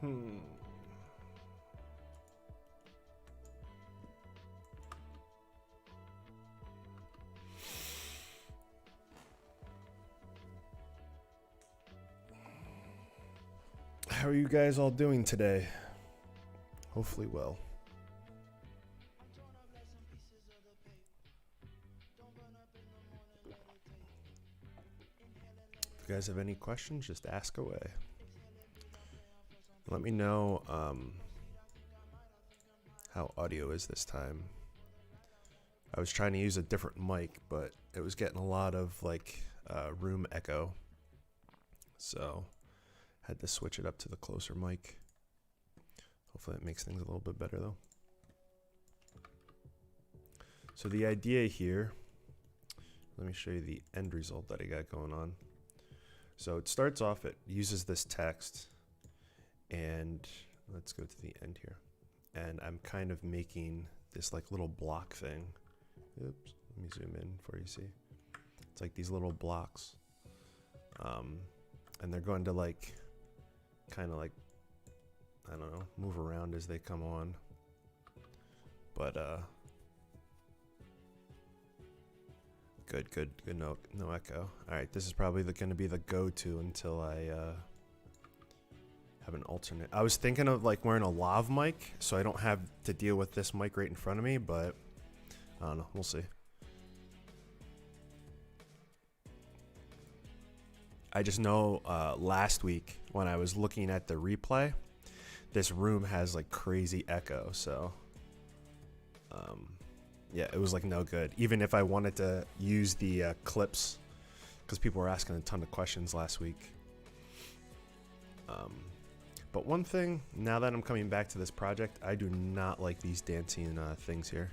How are you guys all doing today? Hopefully well. If you guys have any questions, just ask away. Let me know how audio is this time. I was trying to use a different mic, but it was getting a lot of like room echo. So had to switch it up to the closer mic. Hopefully it makes things a little bit better though. So the idea here, let me show you the end result that I got going on. So it starts off, it uses this text, and let's go to the end here. And I'm kind of making this like little block thing. Oops, let me zoom in for you see. It's like these little blocks. And they're going to like, kind of like, I don't know, move around as they come on. But good, no echo. All right, this is probably going to be the go-to until I have an alternate. I was thinking of like wearing a lav mic so I don't have to deal with this mic right in front of me, but I don't know, we'll see. I just know last week when I was looking at the replay, this room has like crazy echo, so yeah, it was like no good. Even if I wanted to use the clips, because people were asking a ton of questions last week. But one thing, now that I'm coming back to this project, I do not like these dancing things here.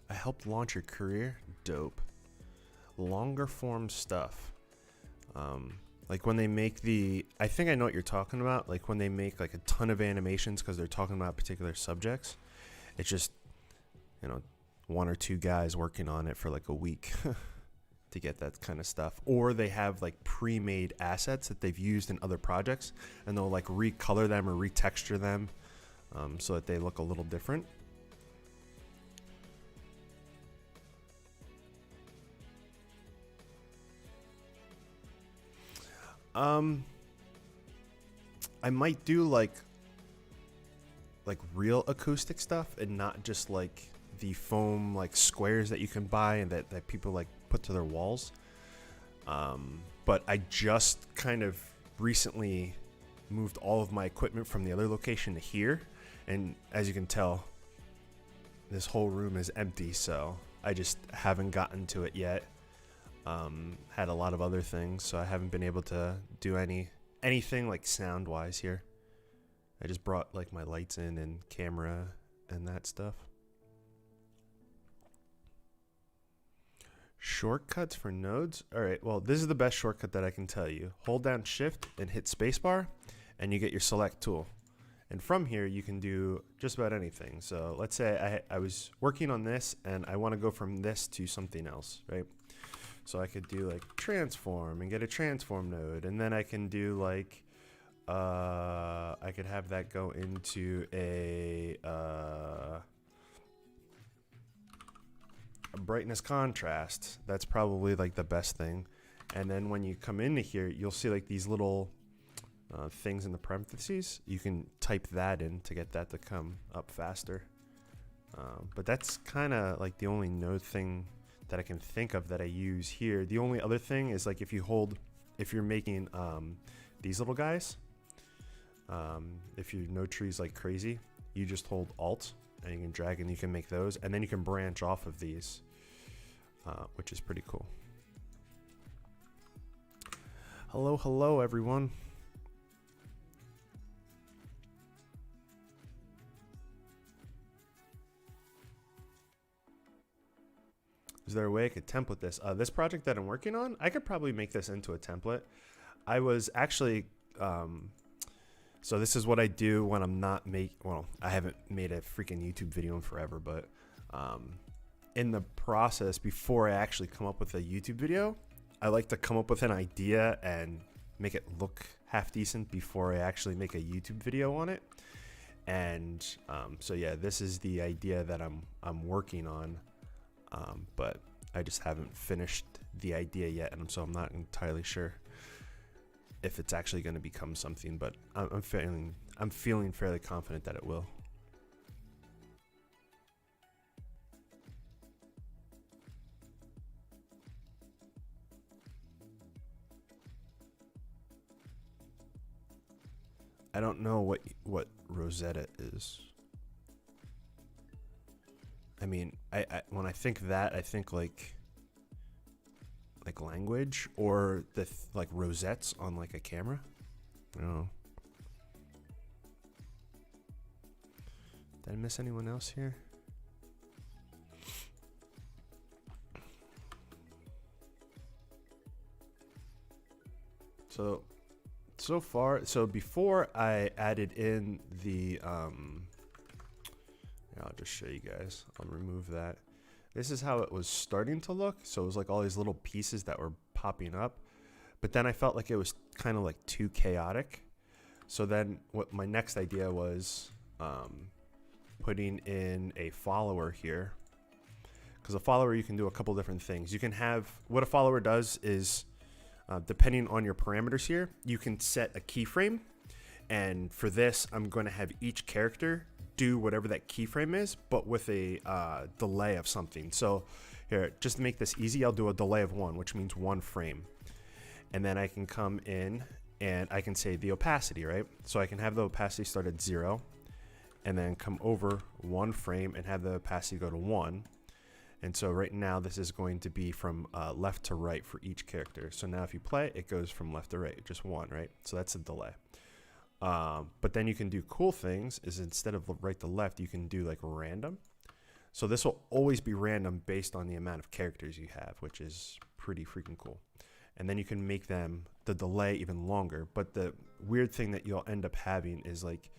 I helped launch your career? Dope. Longer form stuff. Like when they make the, I think I know what you're talking about. Like when they make like a ton of animations because they're talking about particular subjects. It's just, you know, one or two guys working on it for like a week to get that kind of stuff. Or they have like pre-made assets that they've used in other projects and they'll like recolor them or retexture them so that they look a little different. I might do like real acoustic stuff and not just like the foam like squares that you can buy and that people like put to their walls. But I just kind of recently moved all of my equipment from the other location to here, and as you can tell, this whole room is empty, so I just haven't gotten to it yet. Had a lot of other things, so I haven't been able to do anything like sound wise here. I just brought like my lights in and camera and that stuff. Shortcuts for nodes? Alright, well this is the best shortcut that I can tell you. Hold down shift and hit spacebar and you get your select tool. And from here you can do just about anything. So let's say I was working on this and I want to go from this to something else, right? So I could do like transform and get a transform node, and then I can do like I could have that go into a brightness contrast. That's probably like the best thing. And then when you come into here, you'll see like these little things in the parentheses. You can type that in to get that to come up faster. But that's kind of like the only node thing that I can think of that I use here. The only other thing is like if you're making these little guys, if your node tree is like crazy, you just hold Alt and you can drag and you can make those, and then you can branch off of these, which is pretty cool. Hello everyone. Is there a way I could template this? This project that I'm working on, I could probably make this into a template. I was actually So this is what I do when I'm not well, I haven't made a freaking YouTube video in forever, but in the process, before I actually come up with a YouTube video, I like to come up with an idea and make it look half decent before I actually make a YouTube video on it. And so yeah, this is the idea that I'm working on, but I just haven't finished the idea yet, and so I'm not entirely sure if it's actually going to become something, but I'm feeling fairly confident that it will. I don't know what Rosetta is. I mean, I when I think that, I think like language, or the like rosettes on like a camera. I don't know. Did I miss anyone else here? So far, so before I added in the I'll just show you guys. I'll remove that. This is how it was starting to look. So it was like all these little pieces that were popping up, but then I felt like it was kind of like too chaotic. So then what my next idea was putting in a follower here, because a follower, you can do a couple different things. You can have, what a follower does is depending on your parameters here, you can set a keyframe, and for this I'm going to have each character do whatever that keyframe is, but with a delay of something. So here, just to make this easy, I'll do a delay of 1, which means 1 frame, and then I can come in and I can say the opacity, right? So I can have the opacity start at 0, and then come over 1 frame and have the opacity go to 1. And so right now this is going to be from left to right for each character. So now if you play, it goes from left to right, just 1, right? So that's a delay. But then you can do cool things, is instead of right to left, you can do like random. So this will always be random based on the amount of characters you have, which is pretty freaking cool. And then you can make them, the delay, even longer. But the weird thing that you'll end up having is like,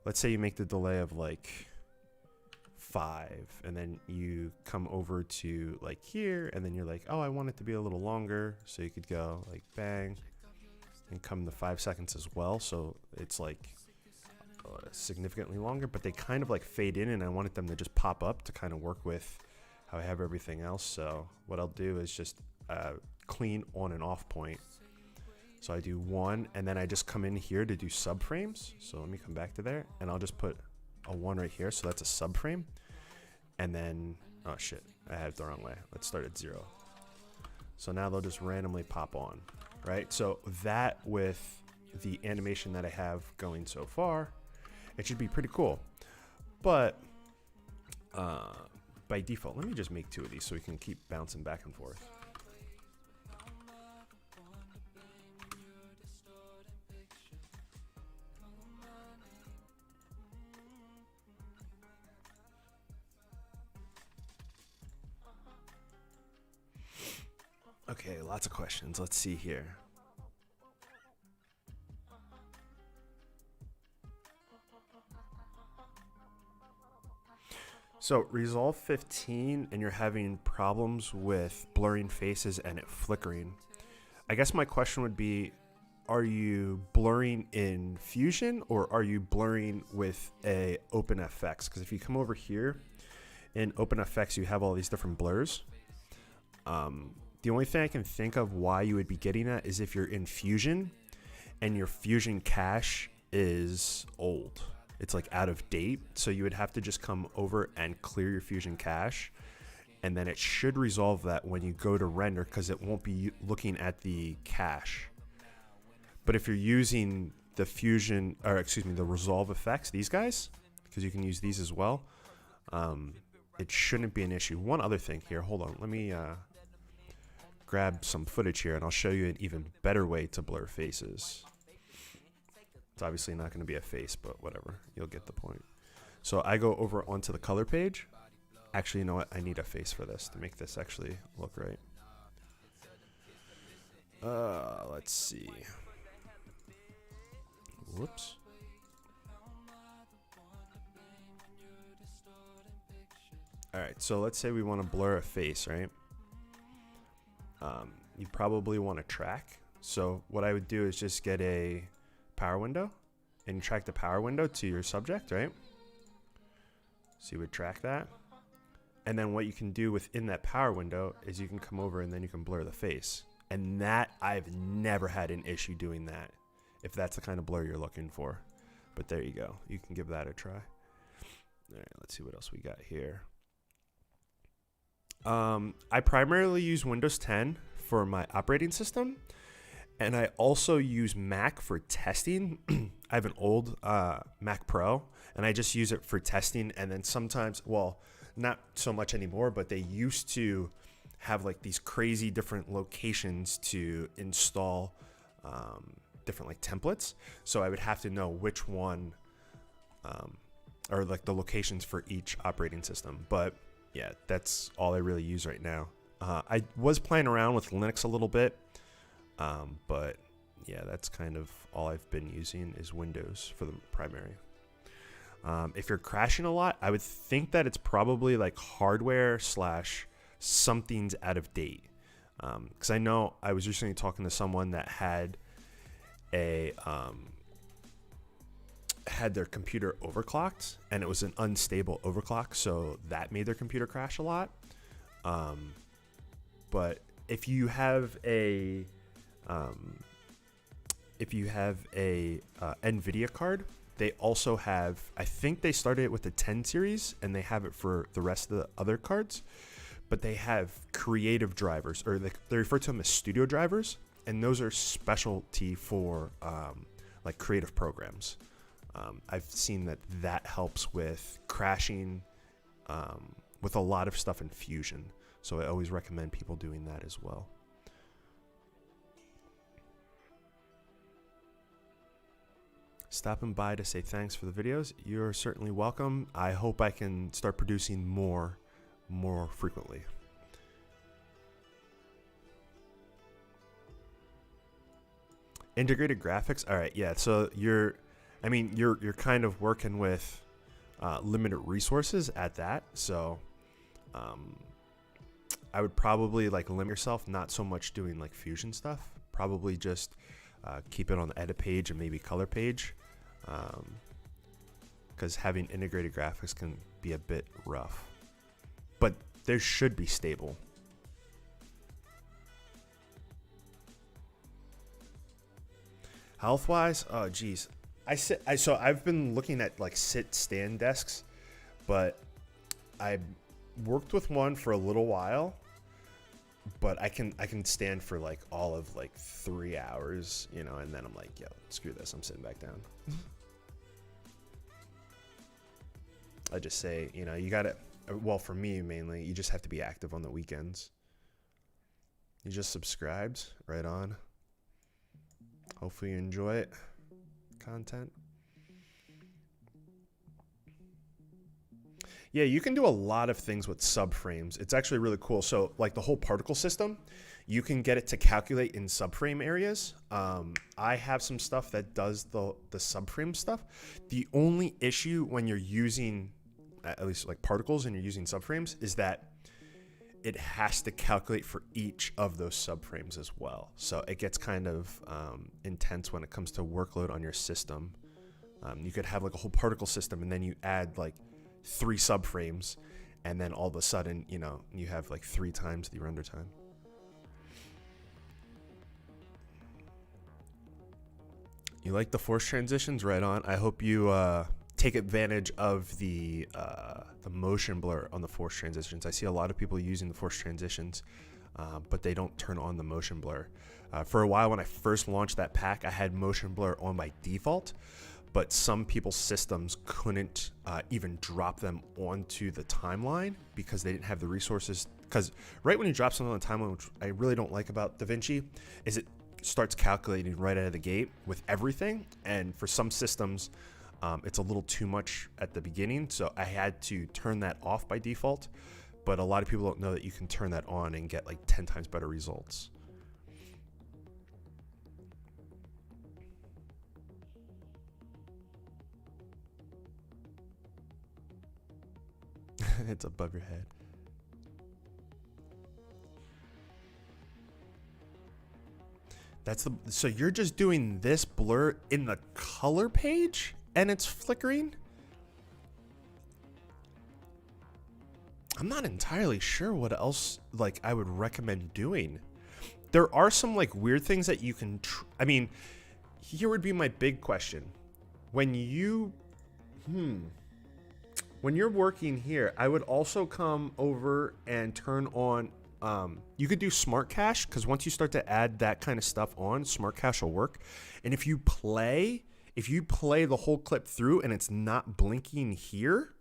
let's say you make the delay of like 5, and then you come over to like here, and then you're like, oh, I want it to be a little longer. So you could go like bang and come to 5 seconds as well. So it's like significantly longer, but they kind of like fade in, and I wanted them to just pop up to kind of work with how I have everything else. So what I'll do is just clean on and off point. So I do 1, and then I just come in here to do subframes. So let me come back to there, and I'll just put a 1 right here. So that's a subframe. And then, oh shit, I had it the wrong way. Let's start at 0. So now they'll just randomly pop on, right? So that, with the animation that I have going so far, it should be pretty cool. But by default, let me just make 2 of these so we can keep bouncing back and forth. Okay, lots of questions. Let's see here. So Resolve 15, and you're having problems with blurring faces and it flickering. I guess my question would be, are you blurring in Fusion, or are you blurring with a OpenFX? Because if you come over here in OpenFX, you have all these different blurs. The only thing I can think of why you would be getting that is if you're in Fusion and your Fusion cache is old. It's like out of date. So you would have to just come over and clear your Fusion cache, and then it should resolve that when you go to render, because it won't be looking at the cache. But if you're using the Fusion, or excuse me, the Resolve effects, these guys, because you can use these as well, it shouldn't be an issue. One other thing here, hold on, let me grab some footage here, and I'll show you an even better way to blur faces. It's obviously not going to be a face, but whatever, you'll get the point. So I go over onto the color page. Actually, you know what? I need a face for this to make this actually look right. Let's see. Whoops. So let's say we want to blur a face, right? You probably want to track. So what I would do is just get a power window and track the power window to your subject, right? So you would track that. And then what you can do within that power window is you can come over and then you can blur the face. And that, I've never had an issue doing that, if that's the kind of blur you're looking for. But there you go. You can give that a try. All right, let's see what else we got here. I primarily use Windows 10 for my operating system. And I also use Mac for testing. I have an old Mac Pro, and I just use it for testing. And then sometimes, well, not so much anymore, but they used to have like these crazy different locations to install different like templates. So I would have to know which one, or like the locations for each operating system. But yeah, that's all I really use right now. I was playing around with Linux a little bit, but yeah, that's kind of all I've been using is Windows for the primary. If you're crashing a lot, I would think that it's probably like hardware / something's out of date. Because I know I was recently talking to someone that had a had their computer overclocked, and it was an unstable overclock, so that made their computer crash a lot. But if you have a NVIDIA card, they also have, I think they started it with the 10 series and they have it for the rest of the other cards, but they have creative drivers, or they refer to them as studio drivers, and those are specialty for like creative programs. I've seen that helps with crashing with a lot of stuff in Fusion, so I always recommend people doing that as well. Stopping by to say thanks for the videos. You're certainly welcome. I hope I can start producing more frequently. Integrated graphics. All right, yeah. So you're kind of working with limited resources at that. So I would probably like limit yourself, not so much doing like Fusion stuff. Probably just keep it on the edit page and maybe color page. Because having integrated graphics can be a bit rough, but there should be stable. Health wise, oh geez, so I've been looking at like sit stand desks, but I worked with one for a little while, but I can stand for like all of like 3 hours, you know, and then I'm like, yo, screw this, I'm sitting back down. I just say, you know, you gotta, well, for me mainly, you just have to be active on the weekends. You just subscribed, right on. Hopefully you enjoy it. Content. Yeah, you can do a lot of things with subframes. It's actually really cool. So like the whole particle system, you can get it to calculate in subframe areas. I have some stuff that does the subframe stuff. The only issue when you're using, at least like particles and you're using subframes, is that it has to calculate for each of those subframes as well. So it gets kind of intense when it comes to workload on your system. You could have like a whole particle system and then you add like 3 subframes, and then all of a sudden, you know, you have like 3 times the render time. You like the force transitions? Right on. I hope you take advantage of the motion blur on the force transitions. I see a lot of people using the force transitions, but they don't turn on the motion blur. For a while, when I first launched that pack, I had motion blur on by default, but some people's systems couldn't even drop them onto the timeline because they didn't have the resources. Because right when you drop something on the timeline, which I really don't like about DaVinci, is it starts calculating right out of the gate with everything. And for some systems, it's a little too much at the beginning. So I had to turn that off by default. But a lot of people don't know that you can turn that on and get like 10 times better results. It's above your head. So you're just doing this blur in the color page and it's flickering? I'm not entirely sure what else like I would recommend doing. There are some like weird things that you can I mean, here would be my big question. When you when you're working here, I would also come over and turn on you could do smart cache, because once you start to add that kind of stuff on, smart cache will work. And if you play the whole clip through and it's not blinking here,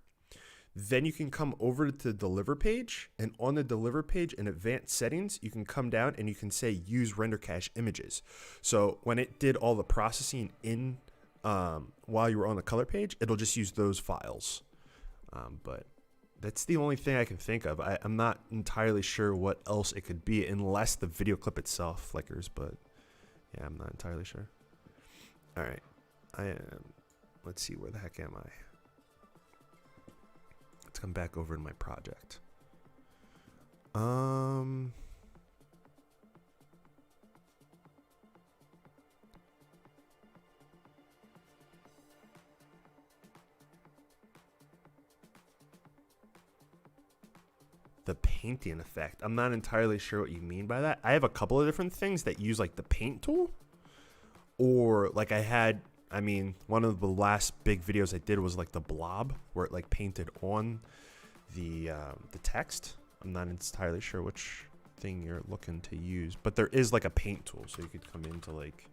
then you can come over to the deliver page, and on the deliver page in advanced settings, you can come down and you can say use render cache images. So when it did all the processing in while you were on the color page, it'll just use those files. But that's the only thing I can think of. I'm not entirely sure what else it could be unless the video clip itself flickers, but yeah, I'm not entirely sure. All right, let's see, where the heck am I? Let's come back over to my project. The painting effect. I'm not entirely sure what you mean by that. I have a couple of different things that use like the paint tool, or like I mean, one of the last big videos I did was like the blob, where it like painted on the text. I'm not entirely sure which thing you're looking to use, but there is like a paint tool, so you could come into like,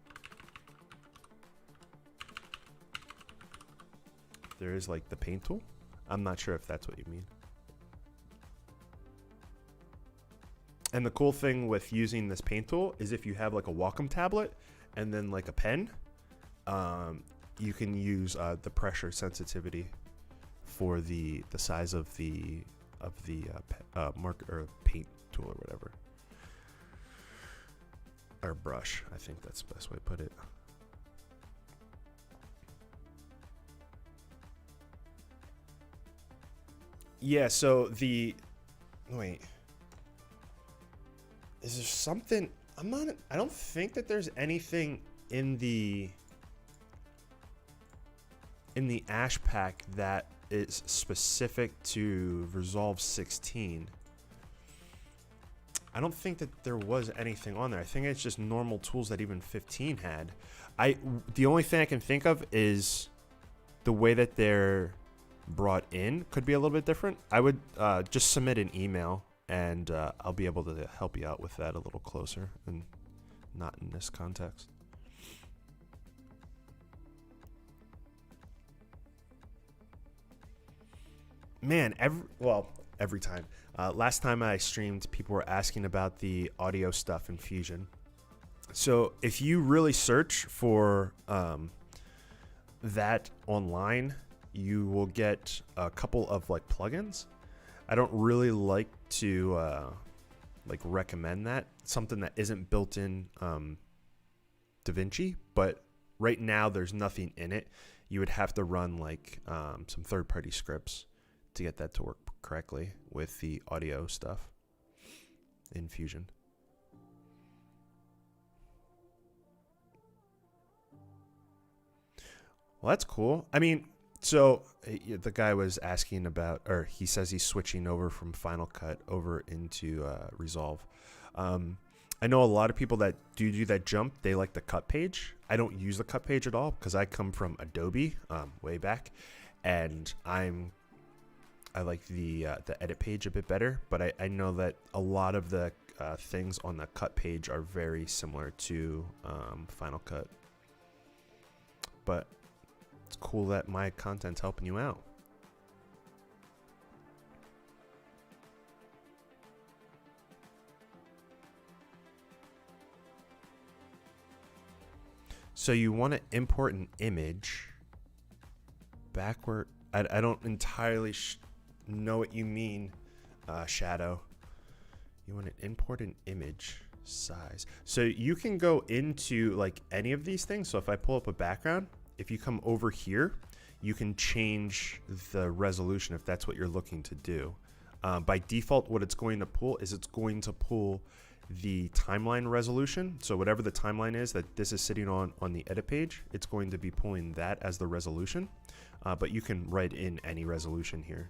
there is like the paint tool. I'm not sure if that's what you mean. And the cool thing with using this paint tool is if you have like a Wacom tablet and then like a pen, you can use the pressure sensitivity for the size of the marker or paint tool or whatever, or brush. I think that's the best way to put it. Yeah. So wait. Is there something? I don't think that there's anything in the Ash pack that is specific to Resolve 16. I don't think that there was anything on there. I think it's just normal tools that even 15 had. The only thing I can think of is the way that they're brought in could be a little bit different. I would just submit an email, and I'll be able to help you out with that a little closer, and not in this context. Man, every time. Last time I streamed, people were asking about the audio stuff in Fusion. So if you really search for that online, you will get a couple of like plugins. I don't really like to like recommend that, something that isn't built in DaVinci, but right now there's nothing in it. You would have to run like some third-party scripts to get that to work correctly with the audio stuff in Fusion. Well, that's cool. I mean, so the guy was asking about, or he says he's switching over from Final Cut over into Resolve. I know a lot of people that do that jump. They like the cut page. I don't use the cut page at all because I come from Adobe way back, and I like the edit page a bit better. But I know that a lot of the things on the cut page are very similar to Final Cut. But it's cool that my content's helping you out. So you want to import an image backward. I don't entirely know what you mean, Shadow. You want to import an image size. So you can go into like any of these things. So if I pull up a background, if you come over here, you can change the resolution if that's what you're looking to do. By default, what it's going to pull is it's going to pull the timeline resolution. So whatever the timeline is that this is sitting on the edit page, it's going to be pulling that as the resolution. But you can write in any resolution here.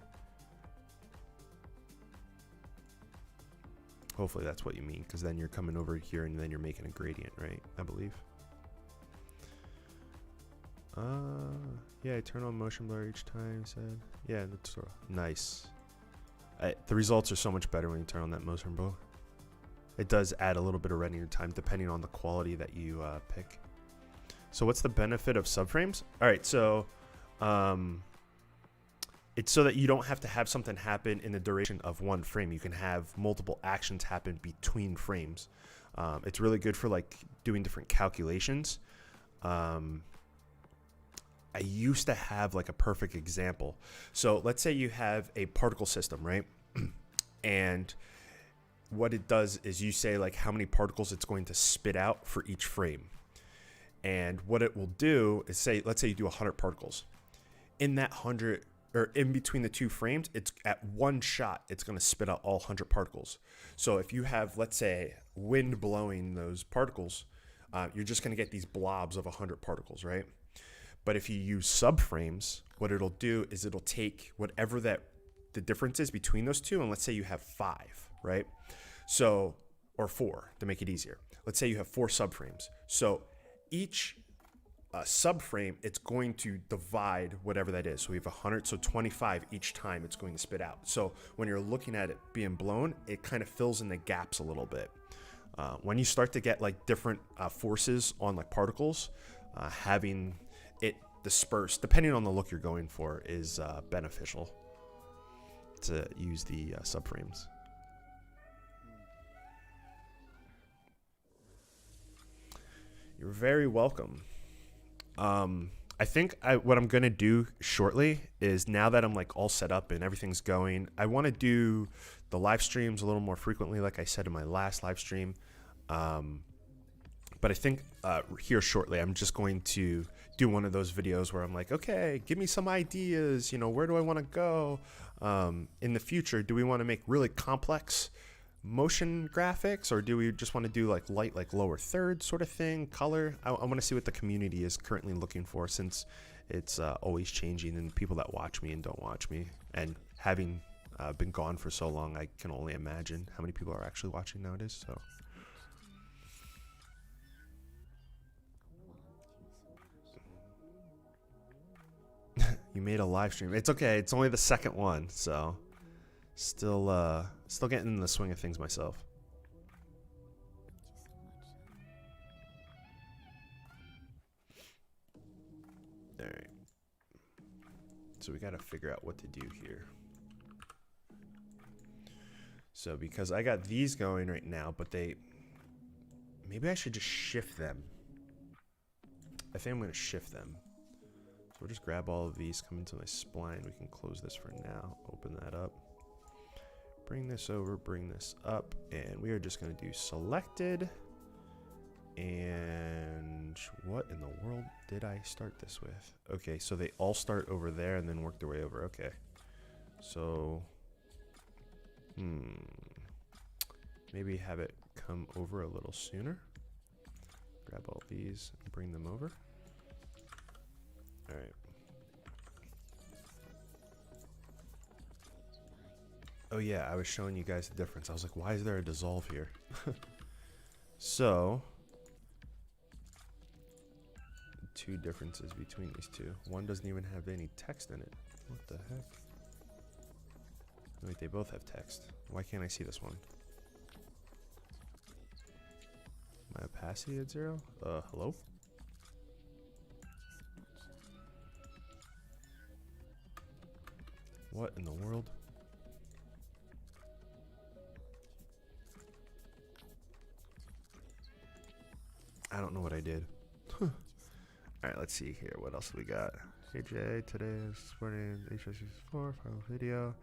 Hopefully that's what you mean, because then you're coming over here and then you're making a gradient, right? I believe. Yeah, I turn on motion blur each time, said. Yeah, that's nice. The results are so much better when you turn on that motion blur. It does add a little bit of rendering time depending on the quality that you pick. So what's the benefit of subframes? All right, so it's so that you don't have to have something happen in the duration of one frame. You can have multiple actions happen between frames. It's really good for like doing different calculations. I used to have like a perfect example. So let's say you have a particle system, right? And what it does is you say like how many particles it's going to spit out for each frame. And what it will do is say, let's say you do 100 particles. In that 100, or in between the two frames, it's at one shot, it's going to spit out all 100 particles. So if you have, let's say, wind blowing those particles, you're just going to get these blobs of 100 particles, right? But if you use subframes, what it'll do is it'll take whatever that the difference is between those two, and let's say you have 5, right? So, or 4 to make it easier. Let's say you have 4 subframes. So each subframe, it's going to divide whatever that is. So we have 100, so 25 each time it's going to spit out. So when you're looking at it being blown, it kind of fills in the gaps a little bit. When you start to get like different forces on like particles, having it dispersed, depending on the look you're going for, is beneficial to use the subframes. You're very welcome. I think what I'm going to do shortly is, now that I'm like all set up and everything's going, I want to do the live streams a little more frequently, like I said in my last live stream. But I think here shortly, I'm just going to do one of those videos where I'm like, okay, give me some ideas. You know, where do I want to go in the future? Do we want to make really complex motion graphics, or do we just want to do like light, like lower third sort of thing, color? I want to see what the community is currently looking for, since it's always changing, and people that watch me and don't watch me, and having been gone for so long, I can only imagine how many people are actually watching nowadays. So you made a live stream. It's okay, it's only the second one, so still getting in the swing of things myself. All right. So we got to figure out what to do here. So because I got these going right now, but maybe I should just shift them. I think I'm going to shift them. So we'll just grab all of these, come into my spline. We can close this for now, open that up. Bring this over, bring this up, and we are just going to do selected. And what in the world did I start this with? Okay, so they all start over there and then work their way over. Okay, so maybe have it come over a little sooner. Grab all these and bring them over. All right. Oh yeah, I was showing you guys the difference. I was like, why is there a dissolve here? So, 2 differences between these two. One doesn't even have any text in it. What the heck? Wait, they both have text. Why can't I see this one? My opacity at 0? Hello? What in the world? I don't know what I did. All right, let's see here. What else we got? Hey Jay, today is sporting H64 final video.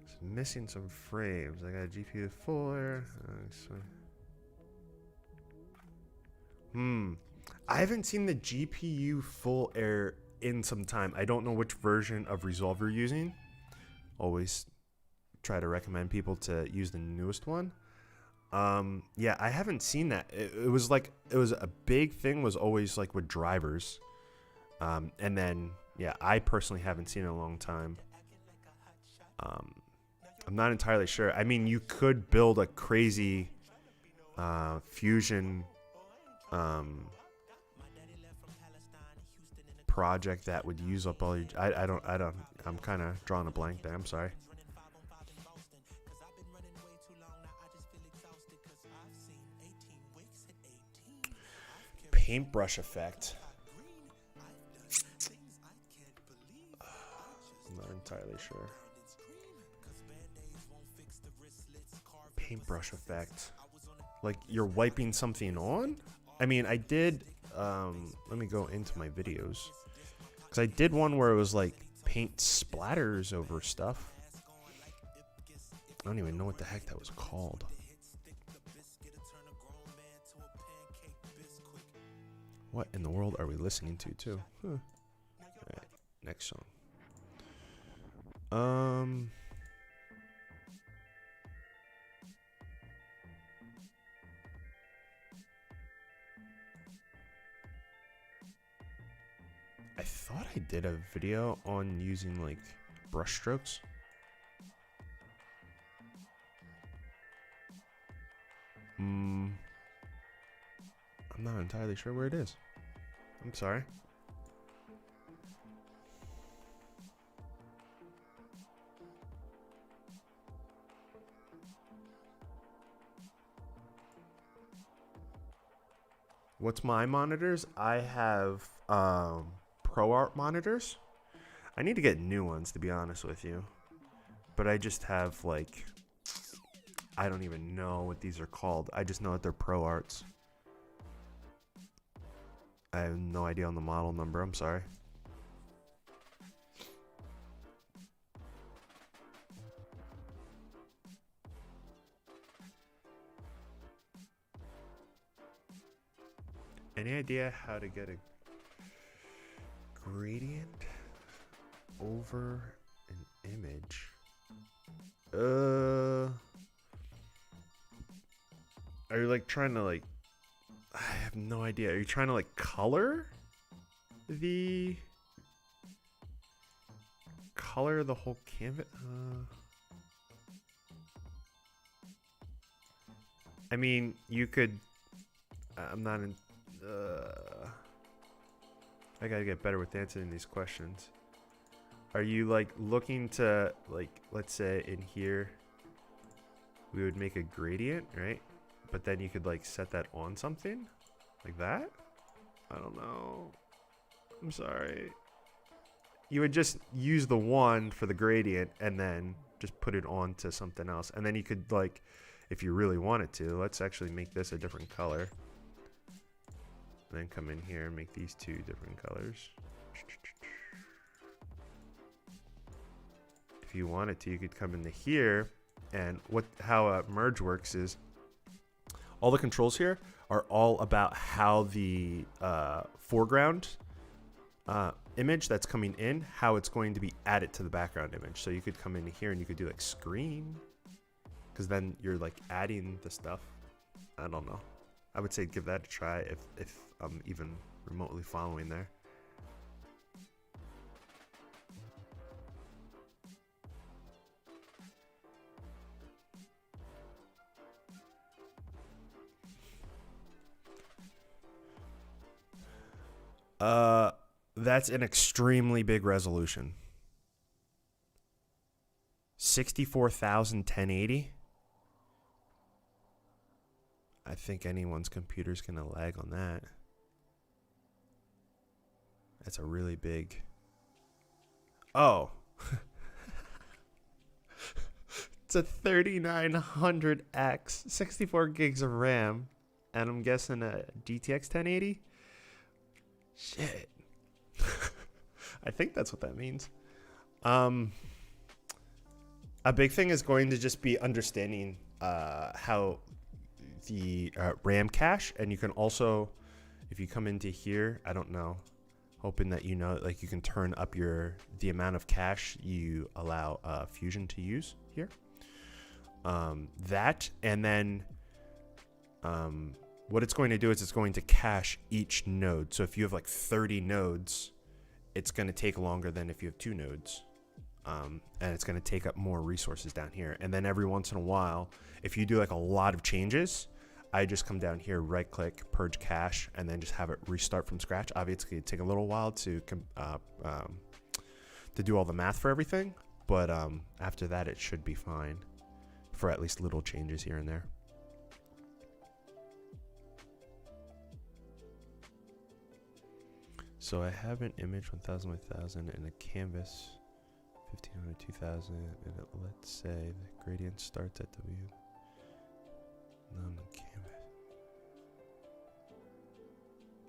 It's missing some frames. I got GPU 4. I haven't seen the GPU full air in some time. I don't know which version of Resolve you're using. Always try to recommend people to use the newest one. Yeah, I haven't seen that. It was like, it was a big thing was always like with drivers. And then, yeah, I personally haven't seen it in a long time. I'm not entirely sure. I mean, you could build a crazy fusion project that would use up all your... I don't, I'm kind of drawing a blank there. I'm sorry. Paintbrush effect. I'm not entirely sure. Paintbrush effect. Like you're wiping something on? I mean, I did, let me go into my videos. Because I did one where it was like paint splatters over stuff. I don't even know what the heck that was called. What in the world are we listening to, too? Huh. Alright, next song. I thought I did a video on using, like, brush strokes. I'm not entirely sure where it is. I'm sorry. What's my monitors? I have ProArt monitors. I need to get new ones, to be honest with you. But I just have, like, I don't even know what these are called. I just know that they're ProArts. I have no idea on the model number. I'm sorry. Any idea how to get a gradient over an image? Are you like trying to like... I have no idea. Are you trying to like color the whole canvas? I mean, you could... I'm not in... I gotta get better with answering these questions. Are you like looking to, like, let's say in here we would make a gradient, right? But then you could like set that on something like that? I don't know. I'm sorry. You would just use the one for the gradient and then just put it onto something else. And then you could, like, if you really wanted to, let's actually make this a different color. And then come in here and make these two different colors. If you wanted to, you could come into here, and how a merge works is all the controls here are all about how the foreground image that's coming in, how it's going to be added to the background image. So you could come into here and you could do like screen, because then you're like adding the stuff. I don't know. I would say give that a try if I'm even remotely following there. That's an extremely big resolution. 64,000 1080. I think anyone's computer's gonna lag on that. That's a really big... Oh. It's a 3900X, 64 gigs of RAM, and I'm guessing a GTX 1080? Shit. I think that's what that means. A big thing is going to just be understanding how the RAM cache, and you can also, if you come into here, I don't know, hoping that you know, like you can turn up the amount of cache you allow Fusion to use here. That, and then what it's going to do is it's going to cache each node. So if you have like 30 nodes, it's going to take longer than if you have 2 nodes. And it's going to take up more resources down here. And then every once in a while, if you do like a lot of changes, I just come down here, right click, purge cache, and then just have it restart from scratch. Obviously it'd take a little while to do all the math for everything. But after that, it should be fine for at least little changes here and there. So I have an image 1000 by 1000 and a canvas 1500 2000, and let's say the gradient starts at W. On the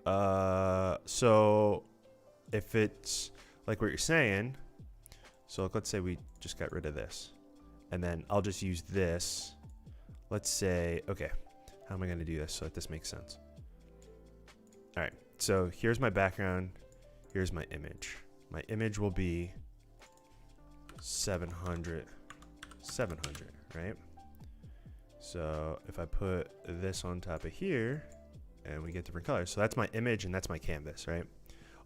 canvas. So if it's like what you're saying, so let's say we just got rid of this, and then I'll just use this. Let's say, okay, how am I going to do this so that this makes sense? All right. So here's my background, here's my image. My image will be 700, right? So if I put this on top of here, and we get different colors. So that's my image and that's my canvas, right?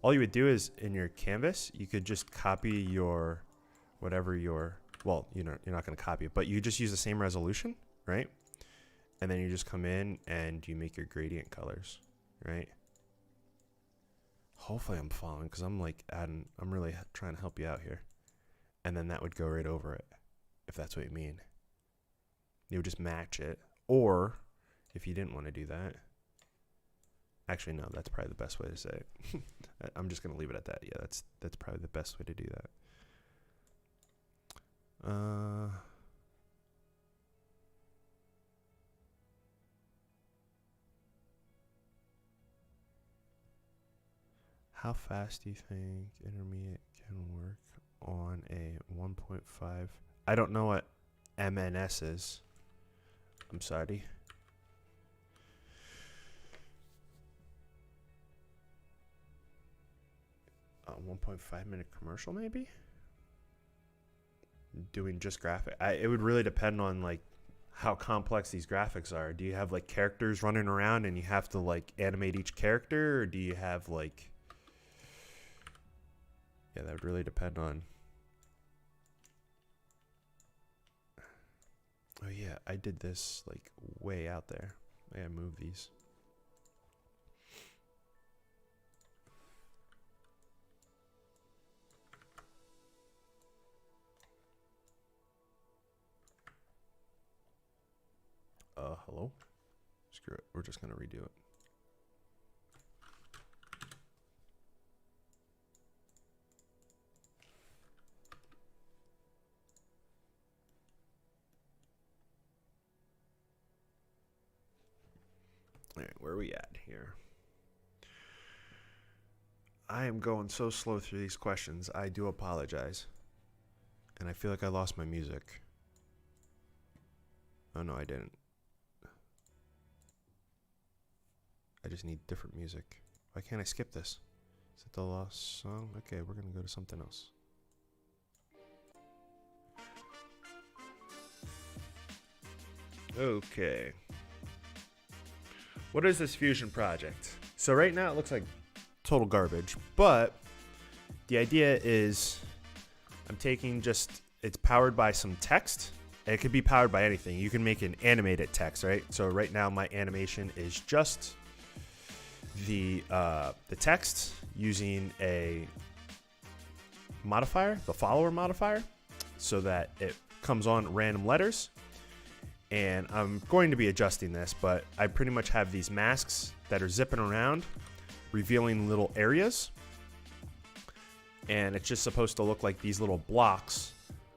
All you would do is in your canvas, you could just copy your, whatever your, well, you're not going to copy it, but you just use the same resolution, right? And then you just come in and you make your gradient colors, right? Hopefully I'm following, because I'm like I'm really trying to help you out here. And then that would go right over it, if that's what you mean. You would just match it. Or if you didn't want to do that, actually no, that's probably the best way to say it. I'm just gonna leave it at that. Yeah, that's probably the best way to do that. How fast do you think intermediate can work on a 1.5? I don't know what MNS is. I'm sorry. A 1.5 minute commercial, maybe? Doing just graphic. It would really depend on like how complex these graphics are. Do you have like characters running around and you have to like animate each character, or do you have like, yeah, that would really depend on. Oh yeah, I did this like way out there. I gotta move these. Hello? Screw it. We're just gonna redo it. All right, where are we at here? I am going so slow through these questions. I do apologize. And I feel like I lost my music. Oh no, I didn't. I just need different music. Why can't I skip this? Is it the lost song? Okay, we're gonna go to something else. Okay. What is this Fusion project? So right now it looks like total garbage, but the idea is I'm taking just, it's powered by some text. It could be powered by anything. You can make an animated text, right? So right now my animation is just the text using a modifier, the follower modifier, so that it comes on random letters. And I'm going to be adjusting this, but I pretty much have these masks that are zipping around, revealing little areas. And it's just supposed to look like these little blocks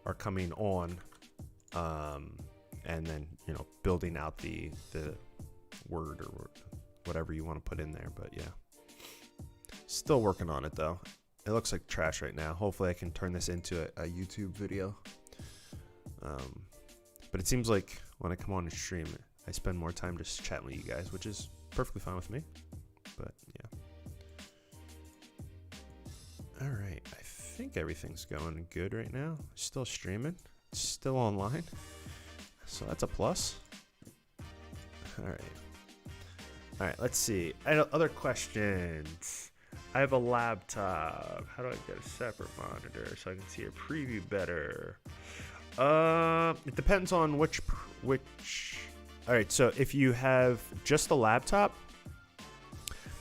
are coming on, and then, you know, building out the word or whatever you want to put in there. But yeah, still working on it though. It looks like trash right now. Hopefully I can turn this into a YouTube video. But it seems like when I come on and stream, I spend more time just chatting with you guys, which is perfectly fine with me. But yeah. All right, I think everything's going good right now. Still streaming, still online, so that's a plus. All right, All right, let's see. Other questions. I have a laptop. How do I get a separate monitor so I can see a preview better? It depends on which. All right, so if you have just a laptop,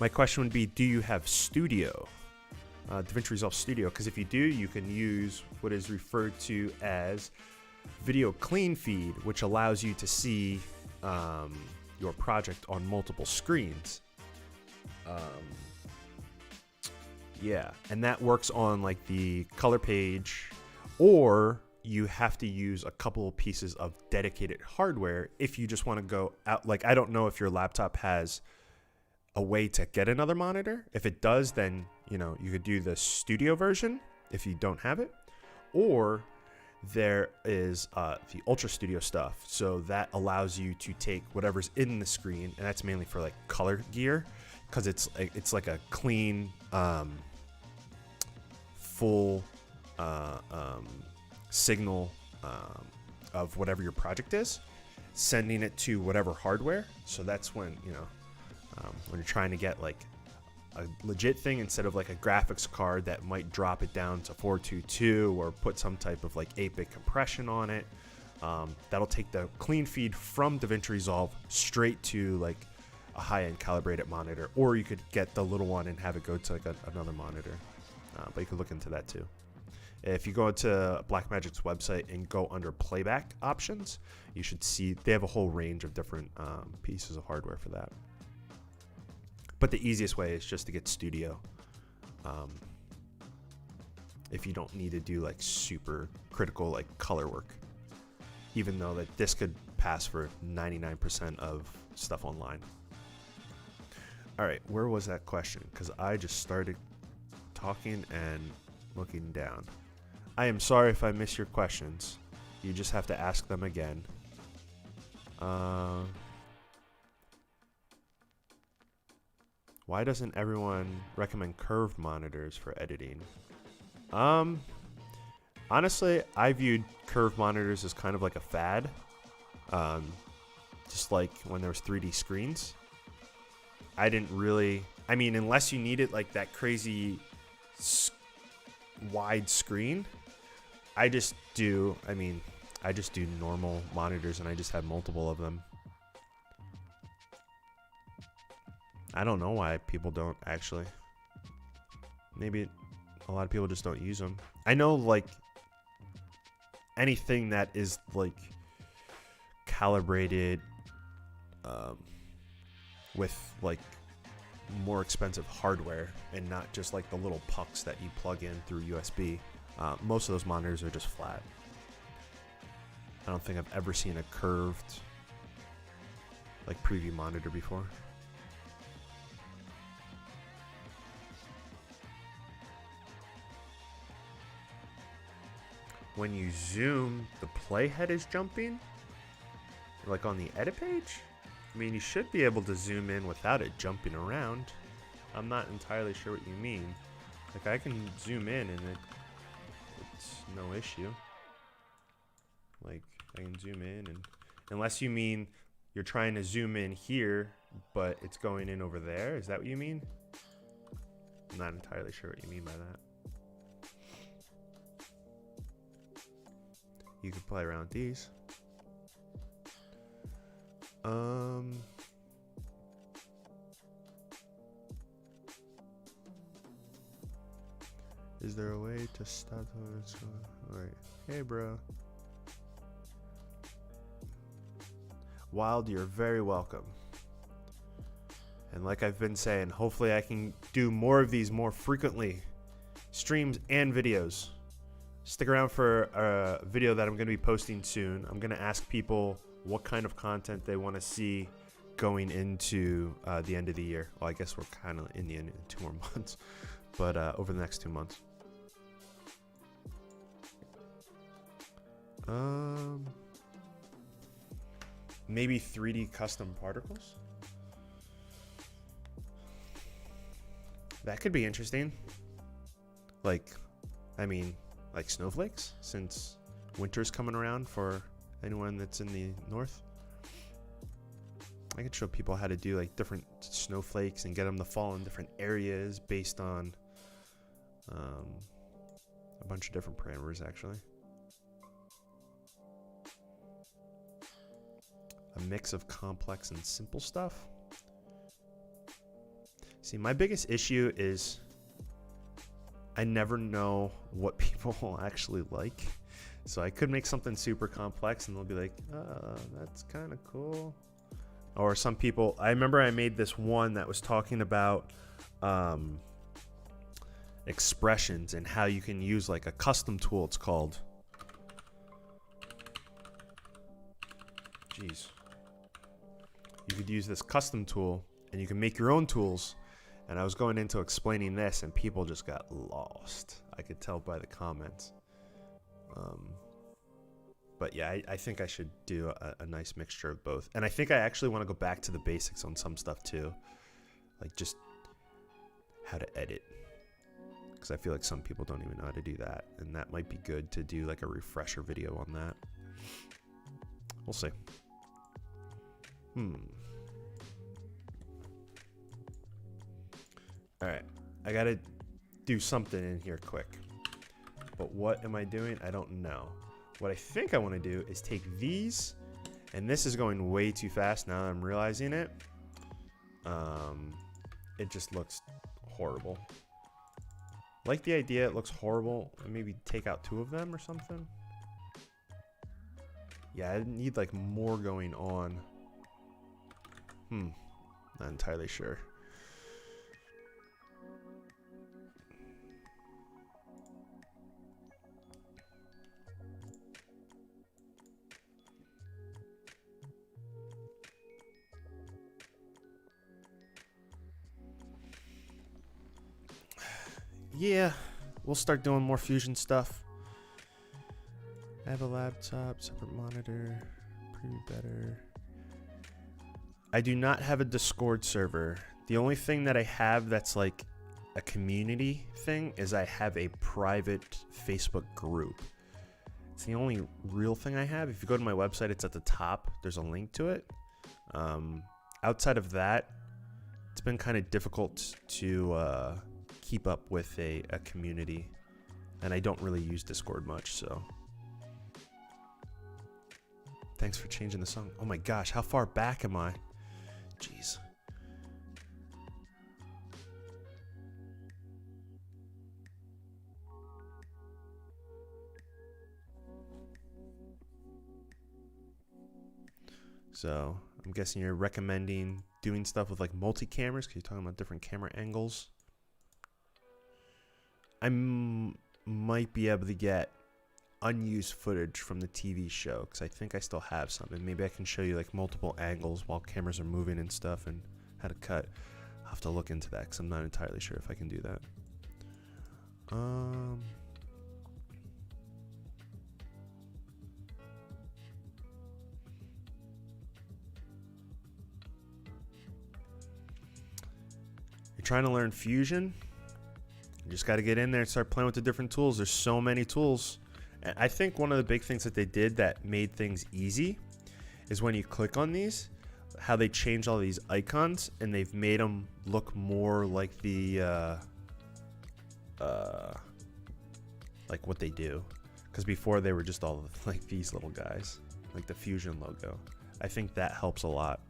my question would be, do you have Studio? DaVinci Resolve Studio, because if you do, you can use what is referred to as video clean feed, which allows you to see your project on multiple screens. Yeah, and that works on like the color page, or you have to use a couple of pieces of dedicated hardware if you just want to go out. Like, I don't know if your laptop has a way to get another monitor. If it does, then you could do the Studio version if you don't have it, or there is the Ultra Studio stuff. So that allows you to take whatever's in the screen, and that's mainly for like color gear, because it's like a clean, full signal of whatever your project is, sending it to whatever hardware. So that's when when you're trying to get like a legit thing instead of like a graphics card that might drop it down to 422 or put some type of like 8-bit compression on it. That'll take the clean feed from DaVinci Resolve straight to like a high-end calibrated monitor, or you could get the little one and have it go to like another monitor. But you could look into that too. If you go into Blackmagic's website and go under playback options, you should see they have a whole range of different pieces of hardware for that. But the easiest way is just to get Studio. If you don't need to do like super critical like color work, even though that this could pass for 99% of stuff online. All right, where was that question? Because I just started talking and looking down. I am sorry if I miss your questions. You just have to ask them again. Why doesn't everyone recommend curved monitors for editing? Honestly, I viewed curved monitors as kind of like a fad. Just like when there was 3D screens. I didn't really, unless you needed like that crazy wide screen, I just do normal monitors, and I just have multiple of them. I don't know why people don't actually. Maybe a lot of people just don't use them. I know like anything that is like calibrated with like more expensive hardware and not just like the little pucks that you plug in through USB. Most of those monitors are just flat. I don't think I've ever seen a curved like preview monitor before. When you zoom, the playhead is jumping? Like on the edit page? You should be able to zoom in without it jumping around. I'm not entirely sure what you mean. Like, I can zoom in and it's no issue. Like, I can zoom in, and unless you mean you're trying to zoom in here, but it's going in over there. Is that what you mean? I'm not entirely sure what you mean by that. You can play around with these. Is there a way to stop the Alright. Hey, bro. Wild, you're very welcome. And like I've been saying, hopefully I can do more of these more frequently. Streams and videos. Stick around for a video that I'm going to be posting soon. I'm going to ask people what kind of content they want to see going into the end of the year. Well, I guess we're kind of in the end in 2 more months, but over the next 2 months. Maybe 3D custom particles. That could be interesting. Like snowflakes, since winter's coming around for anyone that's in the north. I could show people how to do like different snowflakes and get them to fall in different areas based on a bunch of different parameters actually. A mix of complex and simple stuff. See, my biggest issue is I never know what people will actually like. So I could make something super complex and they'll be like, that's kind of cool. Or some people, I remember I made this one that was talking about expressions and how you can use like a custom tool, it's called. Jeez. You could use this custom tool and you can make your own tools. And I was going into explaining this and people just got lost. I could tell by the comments. But yeah, I think I should do a nice mixture of both. And I think I actually want to go back to the basics on some stuff too. Like just how to edit. Because I feel like some people don't even know how to do that. And that might be good to do like a refresher video on that. We'll see. Alright, I gotta do something in here quick. But what am I doing? I don't know. What I think I want to do is take these, and this is going way too fast now that I'm realizing it. It just looks horrible. Like the idea, it looks horrible. Maybe take out 2 of them or something. Yeah, I need like more going on. Not entirely sure. Yeah, we'll start doing more Fusion stuff. I have a laptop, separate monitor, pretty better. I do not have a Discord server. The only thing that I have that's like a community thing is I have a private Facebook group. It's the only real thing I have. If you go to my website, it's at the top. There's a link to it. Outside of that, it's been kind of difficult to keep up with a community, and I don't really use Discord much, so thanks for changing the song. Oh my gosh, how far back am I? Jeez. So I'm guessing you're recommending doing stuff with like multi-cameras because you're talking about different camera angles. I might be able to get unused footage from the TV show because I think I still have some, and maybe I can show you like multiple angles while cameras are moving and stuff and how to cut. I'll have to look into that because I'm not entirely sure if I can do that. You're trying to learn Fusion? You just got to get in there and start playing with the different tools. There's so many tools. And I think one of the big things that they did that made things easy is when you click on these, how they change all these icons and they've made them look more like the like what they do. Because before they were just all like these little guys, like the Fusion logo. I think that helps a lot.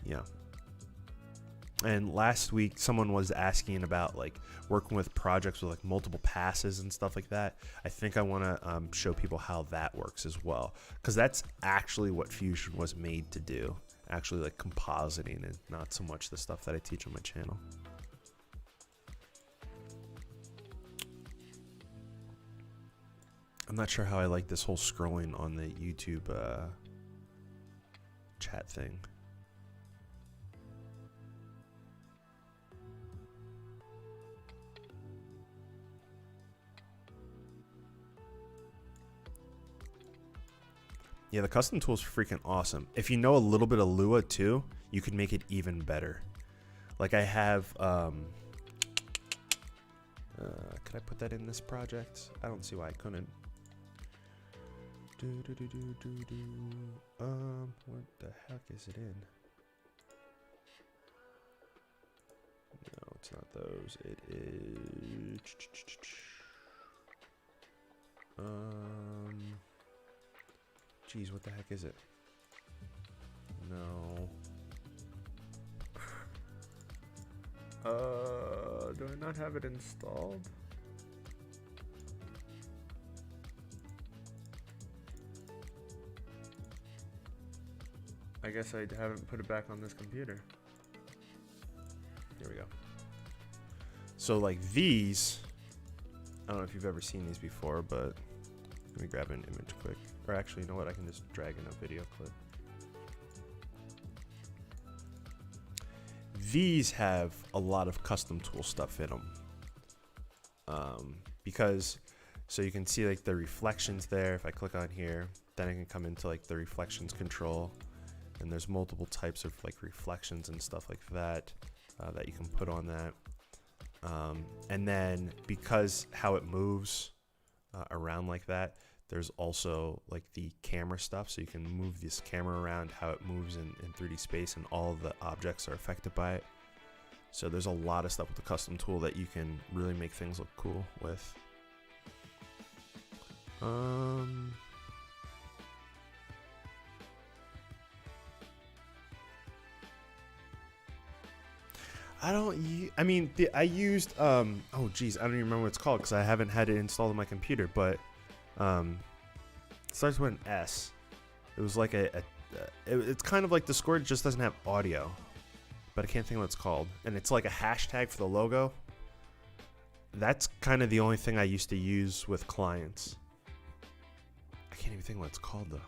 Yeah. And last week, someone was asking about like working with projects with like multiple passes and stuff like that. I think I want to show people how that works as well, because that's actually what Fusion was made to do. Actually, like compositing, and not so much the stuff that I teach on my channel. I'm not sure how I like this whole scrolling on the YouTube chat thing. Yeah, the custom tool is freaking awesome. If you know a little bit of Lua too, you can make it even better. Like I have, could I put that in this project? I don't see why I couldn't. What the heck is it in? No, it's not those. It is. Geez, what the heck is it? No. Do I not have it installed? I guess I haven't put it back on this computer. Here we go. So like these, I don't know if you've ever seen these before, but let me grab an image quick. Or actually, you know what? I can just drag in a video clip. These have a lot of custom tool stuff in them. Because, so you can see like the reflections there. If I click on here, then I can come into like the reflections control. And there's multiple types of like reflections and stuff like that that you can put on that. And then because how it moves around like that, there's also like the camera stuff. So you can move this camera around, how it moves in 3D space, and all of the objects are affected by it. So there's a lot of stuff with the custom tool that you can really make things look cool with. I used, oh geez, I don't even remember what it's called because I haven't had it installed on my computer, but it starts with an S. It was like it's kind of like Discord, it just doesn't have audio, but I can't think of what it's called. And it's like a hashtag for the logo. That's kind of the only thing I used to use with clients. I can't even think what it's called though.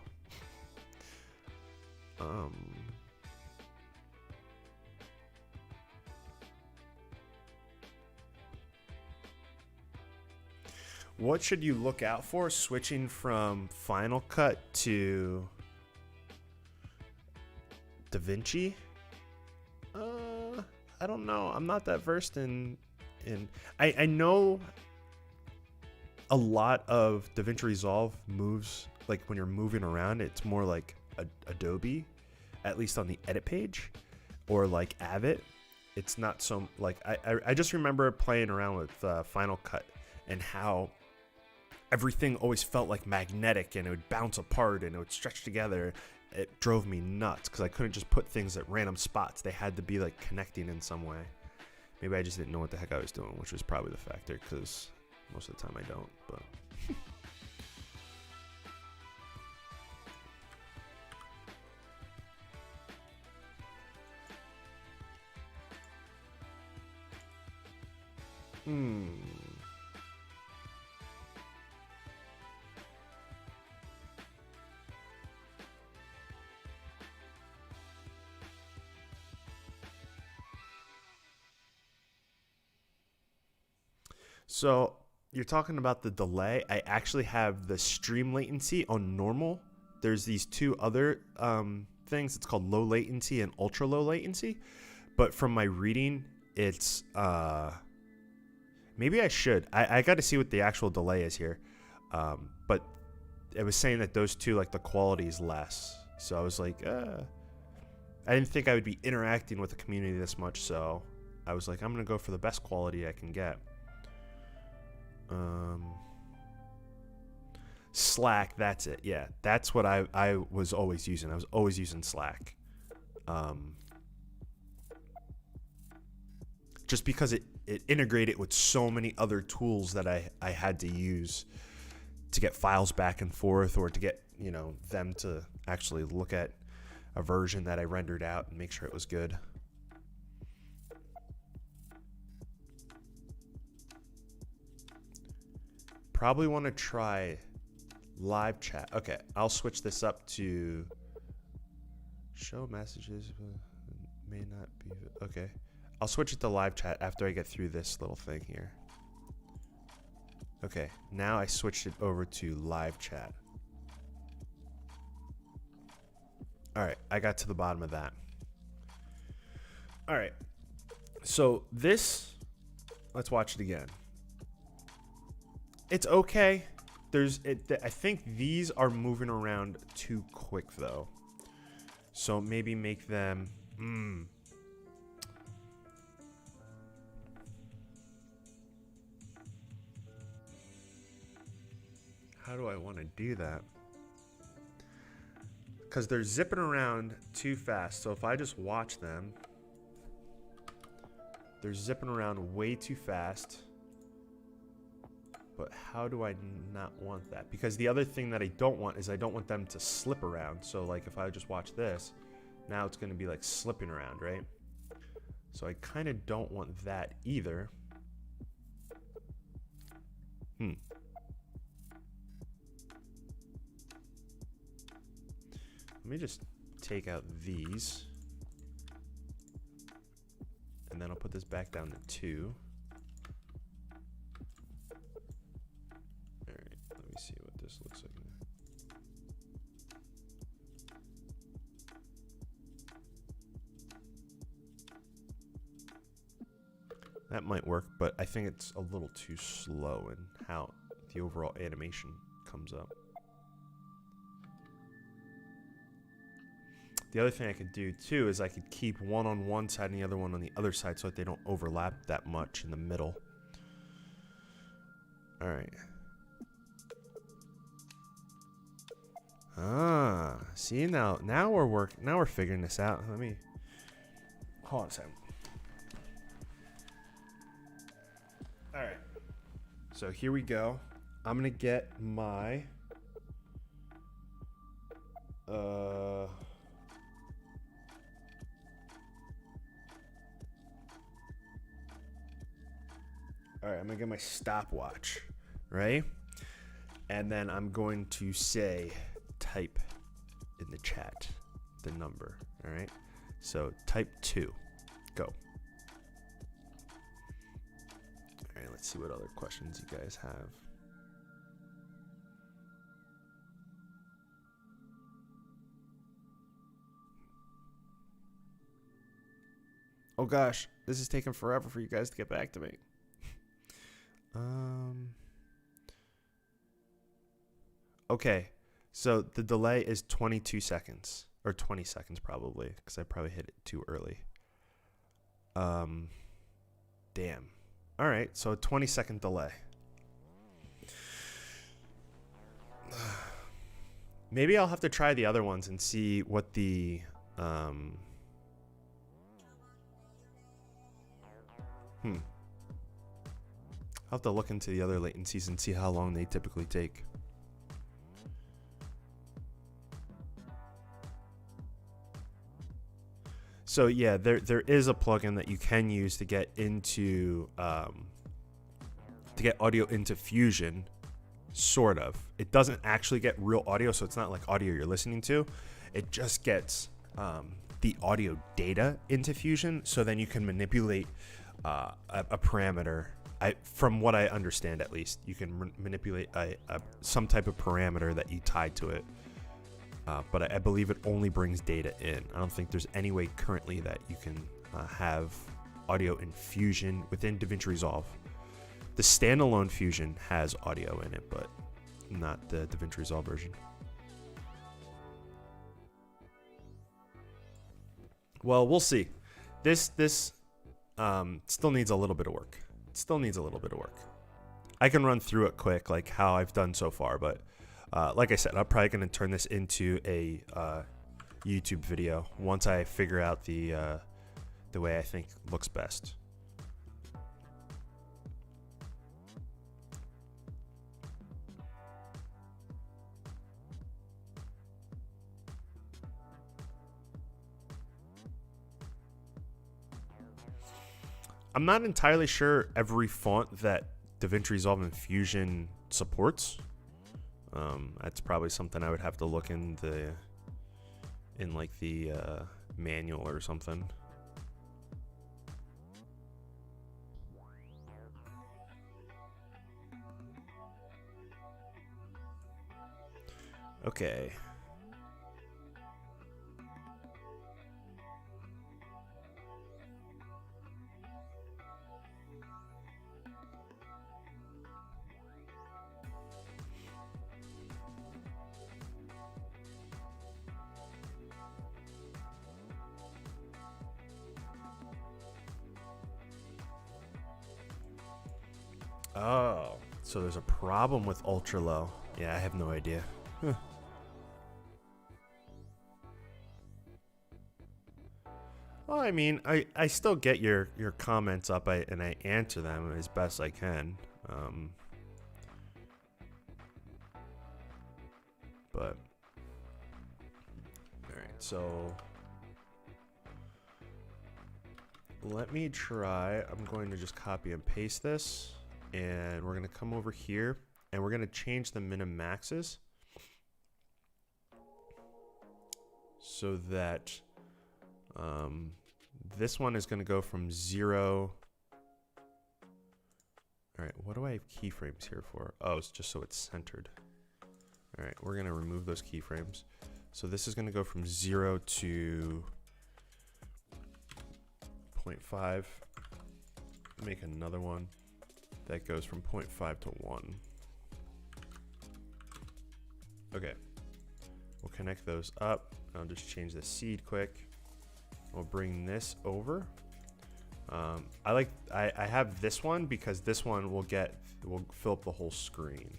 What should you look out for switching from Final Cut to DaVinci? I don't know. I'm not that versed in I know a lot of DaVinci Resolve moves, like when you're moving around, it's more like Adobe, at least on the edit page, or like Avid. It's not so like I just remember playing around with Final Cut and how everything always felt like magnetic and it would bounce apart and it would stretch together. It drove me nuts because I couldn't just put things at random spots. They had to be like connecting in some way. Maybe I just didn't know what the heck I was doing, which was probably the factor because most of the time I don't. But So you're talking about the delay. I actually have the stream latency on normal. There's these two other things. It's called low latency and ultra low latency. But from my reading, it's maybe I should. I got to see what the actual delay is here. But it was saying that those two, like the quality is less. So I was like, I didn't think I would be interacting with the community this much. So I was like, I'm going to go for the best quality I can get. Slack, that's it. Yeah, that's what I was always using. I was always using Slack. Just because it integrated with so many other tools that I had to use to get files back and forth, or to get, them to actually look at a version that I rendered out and make sure it was good. Probably want to try live chat. Okay, I'll switch this up to show messages. May not be. Okay, I'll switch it to live chat after I get through this little thing here. Okay, now I switched it over to live chat. All right, I got to the bottom of that. All right, so this, let's watch it again. It's okay. I think these are moving around too quick though. So maybe make them. How do I want to do that? Because they're zipping around too fast. So if I just watch them, they're zipping around way too fast. But how do I not want that? Because the other thing that I don't want is I don't want them to slip around. So like if I just watch this, now it's going to be like slipping around, right? So I kind of don't want that either. Let me just take out these. And then I'll put this back down to 2. Alright, let me see what this looks like now. That might work, but I think it's a little too slow in how the overall animation comes up. The other thing I could do too is I could keep one on one side and the other one on the other side so that they don't overlap that much in the middle. All right. Ah, see now we're figuring this out. Let me hold on a second. All right. So here we go. I'm gonna get my all right, I'm gonna get my stopwatch, right? And then I'm going to say, type in the chat the number, all right? So type 2, go. All right, let's see what other questions you guys have. Oh gosh, this is taking forever for you guys to get back to me. Okay, so the delay is 22 seconds, or 20 seconds probably, because I probably hit it too early. Damn. All right, so a 20-second delay. Maybe I'll have to try the other ones and see what the I'll have to look into the other latencies and see how long they typically take. So yeah, there is a plugin that you can use to get into to get audio into Fusion, sort of. It doesn't actually get real audio, so it's not like audio you're listening to. It just gets the audio data into Fusion, so then you can manipulate a parameter. From what I understand, at least, you can manipulate some type of parameter that you tie to it. But I believe it only brings data in. I don't think there's any way currently that you can have audio in Fusion within DaVinci Resolve. The standalone Fusion has audio in it, but not the DaVinci Resolve version. Well, we'll see. This still needs a little bit of work. It still needs a little bit of work. I can run through it quick, like how I've done so far, but like I said, I'm probably going to turn this into a YouTube video once I figure out the way I think looks best. I'm not entirely sure every font that DaVinci Resolve and Fusion supports. That's probably something I would have to look in the manual or something. Okay. Oh, so there's a problem with ultra low. Yeah, I have no idea. Huh. Well, I mean, I still get your comments up, and I answer them as best I can. But all right, so let me try. I'm going to just copy and paste this, and we're going to come over here, and we're going to change the min and maxes so that this one is going to go from 0. All right, what do I have keyframes here for? Oh, it's just so it's centered. All right, we're going to remove those keyframes. So this is going to go from 0 to 0.5. Make another one that goes from 0.5 to 1. Okay, we'll connect those up. I'll just change the seed quick. We'll bring this over. I have this one because this one will fill up the whole screen.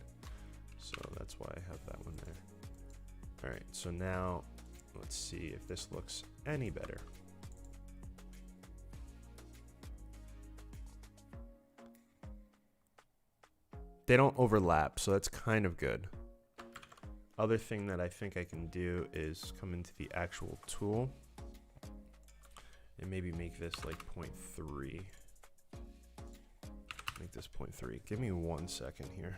So that's why I have that one there. All right, so now let's see if this looks any better. They don't overlap, so that's kind of good. Other thing that I think I can do is come into the actual tool and maybe make this like 0.3. Make this 0.3. Give me 1 second here.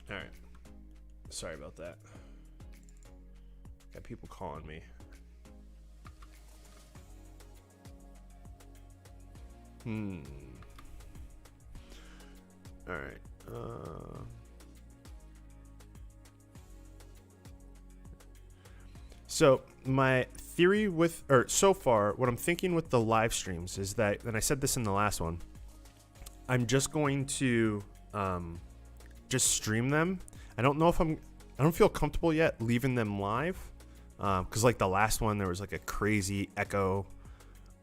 All right. Sorry about that. Got people calling me. All right. So my theory so far, what I'm thinking with the live streams is that, and I said this in the last one, I'm just going to just stream them. I don't feel comfortable yet leaving them live, because like the last one there was like a crazy echo,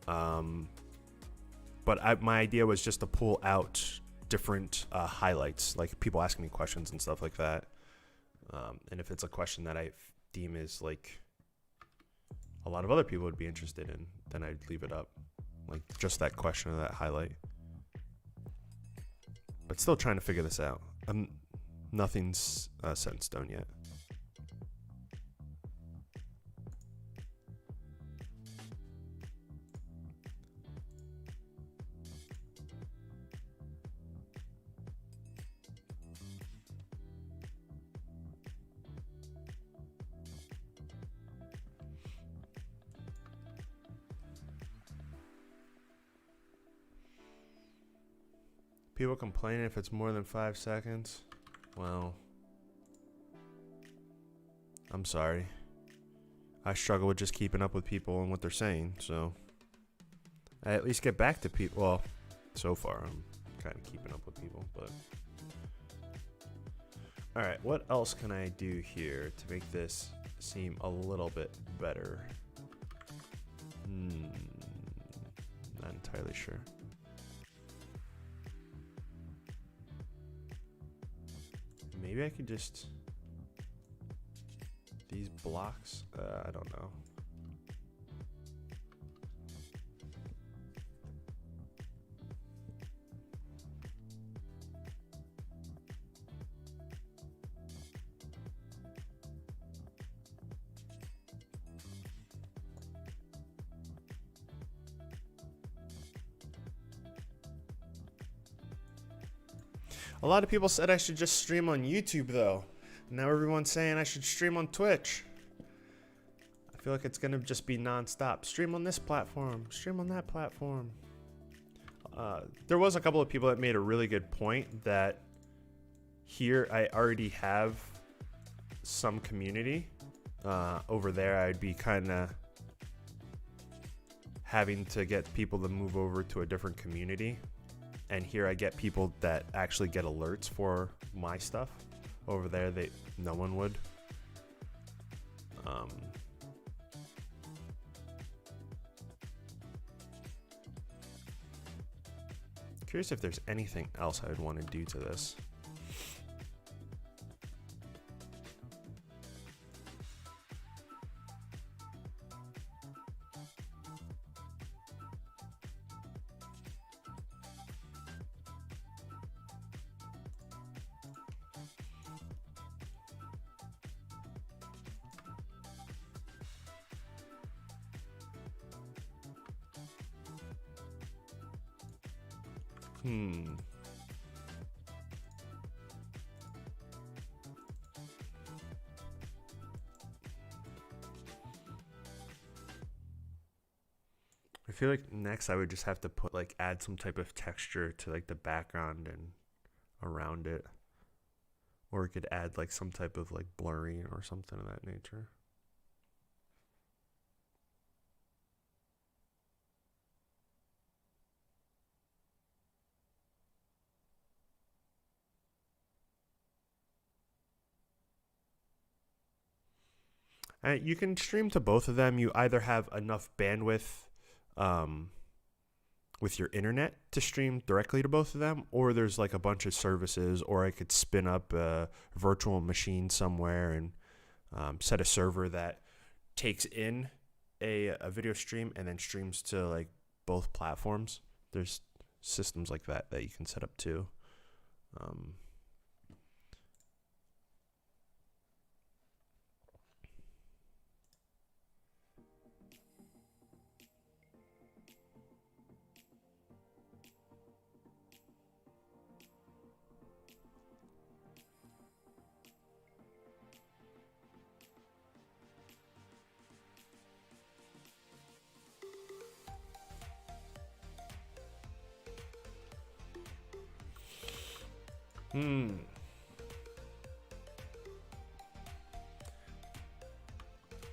but my idea was just to pull out different highlights, like people asking me questions and stuff like that, and if it's a question that I deem is like a lot of other people would be interested in, then I'd leave it up, like just that question or that highlight. But still trying to figure this out. Nothing's set in stone yet. People complaining if it's more than 5 seconds. Well, I'm sorry. I struggle with just keeping up with people and what they're saying, so I at least get back to people. Well, so far I'm kind of keeping up with people, but all right, what else can I do here to make this seem a little bit better? Not entirely sure. Maybe I could just, these blocks, I don't know. A lot of people said I should just stream on YouTube though. Now everyone's saying I should stream on Twitch. I feel like it's gonna just be non-stop. Stream on this platform, stream on that platform. There was a couple of people that made a really good point that here I already have some community. Over there I'd be kind of having to get people to move over to a different community. And here I get people that actually get alerts for my stuff. Over there, no one would. Curious if there's anything else I would want to do to this. I feel like next I would just have to put add some type of texture to the background and around it, or it could add some type of blurring or something of that nature. You can stream to both of them. You either have enough bandwidth with your internet to stream directly to both of them, or there's a bunch of services, or I could spin up a virtual machine somewhere and set a server that takes in a video stream and then streams to both platforms. There's systems like that you can set up too.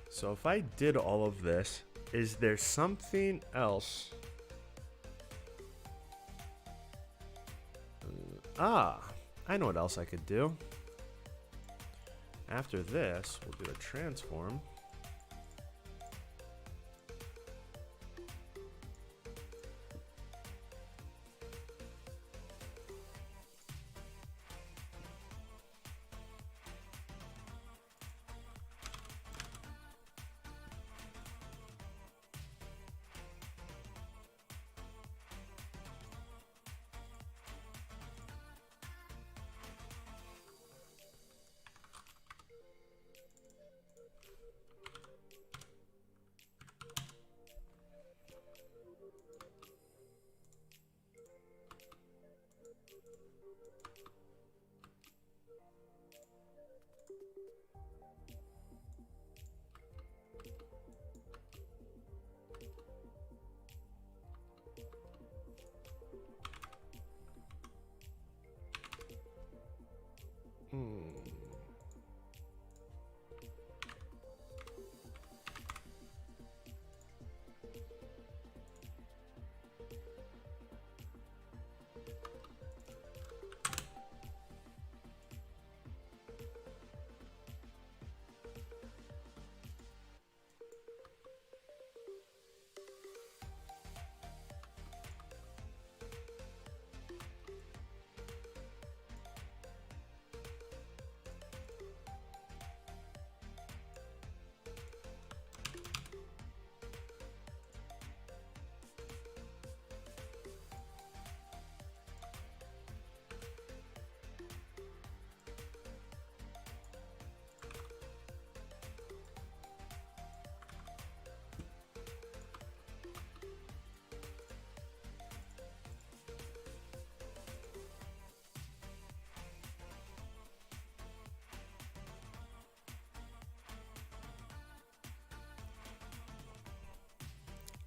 So if I did all of this, is there something else? I know what else I could do. After this, we'll do a transform.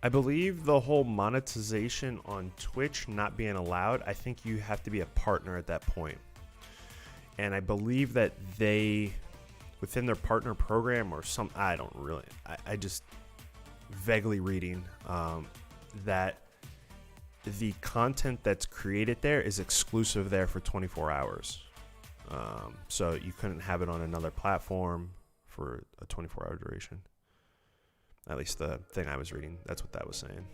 I believe the whole monetization on Twitch not being allowed, I think you have to be a partner at that point. And I believe that they, within their partner program or some, I don't really, I just vaguely reading that the content that's created there is exclusive there for 24 hours. So you couldn't have it on another platform for a 24-hour duration. At least the thing I was reading, that's what that was saying.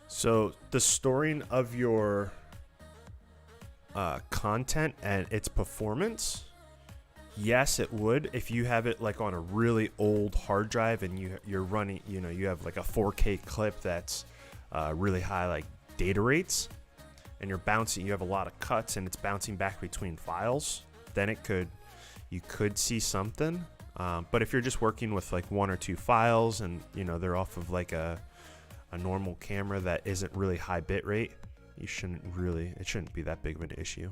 So the storing of your content and its performance, yes, it would. If you have it like on a really old hard drive and you're running, you have like a 4K clip that's really high like data rates, and you're bouncing, you have a lot of cuts and it's bouncing back between files, then you could see something. But if you're just working with like one or two files and they're off of like a normal camera that isn't really high bit rate, it shouldn't be that big of an issue.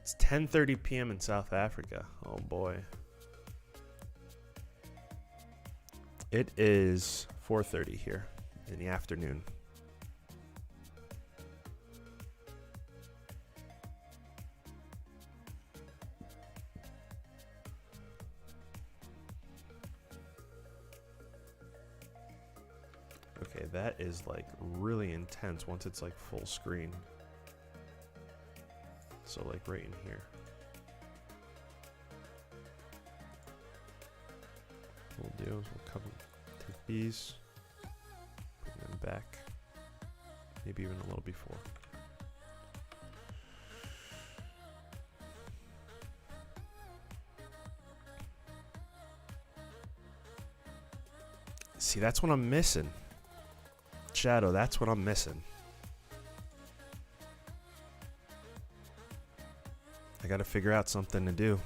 It's 10:30 p.m. in South Africa. Oh boy. It is 4:30 here in the afternoon. Okay, that is like really intense once it's like full screen. So like right in here. What we'll do is we'll take these, bring them back, maybe even a little before. See, that's what I'm missing. Shadow, that's what I'm missing. I gotta figure out something to do.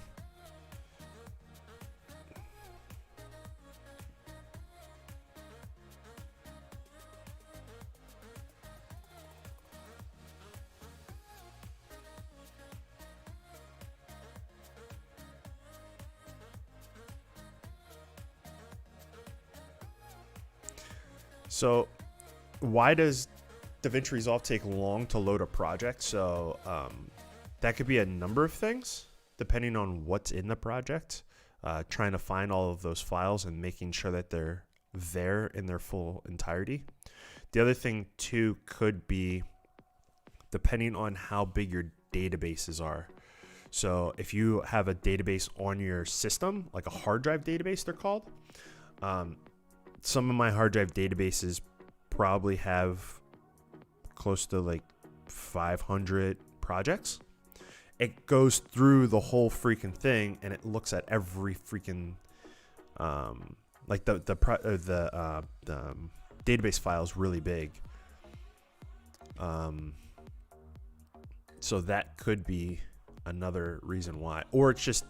So why does DaVinci Resolve take long to load a project? So that could be a number of things depending on what's in the project. Trying to find all of those files and making sure that they're there in their full entirety. The other thing too could be depending on how big your databases are. So if you have a database on your system, like a hard drive database they're called, some of my hard drive databases probably have close to like 500 projects. It goes through the whole freaking thing and it looks at every freaking like the database file is really big. So that could be another reason why, or it's just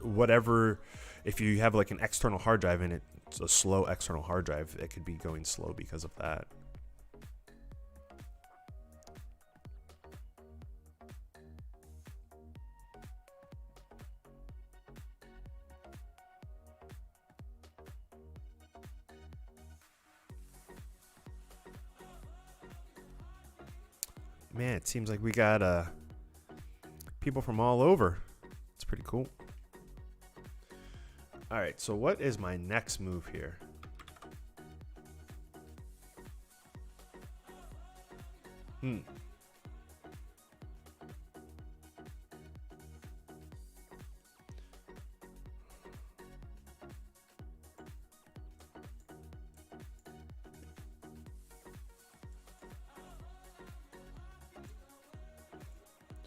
whatever. If you have like an external hard drive and it's a slow external hard drive, it could be going slow because of that. Man, it seems like we got people from all over. It's pretty cool. All right, so what is my next move here?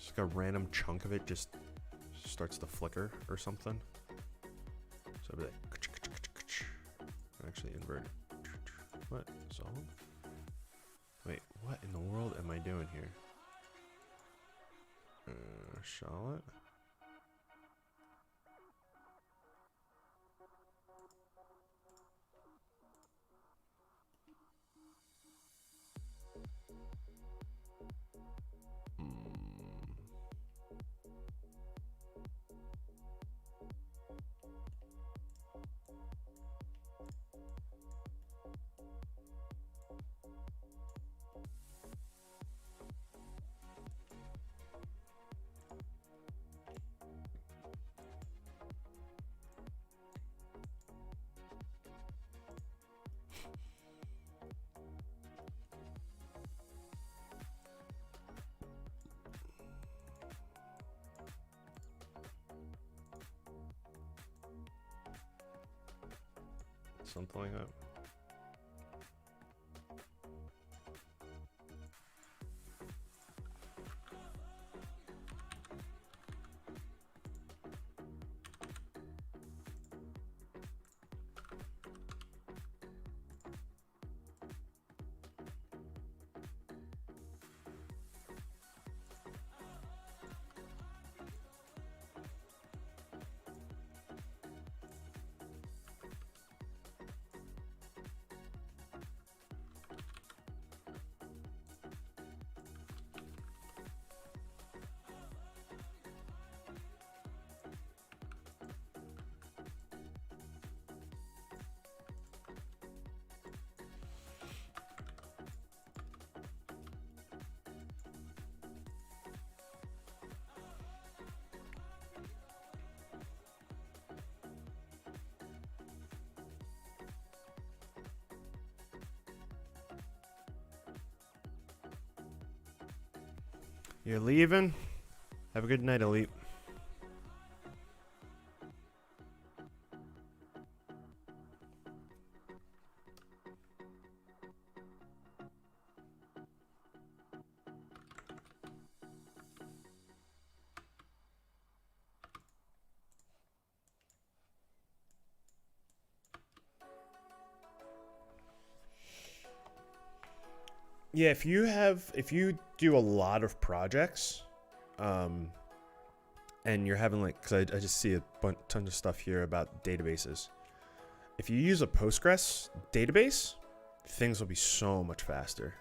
It's like a random chunk of it just starts to flicker or something. So I'll be like, actually invert it. What? Solid? Wait, what in the world am I doing here? Charlotte? Something like that. You're leaving? Have a good night, Elite. Yeah, if you do a lot of projects, and you're having like, because I just see a ton of stuff here about databases. If you use a Postgres database, things will be so much faster.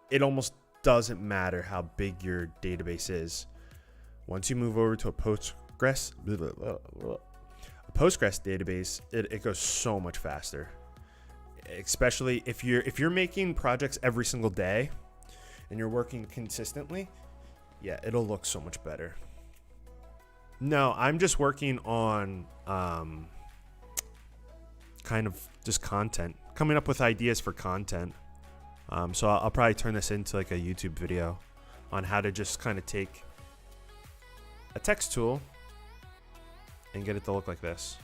It almost doesn't matter how big your database is. Once you move over to a Postgres database, it goes so much faster. Especially if you're making projects every single day and you're working consistently, yeah, it'll look so much better. No, I'm just working on kind of just content, coming up with ideas for content. So I'll probably turn this into like a YouTube video on how to just kind of take a text tool and get it to look like this.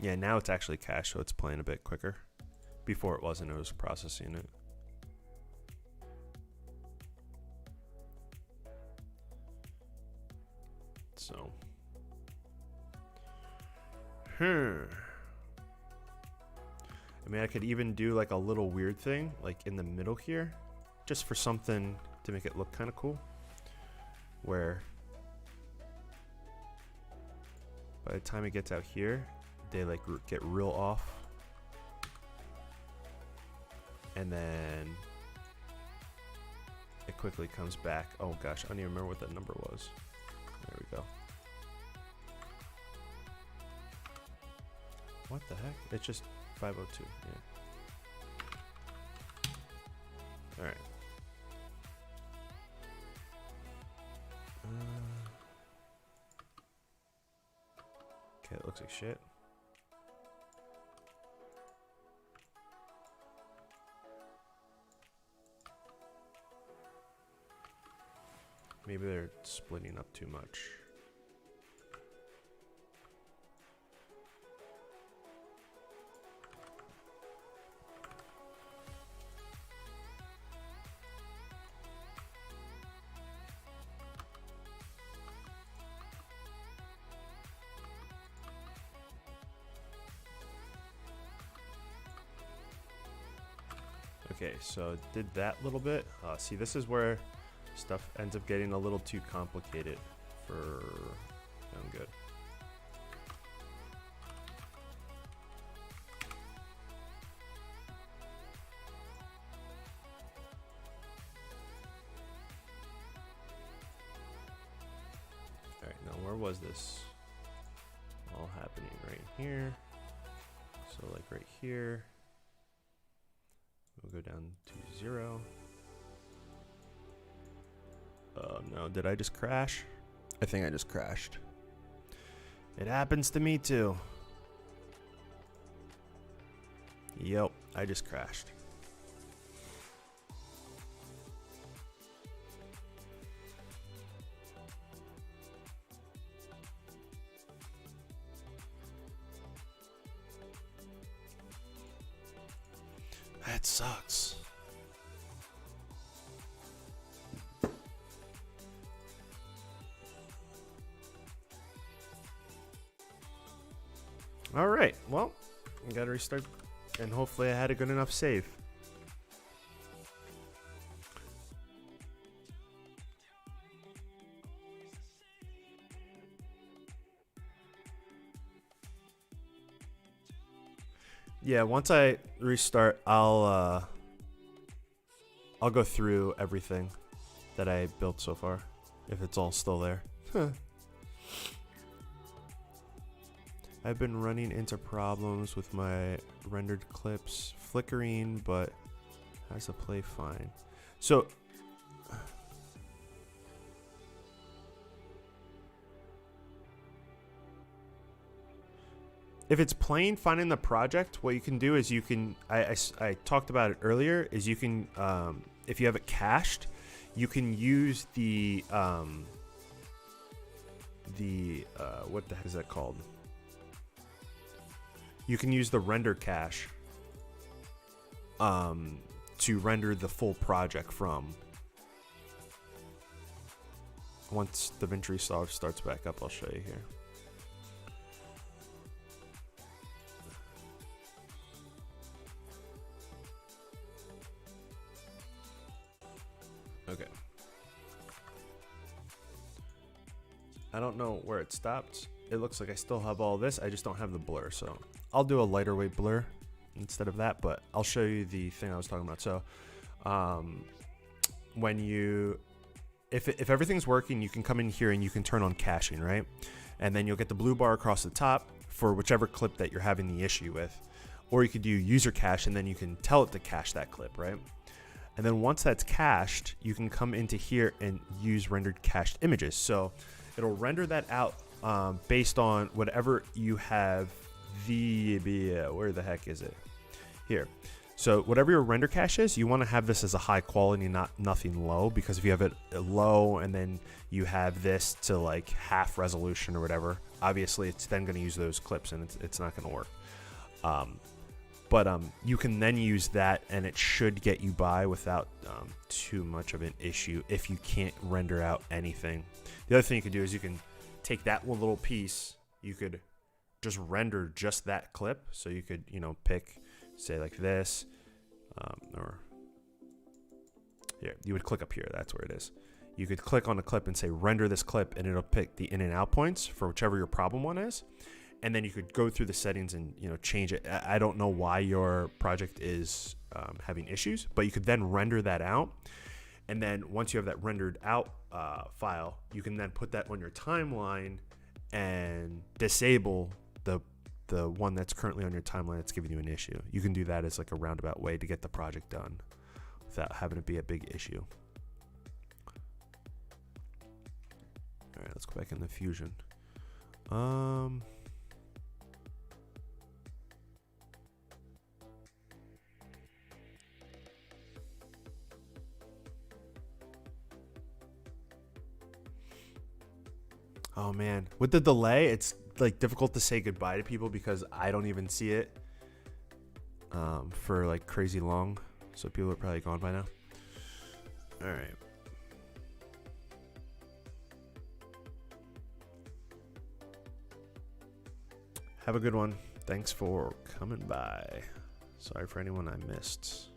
Yeah, now it's actually cached, so it's playing a bit quicker. Before it wasn't, it was processing it. So. I mean, I could even do like a little weird thing, like in the middle here, just for something to make it look kind of cool. Where by the time it gets out here, they like get real off, and then it quickly comes back. Oh gosh, I don't even remember what that number was. There we go. What the heck? It's just 502. Yeah. All right. Okay, it looks like shit. Maybe they're splitting up too much. Okay, so did that little bit. See, this is where stuff ends up getting a little too complicated for I'm good. All right, now where was this all happening? Right here. So like right here. We'll go down to 0. Oh no, did I just crash? I think I just crashed. It happens to me too. Yep, I just crashed. That sucks. All right, well, I gotta restart, and hopefully I had a good enough save. Yeah, once I restart, I'll go through everything that I built so far, if it's all still there. I've been running into problems with my rendered clips flickering, but has to play fine. So if it's playing fine in the project, what you can do is you can, I talked about it earlier, is you can, if you have it cached, you can use the what the heck is that called? You can use the render cache to render the full project from. Once DaVinci Resolve starts back up, I'll show you here. Okay. I don't know where it stopped. It looks like I still have all this. I just don't have the blur, so I'll do a lighter weight blur instead of that, but I'll show you the thing I was talking about. So when you, if everything's working, you can come in here and you can turn on caching, right? And then you'll get the blue bar across the top for whichever clip that you're having the issue with. Or you could do user cache, and then you can tell it to cache that clip, right? And then once that's cached, you can come into here and use rendered cached images. So it'll render that out based on whatever you have. Where the heck is it? Here. So whatever your render cache is, you want to have this as a high quality, nothing low, because if you have it low and then you have this to like half resolution or whatever, obviously it's then going to use those clips and it's not going to work. But you can then use that and it should get you by without too much of an issue if you can't render out anything. The other thing you could do is you can take that one little piece, you could just render just that clip. So you could, you know, pick, say like this, or here, you would click up here, that's where it is. You could click on the clip and say render this clip, and it'll pick the in and out points for whichever your problem one is. And then you could go through the settings and, you know, change it. I don't know why your project is having issues, but you could then render that out. And then once you have that rendered out file, you can then put that on your timeline and disable the one that's currently on your timeline that's giving you an issue. You can do that as like a roundabout way to get the project done without having to be a big issue. All right, let's go back into Fusion. Oh man, with the delay, it's like difficult to say goodbye to people because I don't even see it for like crazy long. So people are probably gone by now. All right. Have a good one. Thanks for coming by. Sorry for anyone I missed.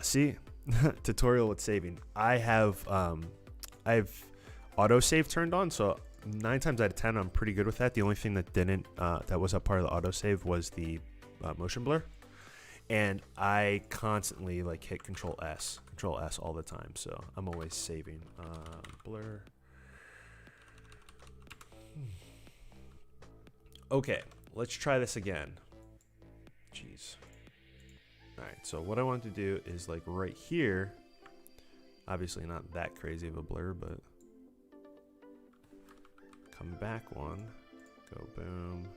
See, tutorial with saving. I have autosave turned on, so 9 times out of 10 I'm pretty good with that. The only thing that didn't that was a part of the autosave was the motion blur, and I constantly like hit control S all the time, so I'm always saving. Blur. Okay, let's try this again. Jeez. Alright, so what I want to do is like right here, obviously not that crazy of a blur, but come back one, go boom.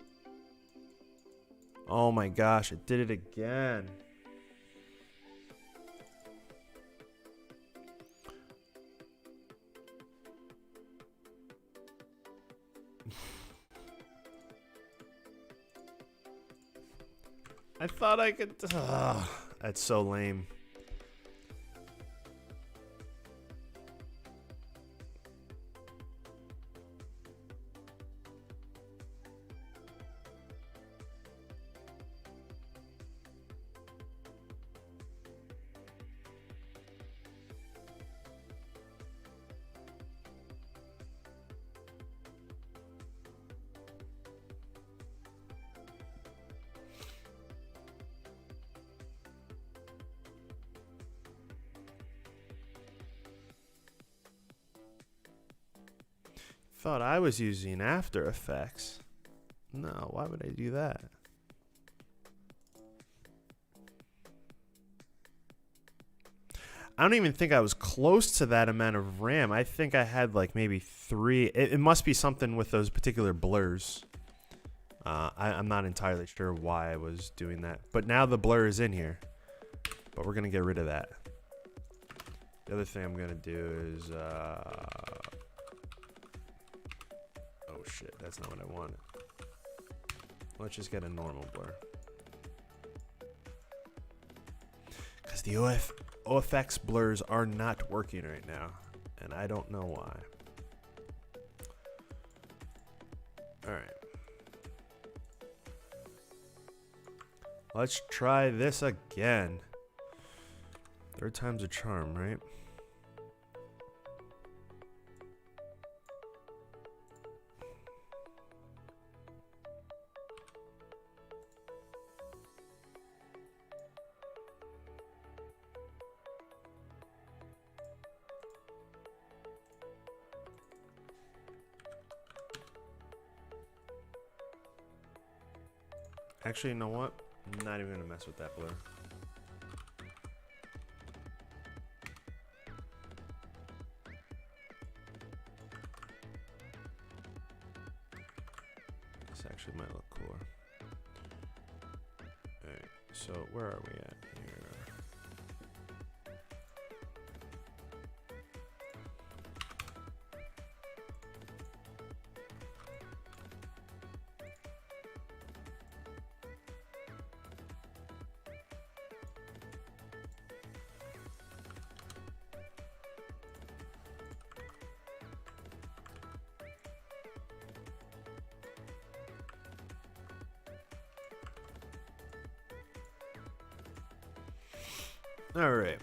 Oh my gosh, it did it again. I thought I could. That's so lame. Thought I was using After Effects. No, why would I do that? I don't even think I was close to that amount of RAM. I think I had like maybe 3. It must be something with those particular blurs. I'm not entirely sure why I was doing that. But now the blur is in here. But we're going to get rid of that. The other thing I'm going to do is... oh shit, that's not what I wanted. Let's just get a normal blur. Because the OFX blurs are not working right now. And I don't know why. Alright. Let's try this again. Third time's a charm, right? Actually, you know what? I'm not even gonna mess with that blur. This actually might look cooler. Alright, so where are we at here? All right.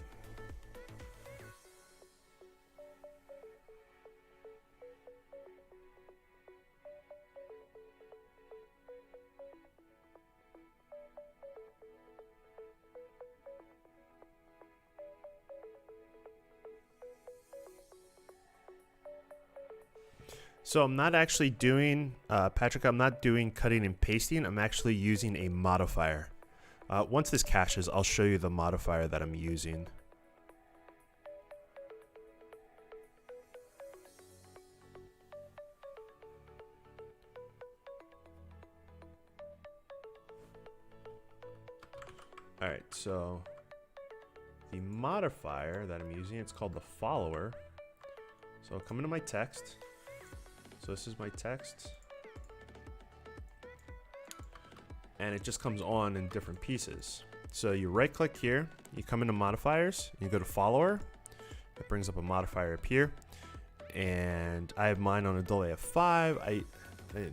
So I'm not actually doing, Patrick, I'm not doing cutting and pasting. I'm actually using a modifier. Once this caches, I'll show you the modifier that I'm using. Alright, so the modifier that I'm using, it's called the follower. So I'll come into my text. So this is my text. And it just comes on in different pieces. So you right click here, you come into modifiers, you go to follower. It brings up a modifier up here. And I have mine on a delay of 5.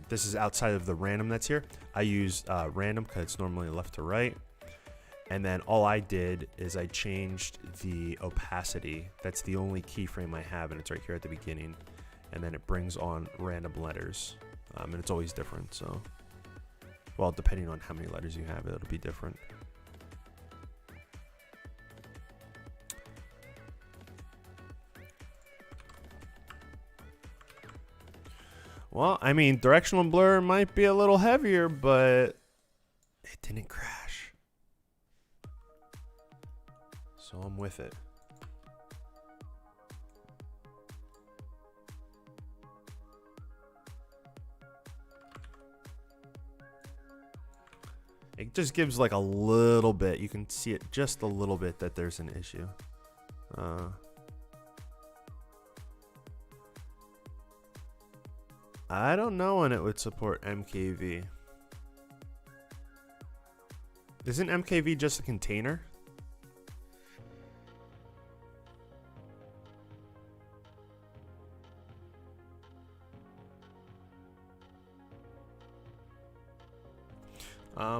This is outside of the random that's here. I use random because it's normally left to right. And then all I did is I changed the opacity. That's the only keyframe I have, and it's right here at the beginning. And then it brings on random letters. And it's always different, so. Well, depending on how many letters you have, it'll be different. Well, I mean, directional blur might be a little heavier, but it didn't crash. So I'm with it. It just gives like a little bit. You can see it just a little bit that there's an issue. I don't know when it would support MKV. Isn't MKV just a container?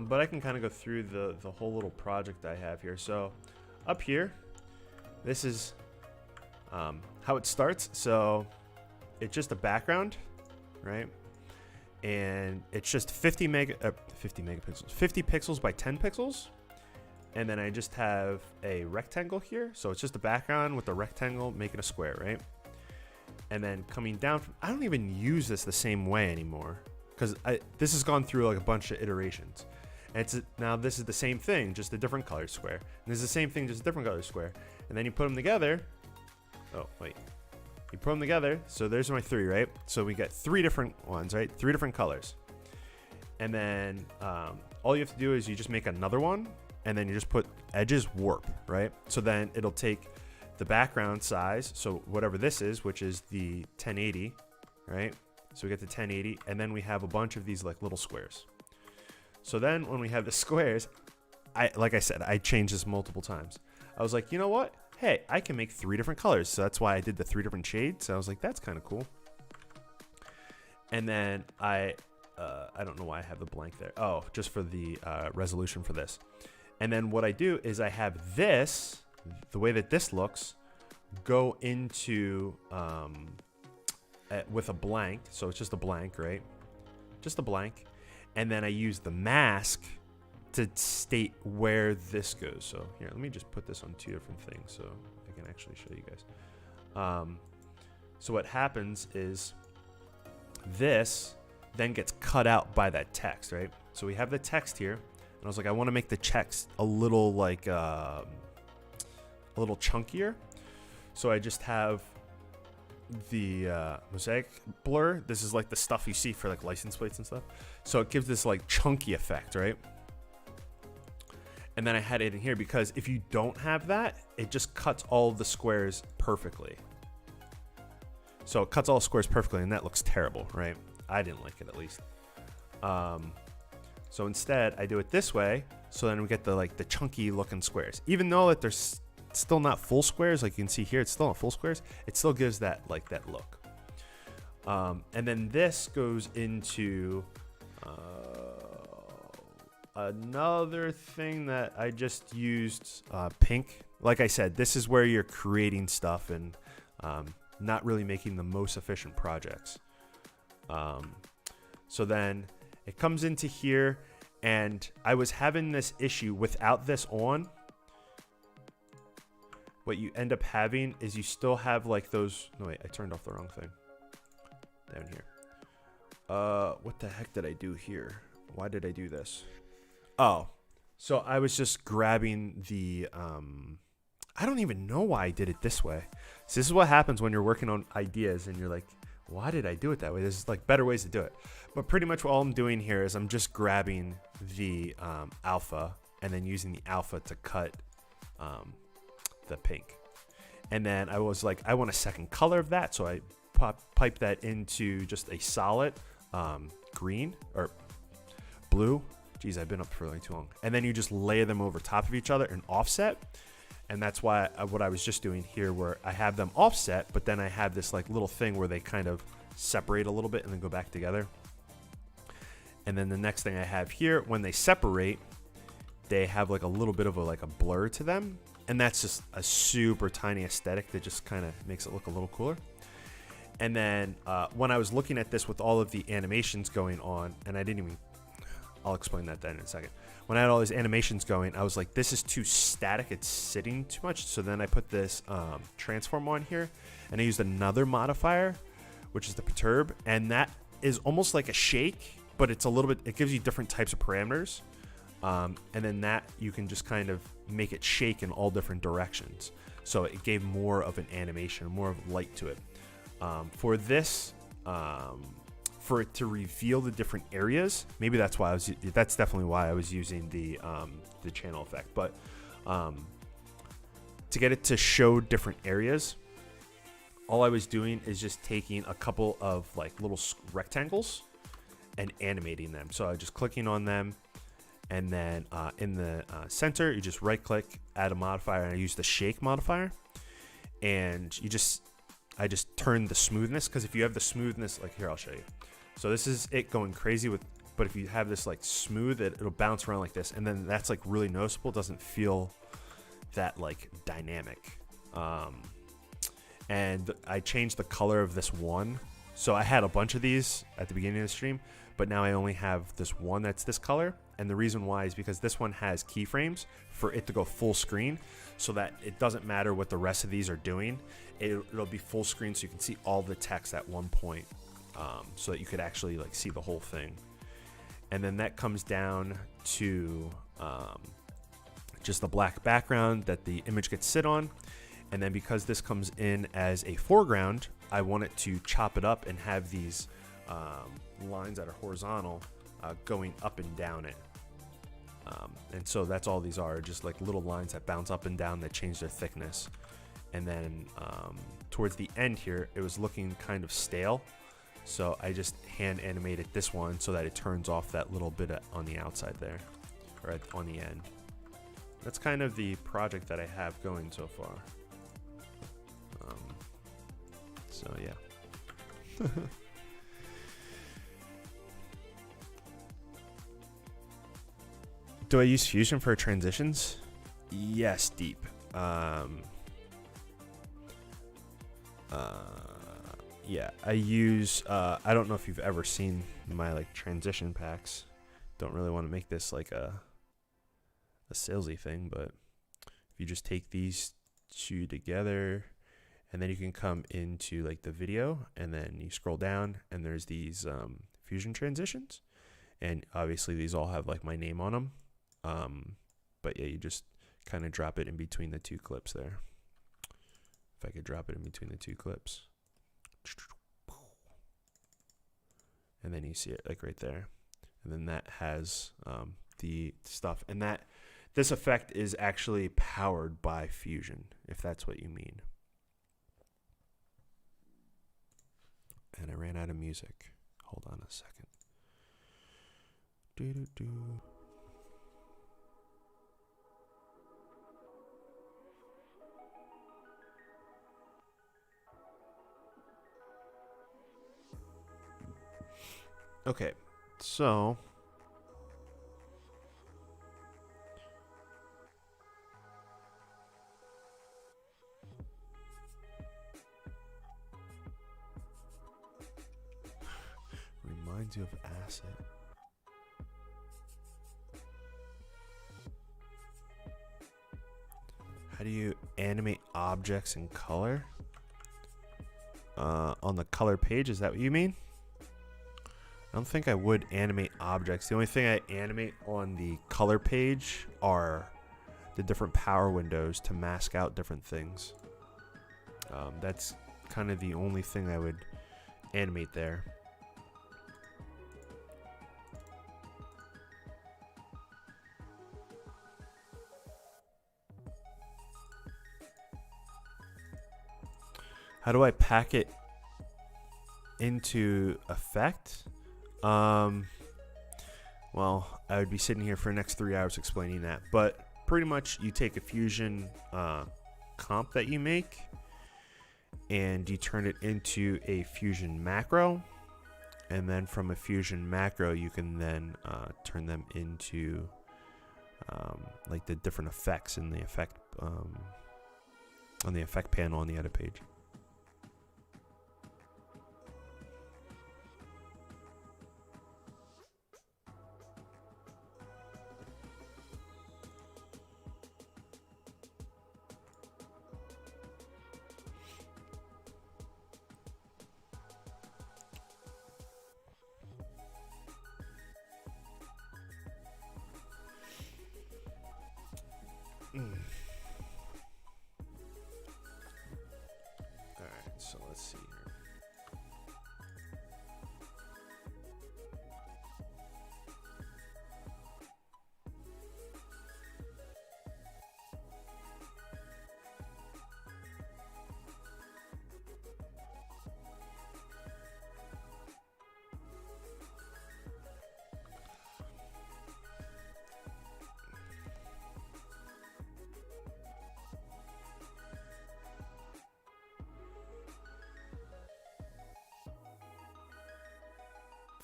But I can kind of go through the whole little project I have here. So up here, this is how it starts. So it's just a background, right? And it's just 50 megapixels, 50 pixels by 10 pixels. And then I just have a rectangle here. So it's just a background with a rectangle making a square, right? And then coming down, I don't even use this the same way anymore because this has gone through like a bunch of iterations. And now this is the same thing, just a different color square. And this is the same thing, just a different color square. And then you put them together. Oh, wait. You put them together. So there's my 3, right? So we got 3 different ones, right? 3 different colors. And then all you have to do is you just make another one. And then you just put edges warp, right? So then it'll take the background size. So whatever this is, which is the 1080, right? So we get the 1080. And then we have a bunch of these like little squares. So then when we have the squares, like I said, I changed this multiple times. I was like, you know what? Hey, I can make 3 different colors. So that's why I did the 3 different shades. So I was like, that's kind of cool. And then I don't know why I have the blank there. Oh, just for the resolution for this. And then what I do is I have this, the way that this looks, go into with a blank. So it's just a blank, right? Just a blank. And then I use the mask to state where this goes. So here, let me just put this on 2 different things so I can actually show you guys. So what happens is this then gets cut out by that text, right? So we have the text here. And I was like, I want to make the text a little like a little chunkier. So I just have the mosaic blur. This is like the stuff you see for like license plates and stuff. So it gives this like chunky effect, right? And then I had it in here because if you don't have that, it just cuts all the squares perfectly. So it cuts all the squares perfectly, and that looks terrible, right? I didn't like it, at least. So instead, I do it this way. So then we get the like the chunky looking squares. Even though that there's still not full squares, like you can see here, it's still not full squares. It still gives that like that look. And then this goes into another thing that I just used, pink. Like I said, this is where you're creating stuff and not really making the most efficient projects. So then it comes into here, and I was having this issue without this on. What you end up having is you still have like those. No, wait, I turned off the wrong thing. Down here. What the heck did I do here? Why did I do this? Oh, so I was just grabbing the, I don't even know why I did it this way. So this is what happens when you're working on ideas and you're like, why did I do it that way? There's like better ways to do it. But pretty much all I'm doing here is I'm just grabbing the alpha and then using the alpha to cut the pink. And then I was like, I want a second color of that. So I pipe that into just a solid green or blue. Geez, I've been up for like too long. And then you just layer them over top of each other and offset. And that's why what I was just doing here, where I have them offset, but then I have this like little thing where they kind of separate a little bit and then go back together. And then the next thing I have here, when they separate, they have like a little bit of a blur to them. And that's just a super tiny aesthetic that just kind of makes it look a little cooler. And then when I was looking at this with all of the animations going on, and I'll explain that then in a second. When I had all these animations going, I was like, this is too static. It's sitting too much. So then I put this transform on here, and I used another modifier, which is the perturb. And that is almost like a shake, but it's a little bit, it gives you different types of parameters. And then that you can just kind of make it shake in all different directions. So it gave more of an animation, more of light to it. For this, for it to reveal the different areas, maybe that's definitely why I was using the channel effect. But to get it to show different areas, all I was doing is just taking a couple of like little rectangles and animating them. So I was just clicking on them, and then in the center, you just right click, add a modifier, and I use the shake modifier. And I just turn the smoothness, because if you have the smoothness, like here, I'll show you. So this is it going crazy with, but if you have this like smooth, it'll bounce around like this, and then that's like really noticeable. It doesn't feel that like dynamic. And I changed the color of this one. So I had a bunch of these at the beginning of the stream, but now I only have this one that's this color. And the reason why is because this one has keyframes for it to go full screen, so that it doesn't matter what the rest of these are doing. It'll be full screen, so you can see all the text at one point, so that you could actually like see the whole thing. And then that comes down to just the black background that the image gets sit on. And then because this comes in as a foreground, I want it to chop it up and have these lines that are horizontal going up and down it. And so that's all these are, just like little lines that bounce up and down that change their thickness. And then towards the end here, it was looking kind of stale. So I just hand animated this one so that it turns off that little bit on the outside there, or on the end. That's kind of the project that I have going so far. So yeah. Do I use Fusion for transitions? Yes, Deep. Yeah, I use, I don't know if you've ever seen my like transition packs. Don't really want to make this like a salesy thing, but if you just take these two together, and then you can come into like the video, and then you scroll down, and there's these Fusion transitions, and obviously these all have like my name on them. But yeah, you just kind of drop it in between the two clips there. If I could drop it in between the two clips. And then you see it like right there. And then that has the stuff. And this effect is actually powered by Fusion, if that's what you mean. And I ran out of music. Hold on a second. Do-do-do. Okay, so reminds you of acid. How do you animate objects in color? On the color page, is that what you mean? I don't think I would animate objects. The only thing I animate on the color page are the different power windows to mask out different things. That's kind of the only thing I would animate there. How do I pack it into effect? Well, I would be sitting here for the next 3 hours explaining that, but pretty much you take a Fusion comp that you make and you turn it into a Fusion macro, and then from a Fusion macro you can then turn them into like the different effects in the effect on the effect panel on the edit page. Alright, so let's see here.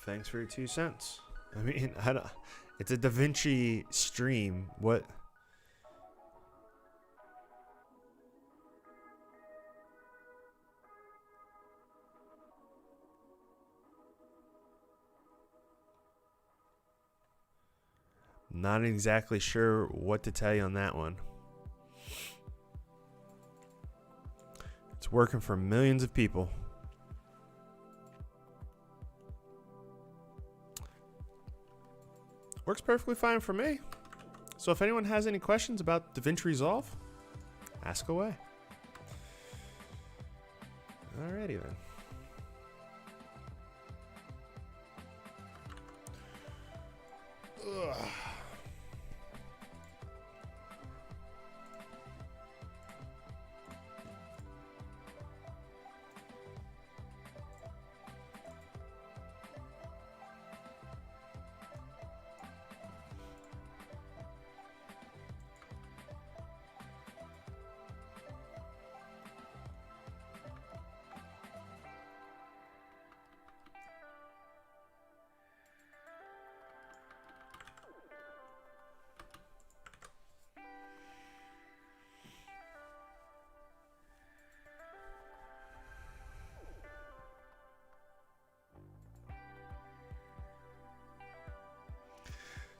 Thanks for your 2 cents. I mean, it's a DaVinci stream. What? Not exactly sure what to tell you on that one. It's working for millions of people. Works perfectly fine for me. So if anyone has any questions about DaVinci Resolve, ask away. Alrighty then. Ugh.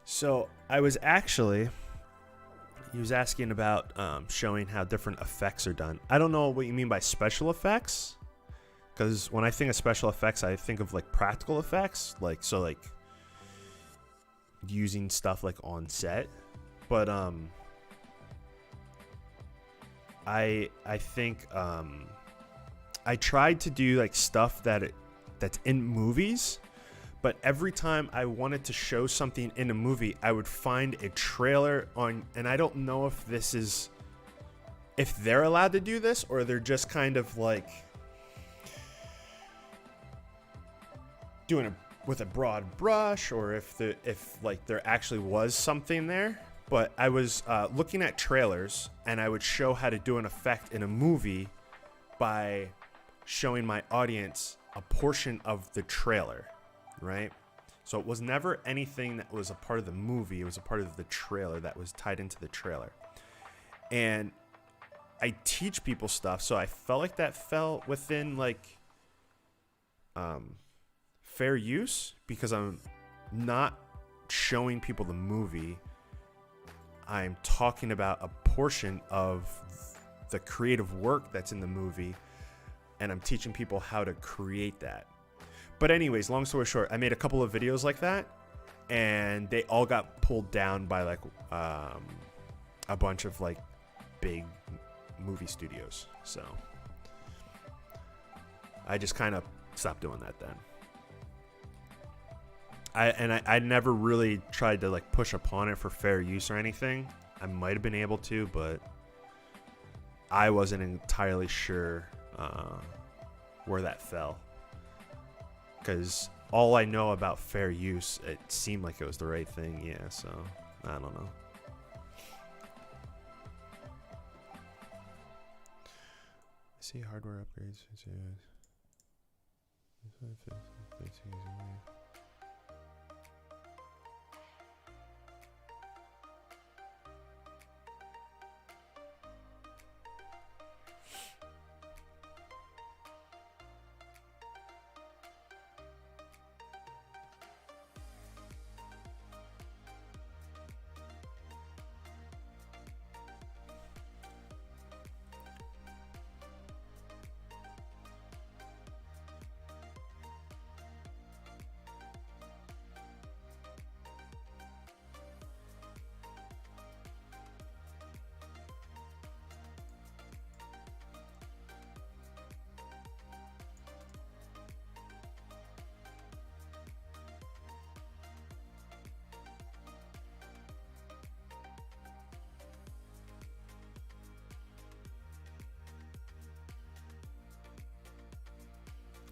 So I was actually, he was asking about showing how different effects are done. I don't know what you mean by special effects, because when I think of special effects, I think of like practical effects, like using stuff like on set. But I think I tried to do like stuff that's in movies. But every time I wanted to show something in a movie, I would find a trailer on, and I don't know if this is, if they're allowed to do this, or they're just kind of like doing it with a broad brush, or if like there actually was something there. But I was looking at trailers, and I would show how to do an effect in a movie by showing my audience a portion of the trailer. Right? So it was never anything that was a part of the movie. It was a part of the trailer that was tied into the trailer. And I teach people stuff, so I felt like that fell within like fair use, because I'm not showing people the movie. I'm talking about a portion of the creative work that's in the movie, and I'm teaching people how to create that. But anyways, long story short, I made a couple of videos like that, and they all got pulled down by like a bunch of like big movie studios. So I just kind of stopped doing that then. I never really tried to like push upon it for fair use or anything. I might have been able to, but I wasn't entirely sure where that fell. Because all I know about fair use, it seemed like it was the right thing. Yeah, so I don't know. See hardware upgrades.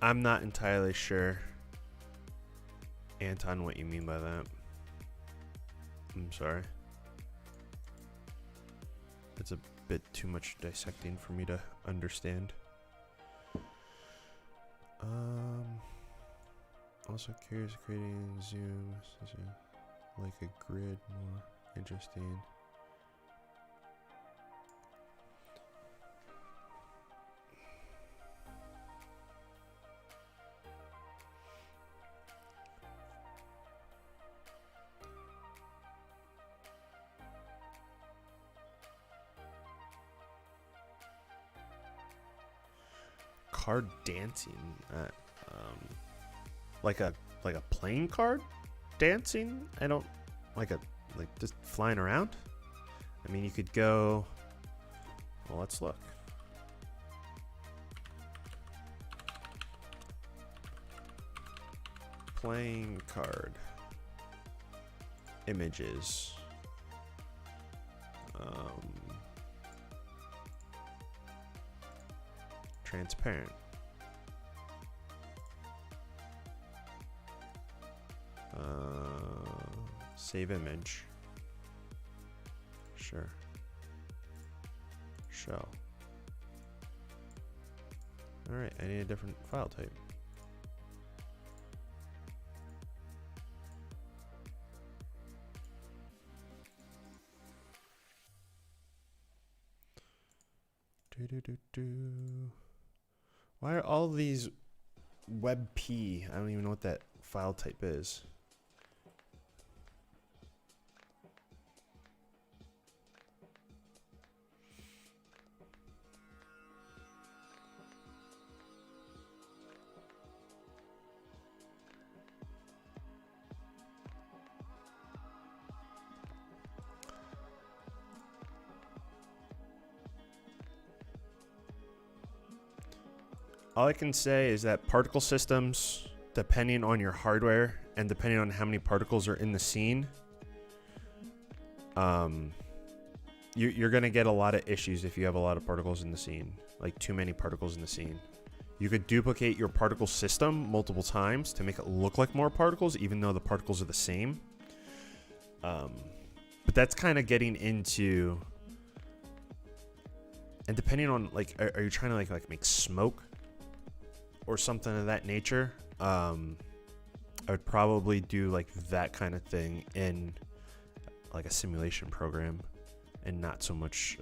I'm not entirely sure, Anton, what you mean by that. I'm sorry. It's a bit too much dissecting for me to understand. Also curious, creating zoom, like a grid, more interesting. Card dancing, like a playing card dancing. I don't like just flying around. I mean, you could go. Well, let's look. Playing card images. Transparent. Save image. Sure. Show. Alright, I need a different file type. Why are all these WebP? I don't even know what that file type is. All I can say is that particle systems, depending on your hardware and depending on how many particles are in the scene, you're going to get a lot of issues if you have a lot of particles in the scene, like too many particles in the scene. You could duplicate your particle system multiple times to make it look like more particles, even though the particles are the same. But that's kind of getting into, and depending on like, are you trying to like make smoke or something of that nature? I would probably do like that kind of thing in like a simulation program and not so much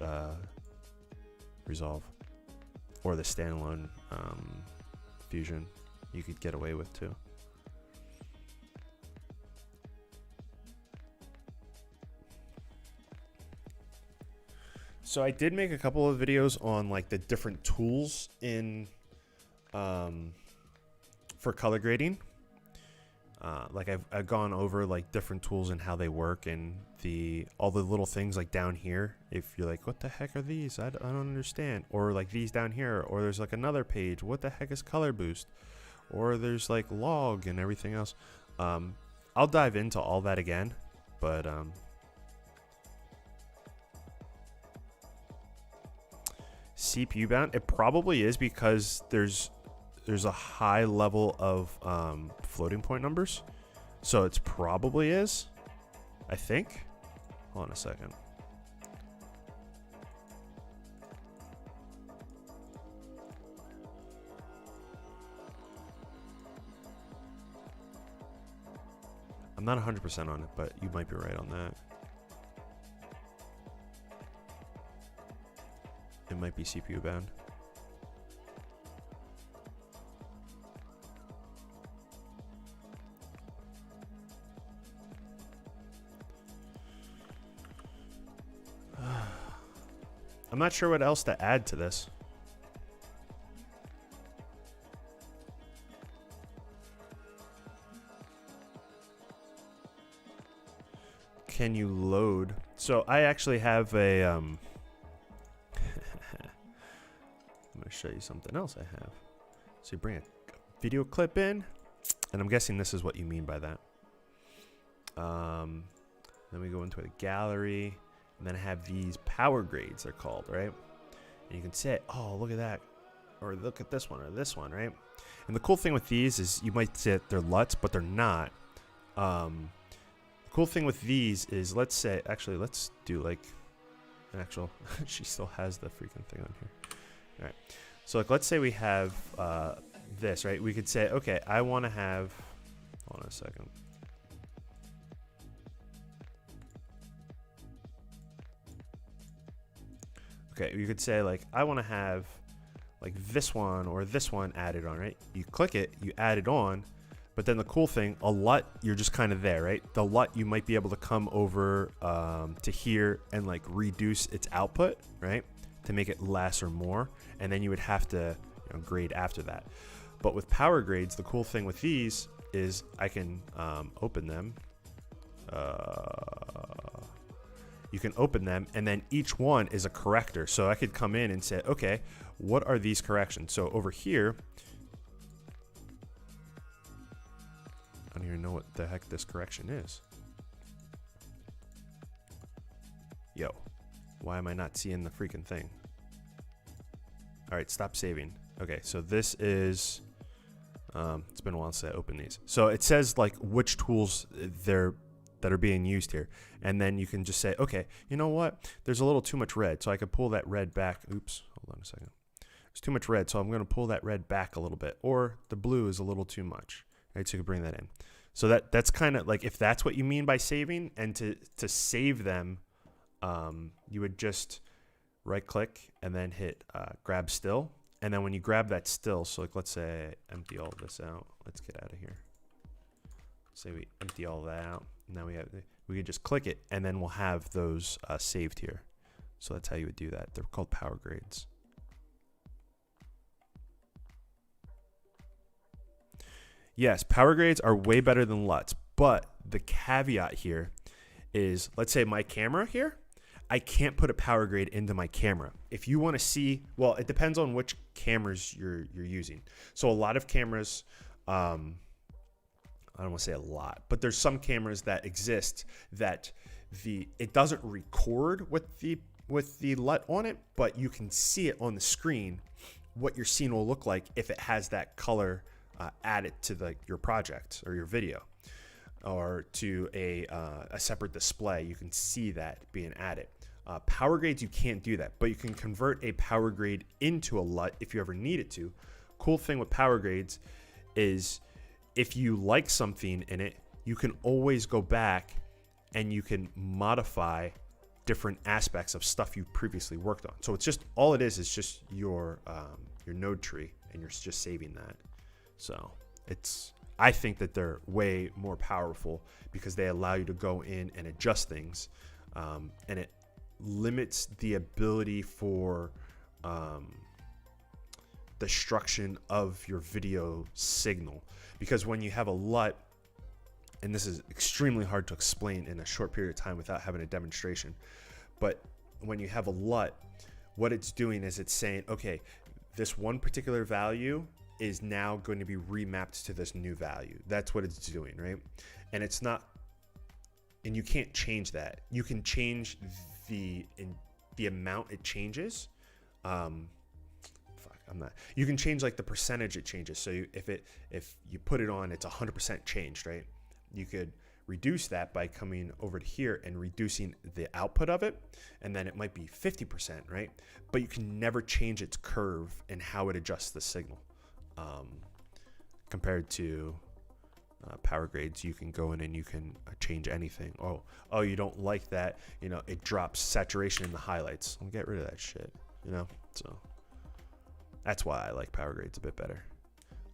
Resolve or the standalone Fusion you could get away with too. So I did make a couple of videos on like the different tools in for color grading. Like I've gone over like different tools and how they work and all the little things like down here. If you're like, what the heck are these? I don't understand. Or like these down here. Or there's like another page. What the heck is color boost? Or there's like log and everything else. I'll dive into all that again, but CPU bound? It probably is because there's a high level of floating point numbers. So it's probably is, I think. Hold on a second. I'm not 100% on it, but you might be right on that. It might be CPU bound. I'm not sure what else to add to this. Can you load? So I actually have a I'm going to show you something else I have. So you bring a video clip in, and I'm guessing this is what you mean by that. Then we go into the gallery, and then I have these power grades, they're called, right? And you can say, oh, look at that, or look at this one, or this one, right? And the cool thing with these is you might say they're LUTs, but they're not. The cool thing with these is, let's say, actually, let's do like an actual, she still has the freaking thing on here. All right, so like, let's say we have this, right? We could say, okay, I want to have, hold on a second. Okay, you could say like, I want to have like this one or this one added on, right? You click it, you add it on, but then the cool thing, a LUT, you're just kind of there, right? The LUT, you might be able to come over to here and like reduce its output, right? To make it less or more, and then you would have to grade after that. But with power grades, the cool thing with these is I can open them. You can open them, and then each one is a corrector. So I could come in and say, okay, what are these corrections? So over here, I don't even know what the heck this correction is. Yo, why am I not seeing the freaking thing? All right, stop saving. Okay, so this is, it's been a while since I opened these. So it says like which tools that are being used here. And then you can just say, okay, you know what? There's a little too much red. So I could pull that red back. Oops, hold on a second. There's too much red. So I'm going to pull that red back a little bit. Or the blue is a little too much. Right? So you can bring that in. So that's kind of like, if that's what you mean by saving, and to save them, you would just right click and then hit grab still. And then when you grab that still, so like, let's say I empty all of this out. Let's get out of here. Say we empty all that out. Now we can just click it, and then we'll have those saved here. So that's how you would do that. They're called power grades. Yes, power grades are way better than LUTs, but the caveat here is, let's say my camera here, I can't put a power grade into my camera. If you want to see, well, it depends on which cameras you're using. So a lot of cameras, I don't want to say a lot, but there's some cameras that exist that it doesn't record with the LUT on it, but you can see it on the screen what your scene will look like if it has that color added to your project or your video, or to a separate display. You can see that being added. Power grades, you can't do that, but you can convert a power grade into a LUT if you ever need it to. Cool thing with power grades is, if you like something in it, you can always go back and you can modify different aspects of stuff you previously worked on. So it's just, all it is just your node tree, and you're just saving that. So I think that they're way more powerful because they allow you to go in and adjust things, and it limits the ability for destruction of your video signal. Because when you have a LUT, and this is extremely hard to explain in a short period of time without having a demonstration, but when you have a LUT, what it's doing is it's saying, okay, this one particular value is now going to be remapped to this new value. That's what it's doing, right? And it's not, and you can't change that. You can change the amount it changes, I'm not. You can change like the percentage it changes. So if you put it on, it's 100% changed, right? You could reduce that by coming over to here and reducing the output of it, and then it might be 50%, right? But you can never change its curve and how it adjusts the signal. Compared to power grades, you can go in and you can change anything. Oh, you don't like that, you know, it drops saturation in the highlights. I'll get rid of that shit, you know? So that's why I like power grades a bit better.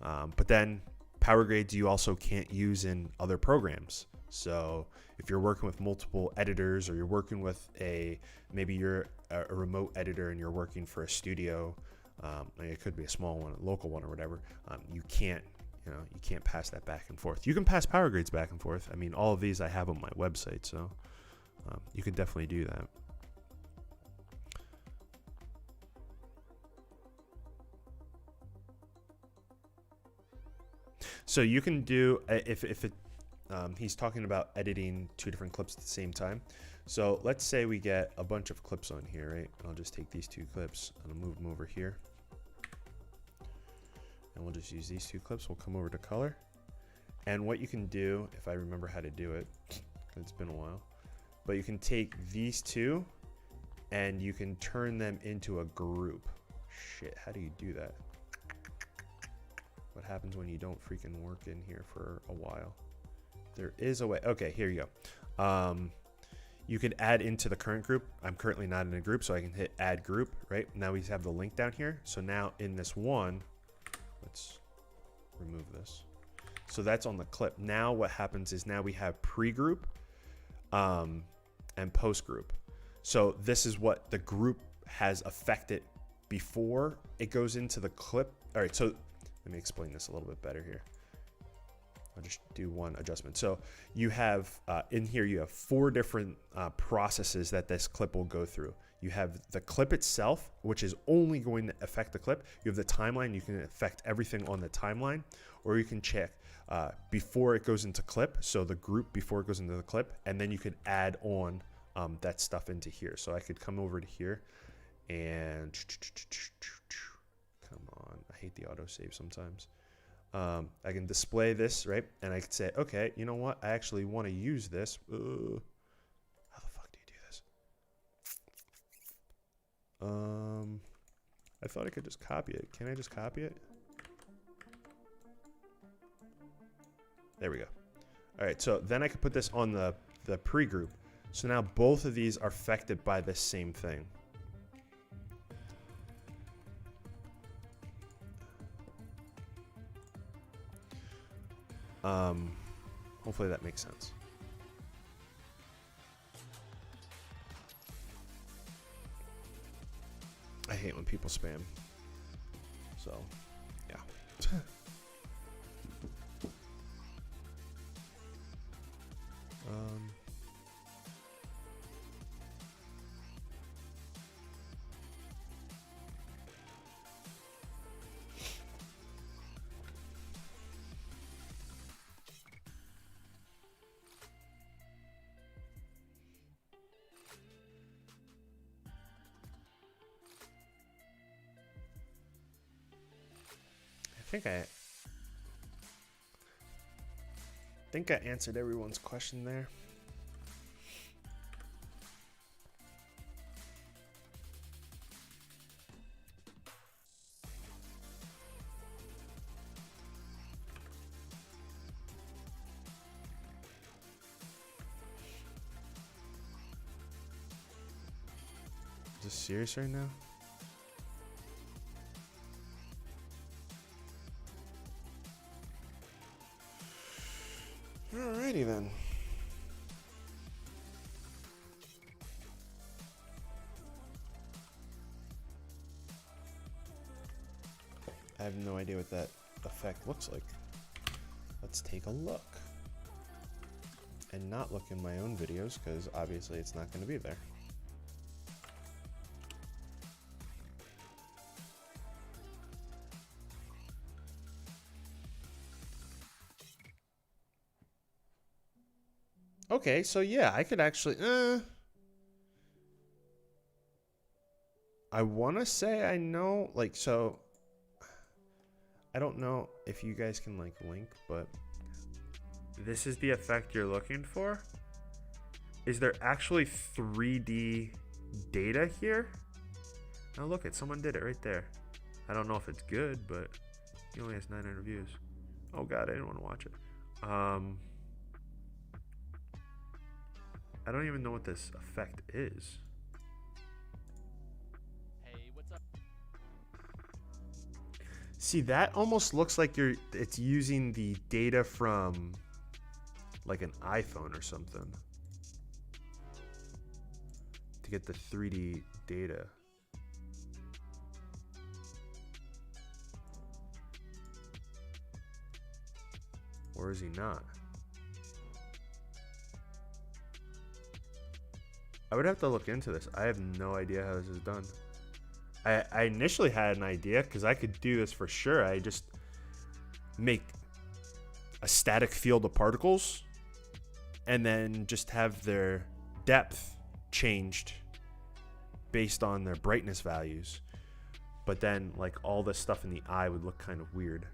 But then power grades you also can't use in other programs. So if you're working with multiple editors, or you're working with maybe you're a remote editor and you're working for a studio, it could be a small one, a local one or whatever, you can't pass that back and forth. You can pass power grades back and forth. I mean, all of these I have on my website, so you can definitely do that. So you can do, he's talking about editing 2 different clips at the same time. So let's say we get a bunch of clips on here, right? I'll just take these 2 clips and I'll move them over here. And we'll just use these 2 clips. We'll come over to color. And what you can do, if I remember how to do it, it's been a while, but you can take these 2 and you can turn them into a group. Shit, how do you do that? What happens when you don't freaking work in here for a while? There is a way. Okay, here you go. You can add into the current group. I'm currently not in a group, so I can hit add group, right? Now we have the link down here. So now in this one, let's remove this. So that's on the clip. Now what happens is now we have pre-group and post-group. So this is what the group has affected before it goes into the clip. All right, so let me explain this a little bit better here. I'll just do one adjustment. So you have in here, you have 4 different processes that this clip will go through. You have the clip itself, which is only going to affect the clip. You have the timeline. You can affect everything on the timeline, or you can check before it goes into clip. So the group before it goes into the clip, and then you can add on that stuff into here. So I could come over to here and come on. I hate the autosave sometimes. I can display this, right? And I could say, okay, you know what? I actually want to use this. How the fuck do you do this? I thought I could just copy it. Can I just copy it? There we go. All right, so then I could put this on the pre-group. So now both of these are affected by the same thing. Hopefully that makes sense. I hate when people spam. So, yeah. I think I answered everyone's question there. Is this serious right now? Alrighty then. I have no idea what that effect looks like. Let's take a look. And not look in my own videos, because obviously it's not going to be there. Okay, so yeah, I could actually, I want to say I know, like, so I don't know if you guys can like link, but this is the effect you're looking for. Is there actually 3D data here? Now look at, someone did it right there. I don't know if it's good, but he only has 900 views. Oh god, I didn't want to watch it. I don't even know what this effect is. Hey, what's up? See, that almost looks like it's using the data from like an iPhone or something to get the 3D data. Or is he not? I would have to look into this. I have no idea how this is done. I initially had an idea because I could do this for sure. I just make a static field of particles and then just have their depth changed based on their brightness values. But then like all this stuff in the eye would look kind of weird.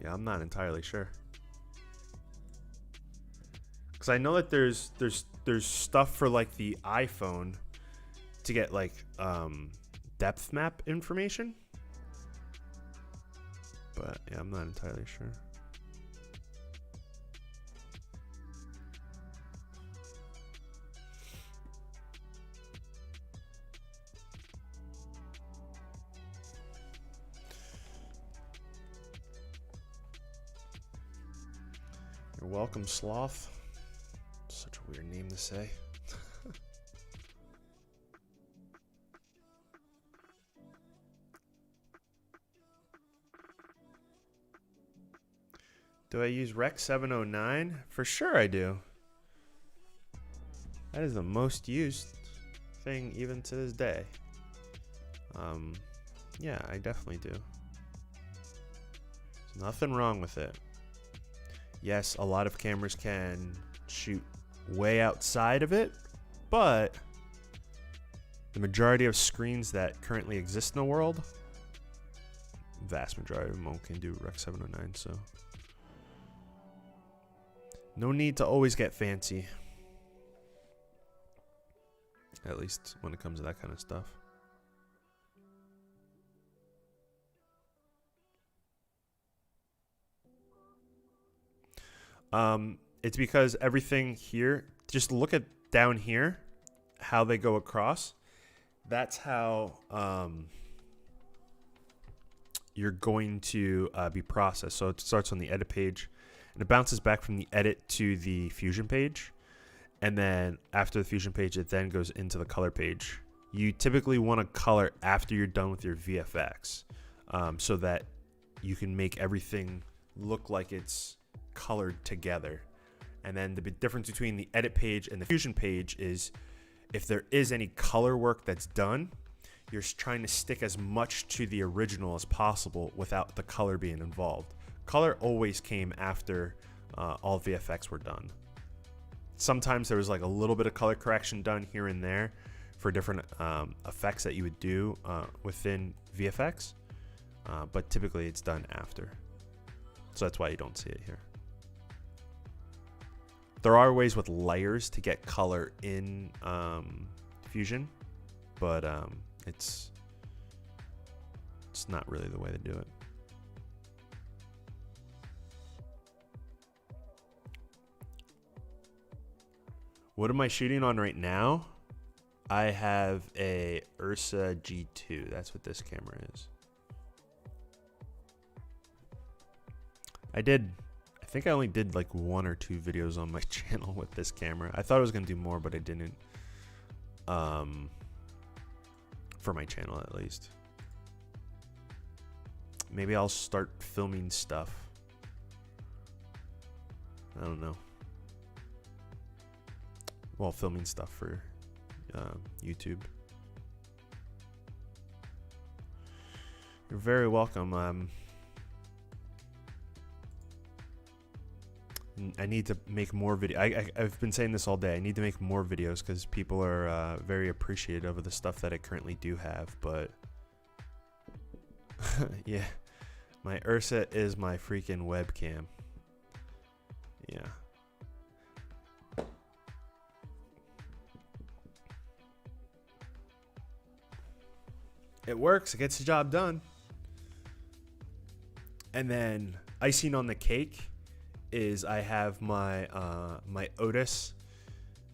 Yeah, I'm not entirely sure. Because I know that there's stuff for like the iPhone to get like depth map information. But yeah, I'm not entirely sure. You're welcome, Sloth. Such a weird name to say. Do I use Rec 709? For sure I do. That is the most used thing even to this day. Yeah, I definitely do. There's nothing wrong with it. Yes, a lot of cameras can shoot way outside of it, but the majority of screens that currently exist in the world, vast majority of them can do Rec 709, so no need to always get fancy, at least when it comes to that kind of stuff. It's because everything here, just look at down here, how they go across. That's how you're going to be processed. So it starts on the edit page, and it bounces back from the edit to the fusion page. And then after the fusion page, it then goes into the color page. You typically want to color after you're done with your VFX, so that you can make everything look like it's colored together. And then the big difference between the edit page and the fusion page is if there is any color work that's done, you're trying to stick as much to the original as possible without the color being involved. Color always came after all VFX were done. Sometimes there was like a little bit of color correction done here and there for different effects that you would do within VFX, but typically it's done after. So that's why you don't see it here. There are ways with layers to get color in Fusion, but it's not really the way to do it. What am I shooting on right now? I have a Ursa G2. That's what this camera is. I think I only did like 1 or 2 videos on my channel with this camera. I thought I was gonna do more, but I didn't. For my channel at least. Maybe I'll start filming stuff. I don't know. Well, filming stuff for YouTube. You're very welcome. I need to make more video. I've been saying this all day. I need to make more videos because people are very appreciative of the stuff that I currently do have. But yeah, my Ursa is my freaking webcam. Yeah. It works. It gets the job done. And then icing on the cake is I have my my Otis.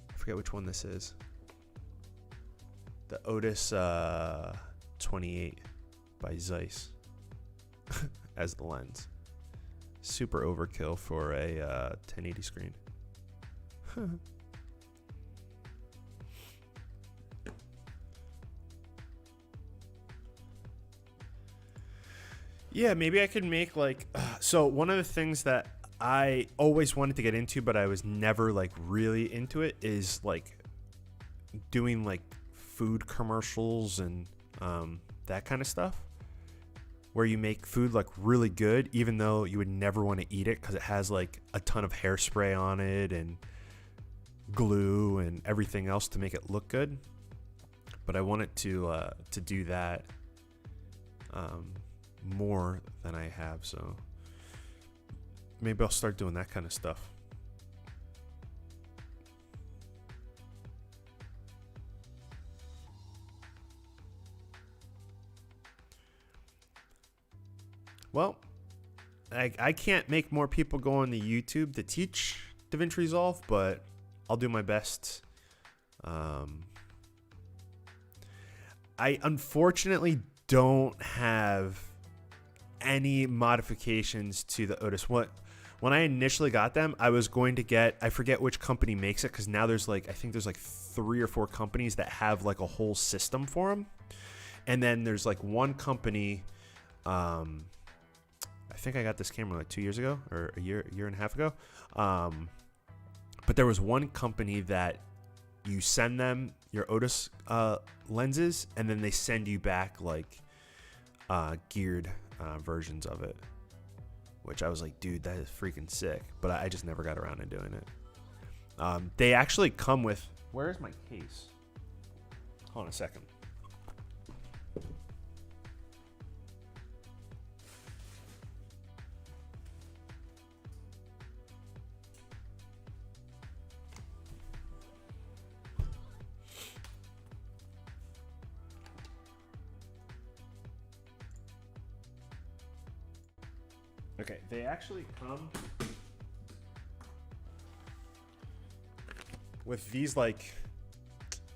I forget which one this is. The Otis 28 by Zeiss as the lens. Super overkill for a 1080 screen. Yeah, maybe I could make like so one of the things that I always wanted to get into but I was never like really into it is like doing like food commercials and that kind of stuff where you make food like really good even though you would never want to eat it because it has like a ton of hairspray on it and glue and everything else to make it look good. But I wanted to do that more than I have, so maybe I'll start doing that kind of stuff. Well, I can't make more people go on the YouTube to teach DaVinci Resolve, but I'll do my best. I unfortunately don't have any modifications to the Otis. When I initially got them, I was going to get, I forget which company makes it because now there's like, I think there's like 3 or 4 companies that have like a whole system for them. And then there's like one company, I think I got this camera like 2 years ago or a year and a half ago. But there was one company that you send them your Otis lenses and then they send you back like geared versions of it, which I was like, dude, that is freaking sick. But I just never got around to doing it. They actually come with, where's my case? Hold on a second. Okay, they actually come with these like,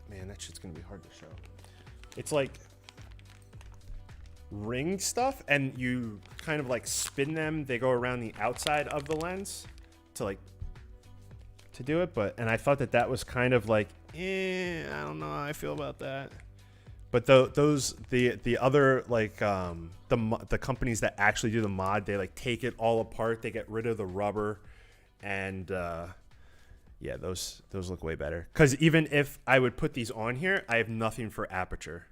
man, that shit's gonna be hard to show. It's like ring stuff and you kind of like spin them. They go around the outside of the lens to like, to do it. And I thought that was kind of like, I don't know how I feel about that. But the other like the companies that actually do the mod, they like take it all apart. They get rid of the rubber, and yeah, those look way better. Because even if I would put these on here, I have nothing for aperture,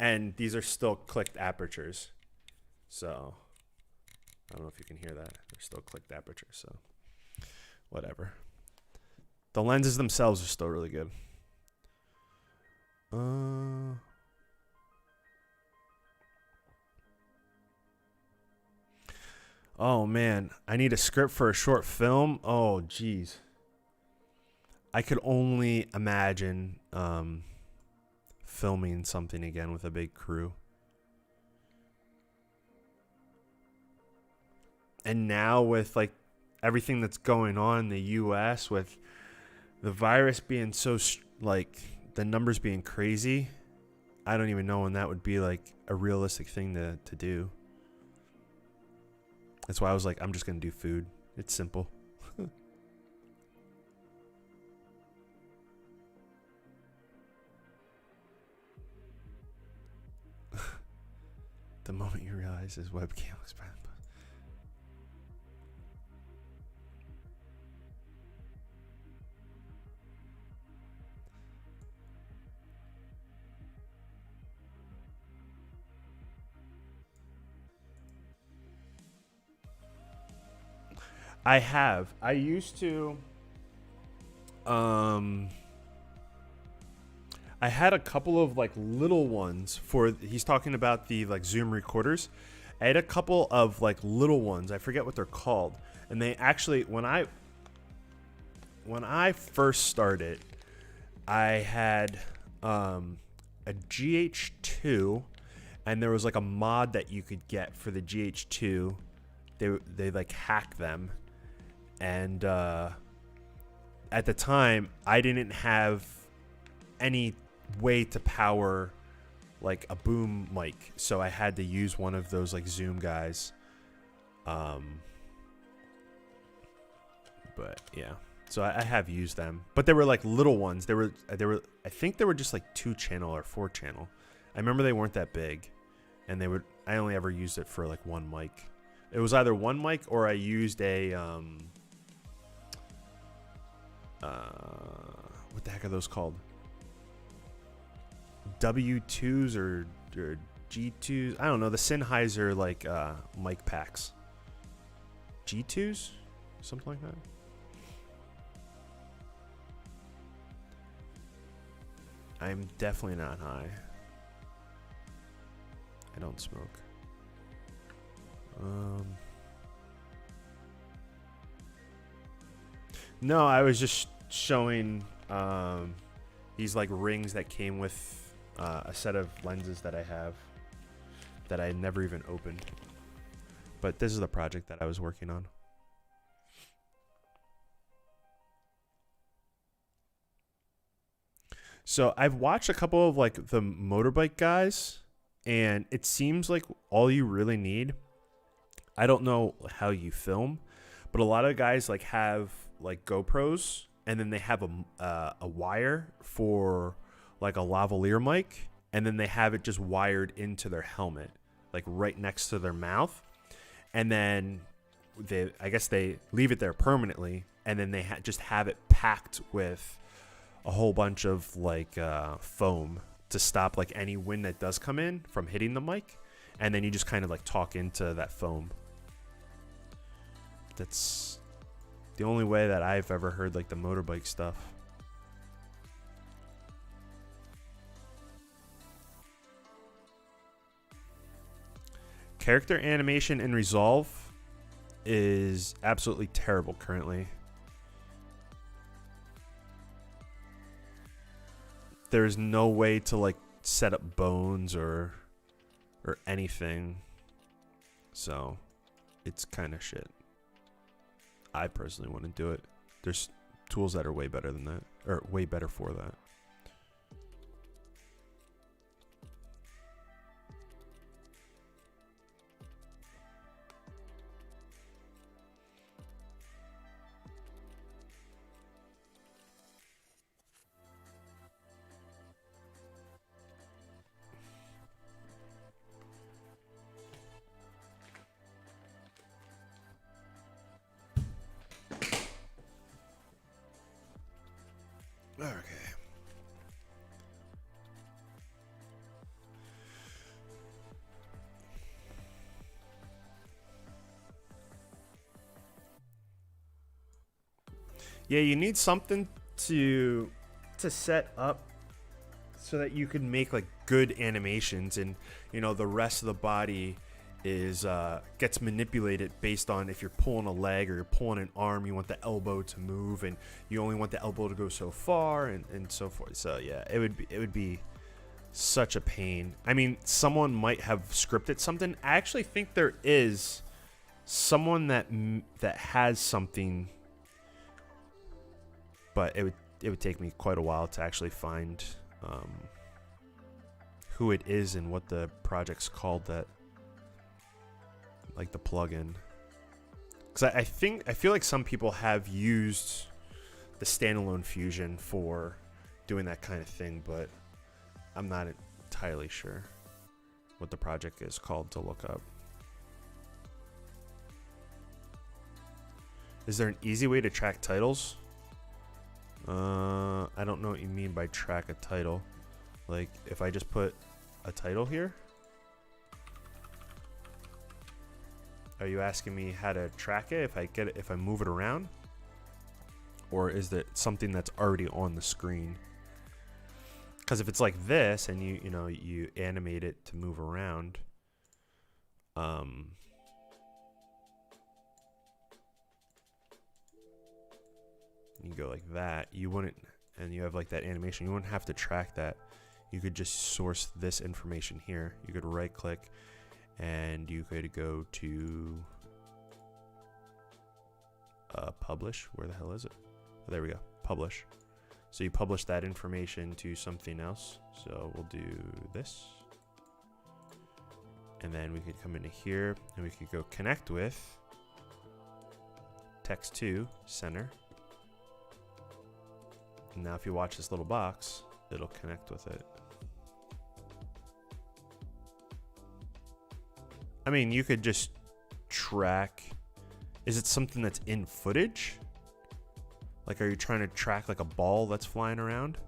and these are still clicked apertures. So I don't know if you can hear that. They're still clicked aperture. So whatever. The lenses themselves are still really good. Oh man, I need a script for a short film. Oh geez, I could only imagine filming something again with a big crew. And now with like everything that's going on in the US with the virus being so like the numbers being crazy, I don't even know when that would be like a realistic thing to do. That's why I was like, I'm just going to do food. It's simple. The moment you realize his webcam looks bad. I have. I used to. I had a couple of like little ones for. He's talking about the like Zoom recorders. I had a couple of like little ones. I forget what they're called. And they actually, when I first started, I had a GH2, and there was like a mod that you could get for the GH2. They like hack them, and at the time I didn't have any way to power like a boom mic, so I had to use one of those like Zoom guys. But yeah, so I have used them, but they were like little ones. They were I think they were just like 2-channel or 4-channel. I remember they weren't that big, and I only ever used it for like one mic. It was either one mic or I used a what the heck are those called? W2s or G2s? I don't know, the Sennheiser like mic packs. G2s? Something like that. I'm definitely not high. I don't smoke. No, I was just showing these like rings that came with a set of lenses that I have that I never even opened. But this is the project that I was working on. So I've watched a couple of like the motorbike guys, and it seems like all you really need, I don't know how you film, but a lot of guys like have like GoPros, and then they have a wire for like a lavalier mic, and then they have it just wired into their helmet, like right next to their mouth, and then I guess they leave it there permanently, and then they just have it packed with a whole bunch of like foam to stop like any wind that does come in from hitting the mic, and then you just kind of like talk into that foam. That's the only way that I've ever heard like the motorbike stuff. Character animation in Resolve is absolutely terrible currently. There's no way to like set up bones or anything, so it's kind of shit. I personally want to do it. There's tools that are way better than that, or way better for that. Okay. Yeah, you need something to set up so that you can make like good animations, and you know the rest of the body is gets manipulated based on if you're pulling a leg or you're pulling an arm, you want the elbow to move, and you only want the elbow to go so far, and so forth. So yeah, it would be such a pain. I mean, someone might have scripted something. I actually think there is someone that has something, but it would take me quite a while to actually find who it is and what the project's called, that like the plugin. Because I feel like some people have used the standalone Fusion for doing that kind of thing, but I'm not entirely sure what the project is called to look up. Is there an easy way to track titles? I don't know what you mean by track a title. Like if I just put a title here, Are you asking me how to track it if I move it around? Or is it something that's already on the screen? Because if it's like this and you animate it to move around, you go like that, you wouldn't, and you have like that animation, you wouldn't have to track that. You could just source this information here. You could right click and you could go to publish. Where the hell is it? Oh, there we go, publish. So you publish that information to something else. So we'll do this. And then we could come into here and we could go connect with text to center. And now if you watch this little box, it'll connect with it. I mean, you could just track. Is it something that's in footage? Like, are you trying to track like a ball that's flying around?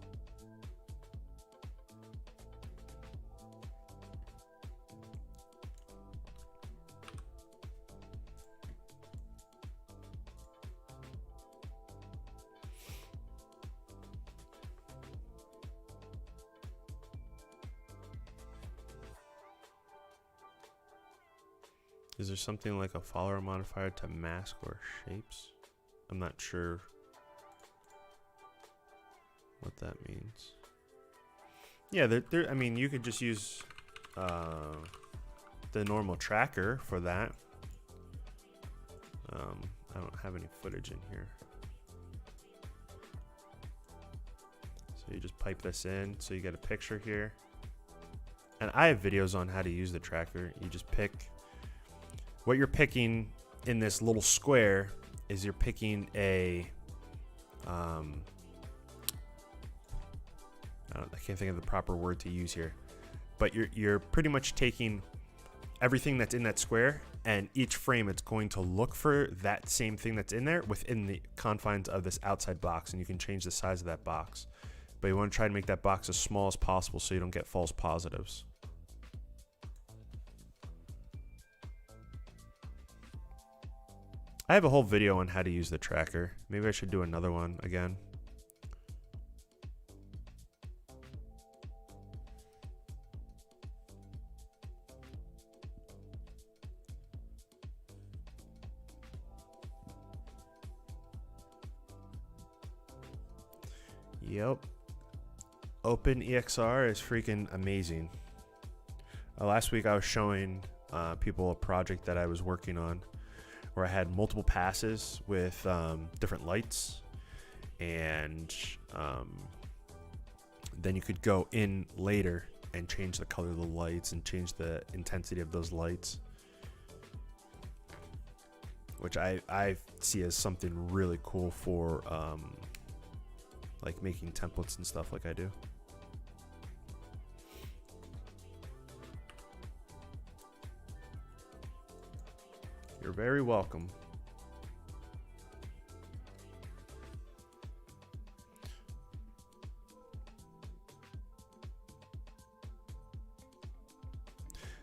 Is there something like a follower modifier to mask or shapes? I'm not sure what that means. Yeah, I mean, you could just use the normal tracker for that. I don't have any footage in here. So you just pipe this in, so you get a picture here. And I have videos on how to use the tracker. You just pick. What you're picking in this little square is you're picking a, I can't think of the proper word to use here, but you're pretty much taking everything that's in that square, and each frame it's going to look for that same thing that's in there within the confines of this outside box, and you can change the size of that box. But you want to try to make that box as small as possible so you don't get false positives. I have a whole video on how to use the tracker. Maybe I should do another one again. Yep. OpenEXR is freaking amazing. Last week I was showing people a project that I was working on, where I had multiple passes with different lights, and then you could go in later and change the color of the lights and change the intensity of those lights, which I see as something really cool for like making templates and stuff like I do. You're very welcome.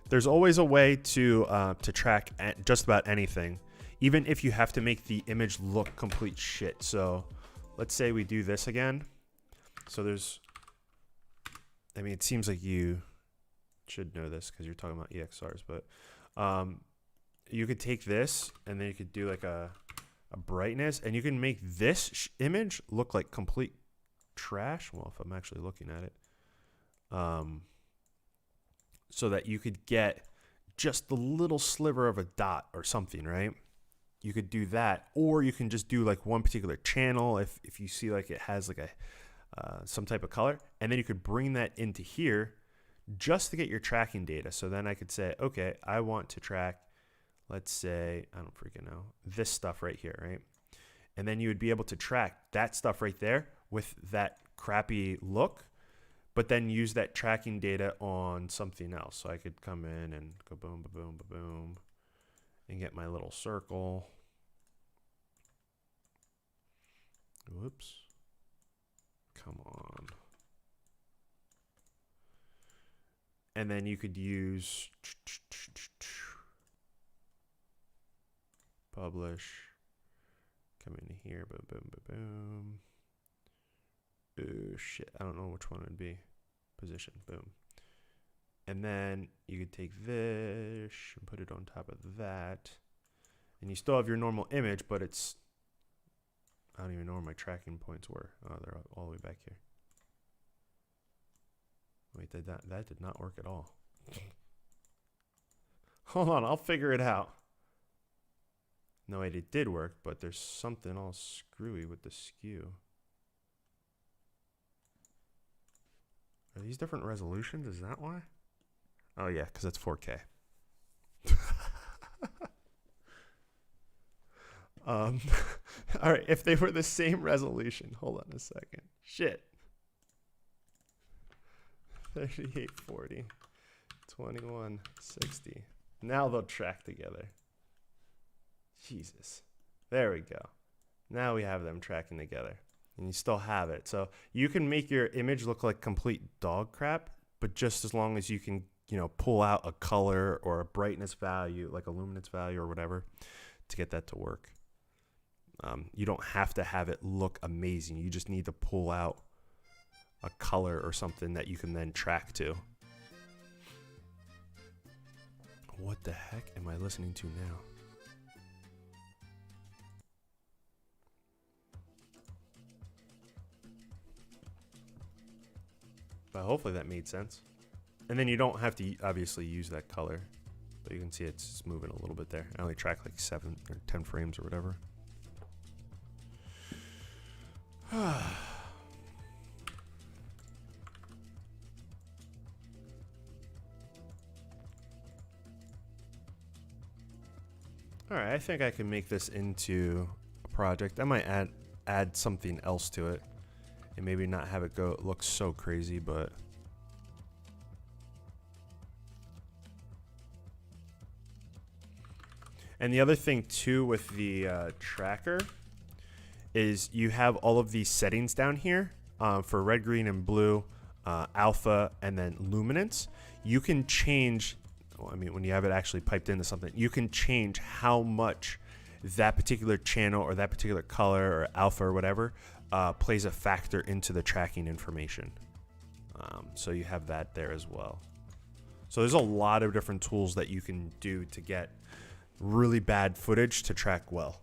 There's always a way to track just about anything, even if you have to make the image look complete shit. So let's say we do this again. So there's, I mean, it seems like you should know this because you're talking about EXRs, but you could take this and then you could do like a brightness, and you can make this image look like complete trash. Well, if I'm actually looking at it, so that you could get just the little sliver of a dot or something, right? You could do that, or you can just do like one particular channel if you see like it has like a some type of color, and then you could bring that into here just to get your tracking data. So then I could say, okay, I want to track, let's say, I don't freaking know, this stuff right here, right? And then you would be able to track that stuff right there with that crappy look, but then use that tracking data on something else. So I could come in and go boom, ba boom, ba boom, and get my little circle. Whoops. Come on. And then you could use publish, come in here, boom, boom, boom, boom. Oh shit, I don't know which one it would be. Position, boom. And then you could take this and put it on top of that. And you still have your normal image, but it's, I don't even know where my tracking points were. Oh, they're all the way back here. Wait, that did not work at all. Hold on, I'll figure it out. No, wait, it did work, but there's something all screwy with the skew. Are these different resolutions? Is that why? Oh yeah, because it's 4K. All right, if they were the same resolution, hold on a second. Shit. 3840, 2160. Now they'll track together. Jesus. There we go. Now we have them tracking together. And you still have it. So you can make your image look like complete dog crap, but just as long as you can, you know, pull out a color or a brightness value, like a luminance value or whatever, to get that to work. You don't have to have it look amazing. You just need to pull out a color or something that you can then track to. What the heck am I listening to now? But hopefully that made sense. And then you don't have to obviously use that color, but you can see it's moving a little bit there. I only track like 7 or 10 frames or whatever. Alright, I think I can make this into a project. I might add something else to it and maybe not have it look so crazy, but and the other thing too with the tracker is you have all of these settings down here for red, green, and blue, alpha, and then luminance. You can change, well, I mean, when you have it actually piped into something, you can change how much that particular channel or that particular color or alpha or whatever plays a factor into the tracking information. So you have that there as well. So there's a lot of different tools that you can do to get really bad footage to track well.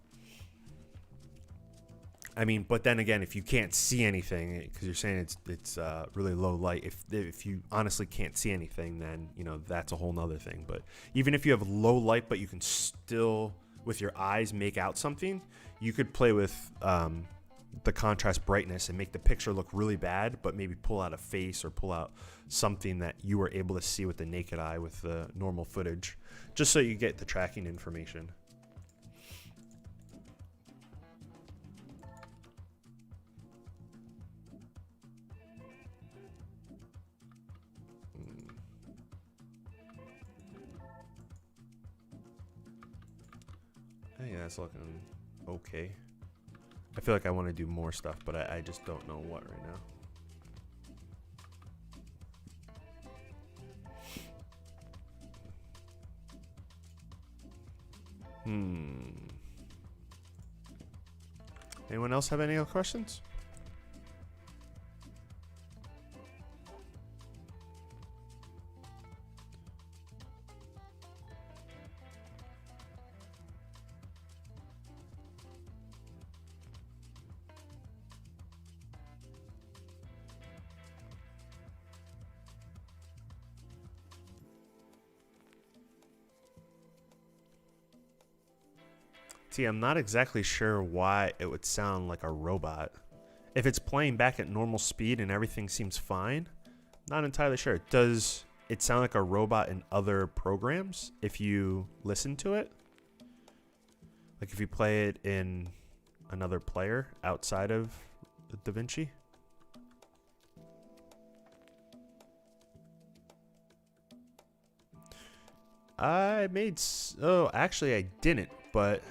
I mean, but then again, if you can't see anything, because you're saying it's really low light, if you honestly can't see anything, then, you know, that's a whole nother thing. But even if you have low light, but you can still, with your eyes, make out something, you could play with the contrast brightness and make the picture look really bad, but maybe pull out a face or pull out something that you were able to see with the naked eye with the normal footage, just so you get the tracking information. I think that's looking okay. I feel like I want to do more stuff, but I just don't know what right now. Anyone else have any other questions? See, I'm not exactly sure why it would sound like a robot. If it's playing back at normal speed and everything seems fine, not entirely sure. Does it sound like a robot in other programs if you listen to it? Like if you play it in another player outside of DaVinci? Actually I didn't, but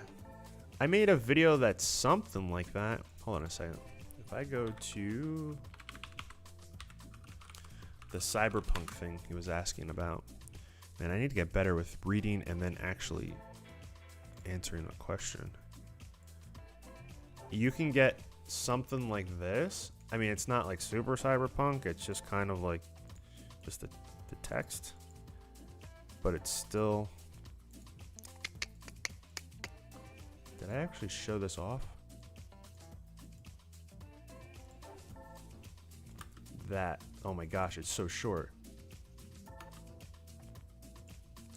I made a video that's something like that. Hold on a second. If I go to the cyberpunk thing he was asking about, man, I need to get better with reading and then actually answering the question. You can get something like this. I mean, it's not like super cyberpunk. It's just kind of like just the text. But it's still... Did I actually show this off? That. Oh my gosh, it's so short.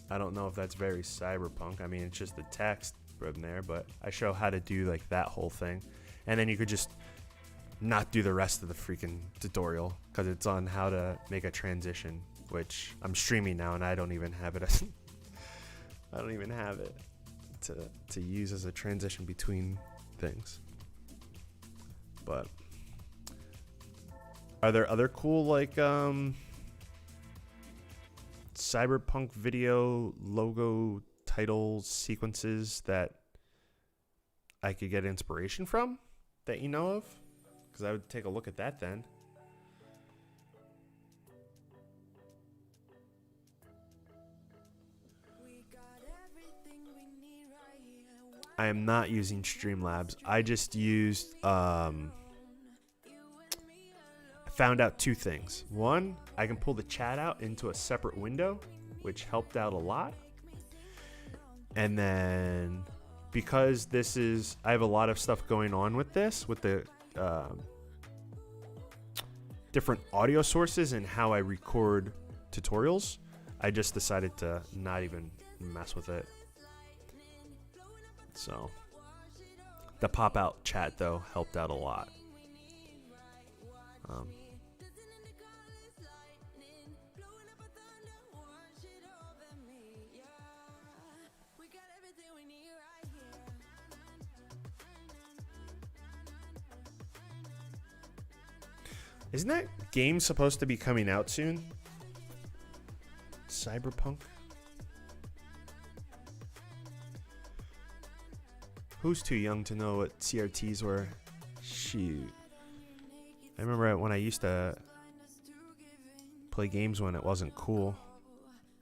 I don't know if that's very cyberpunk. I mean, it's just the text from there, but I show how to do like that whole thing. And then you could just not do the rest of the freaking tutorial because it's on how to make a transition, which I'm streaming now and I don't even have it. I don't even have it to use as a transition between things. But are there other cool like cyberpunk video logo title sequences that I could get inspiration from that you know of? Because I would take a look at that then. I am not using Streamlabs. I just used I found out two things. One, I can pull the chat out into a separate window, which helped out a lot. And then because this is, I have a lot of stuff going on with this, with the different audio sources and how I record tutorials, I just decided to not even mess with it. So the pop-out chat, though, helped out a lot. Isn't that game supposed to be coming out soon? Cyberpunk? Who's too young to know what CRTs were? Shoot. I remember when I used to play games when it wasn't cool.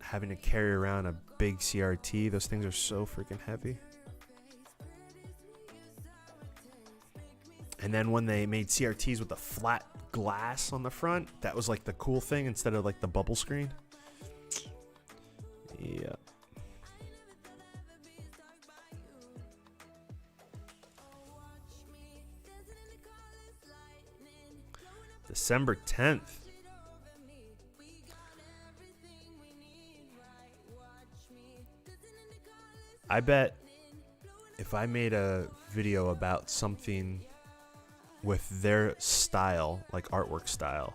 Having to carry around a big CRT. Those things are so freaking heavy. And then when they made CRTs with the flat glass on the front, that was like the cool thing instead of like the bubble screen. Yeah. December 10th. I bet if I made a video about something with their style, like artwork style,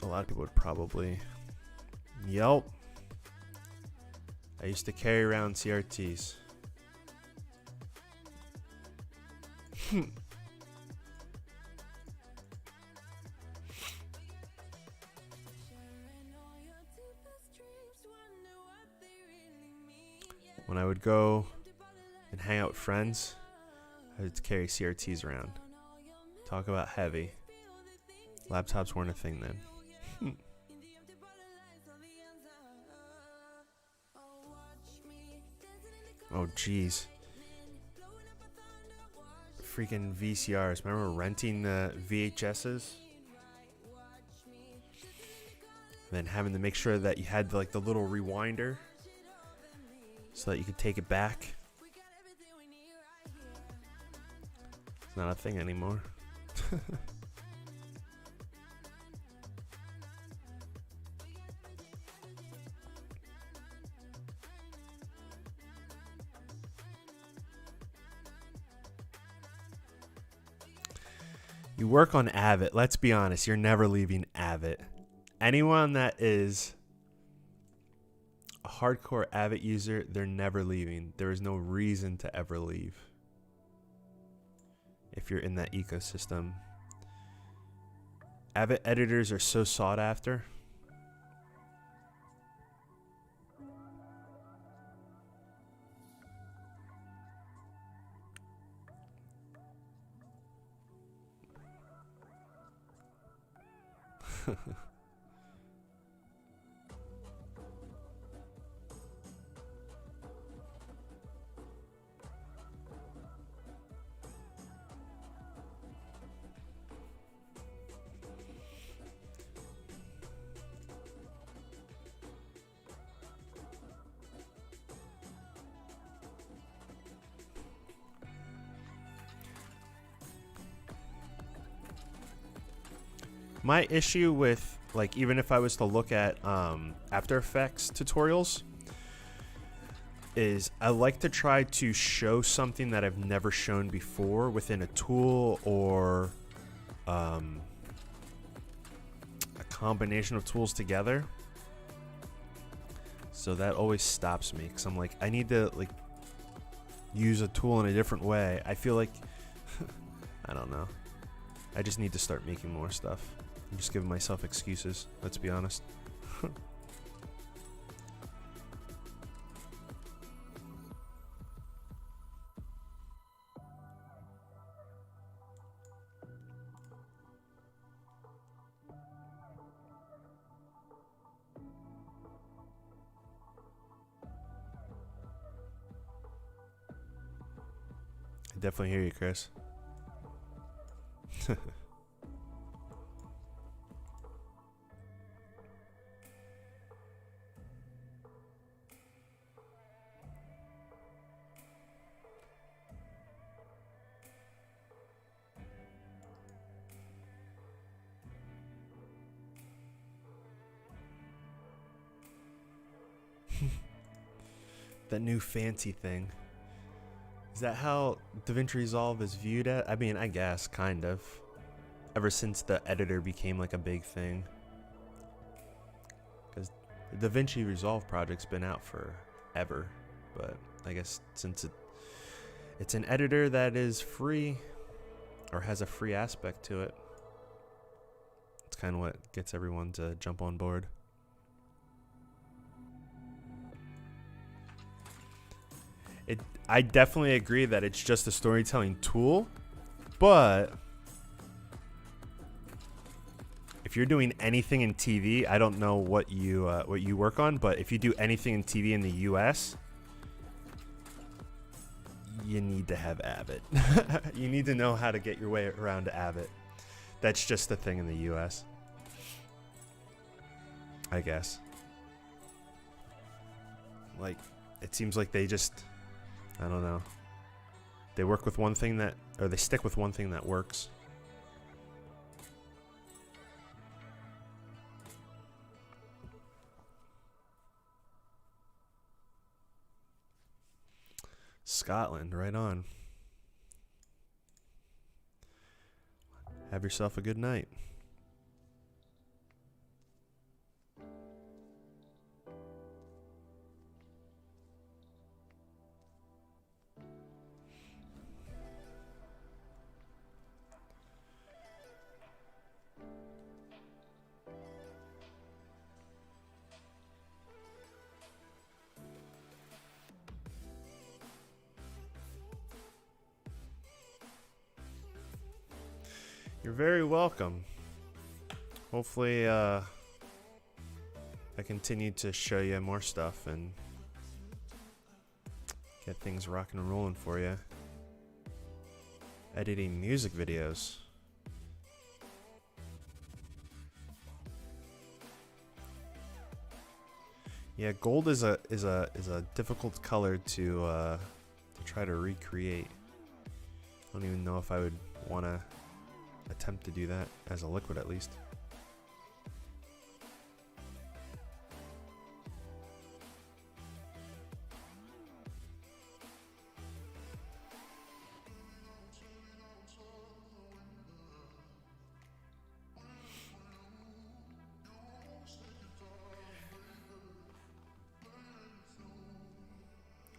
a lot of people would probably yelp. I used to carry around CRTs. When I would go and hang out with friends, I would carry CRTs around. Talk about heavy. Laptops weren't a thing then. Oh, jeez. Freaking VCRs. Remember renting the VHSs? And then having to make sure that you had like the little rewinder so that you could take it back. It's not a thing anymore. You work on Avid. Let's be honest, you're never leaving Avid. Anyone that is a hardcore Avid user, they're never leaving. There is no reason to ever leave if you're in that ecosystem. Avid editors are so sought after. My issue with, like, even if I was to look at After Effects tutorials, is I like to try to show something that I've never shown before within a tool or a combination of tools together. So that always stops me, because I'm like, I need to like use a tool in a different way. I feel like I don't know. I just need to start making more stuff. I'm just giving myself excuses, let's be honest. I definitely hear you, Chris. That new fancy thing. Is that how DaVinci Resolve is viewed at? I mean, I guess, kind of. Ever since the editor became like a big thing. Because the DaVinci Resolve project's been out forever. But I guess since it's an editor that is free, or has a free aspect to it, it's kind of what gets everyone to jump on board. I definitely agree that it's just a storytelling tool, but if you're doing anything in TV, I don't know what you work on, but if you do anything in TV in the US, you need to have Avid. You need to know how to get your way around to Avid. That's just a thing in the US, I guess. Like, it seems like they just, I don't know. They work with one thing that, or they stick with one thing that works. Scotland, right on. Have yourself a good night. You're very welcome. Hopefully, I continue to show you more stuff and get things rocking and rolling for you. Editing music videos. Yeah, gold is a difficult color to try to recreate. I don't even know if I would want to attempt to do that as a liquid, at least.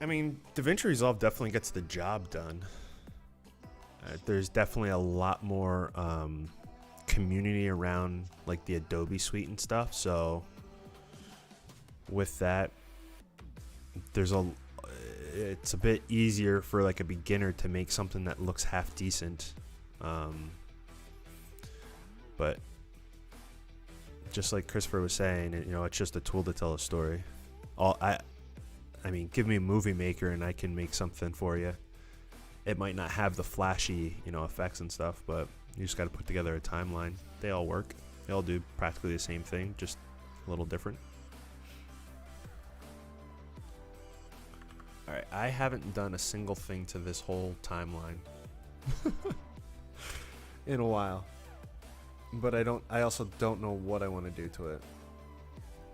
I mean, DaVinci Resolve definitely gets the job done. There's definitely a lot more community around like the Adobe suite and stuff. So with that, it's a bit easier for like a beginner to make something that looks half decent. But just like Christopher was saying, you know, it's just a tool to tell a story. I mean, give me a movie maker and I can make something for you. It might not have the flashy, you know, effects and stuff, but you just got to put together a timeline. They all work. They all do practically the same thing, just a little different. All right, I haven't done a single thing to this whole timeline in a while. but I also don't know what I want to do to it.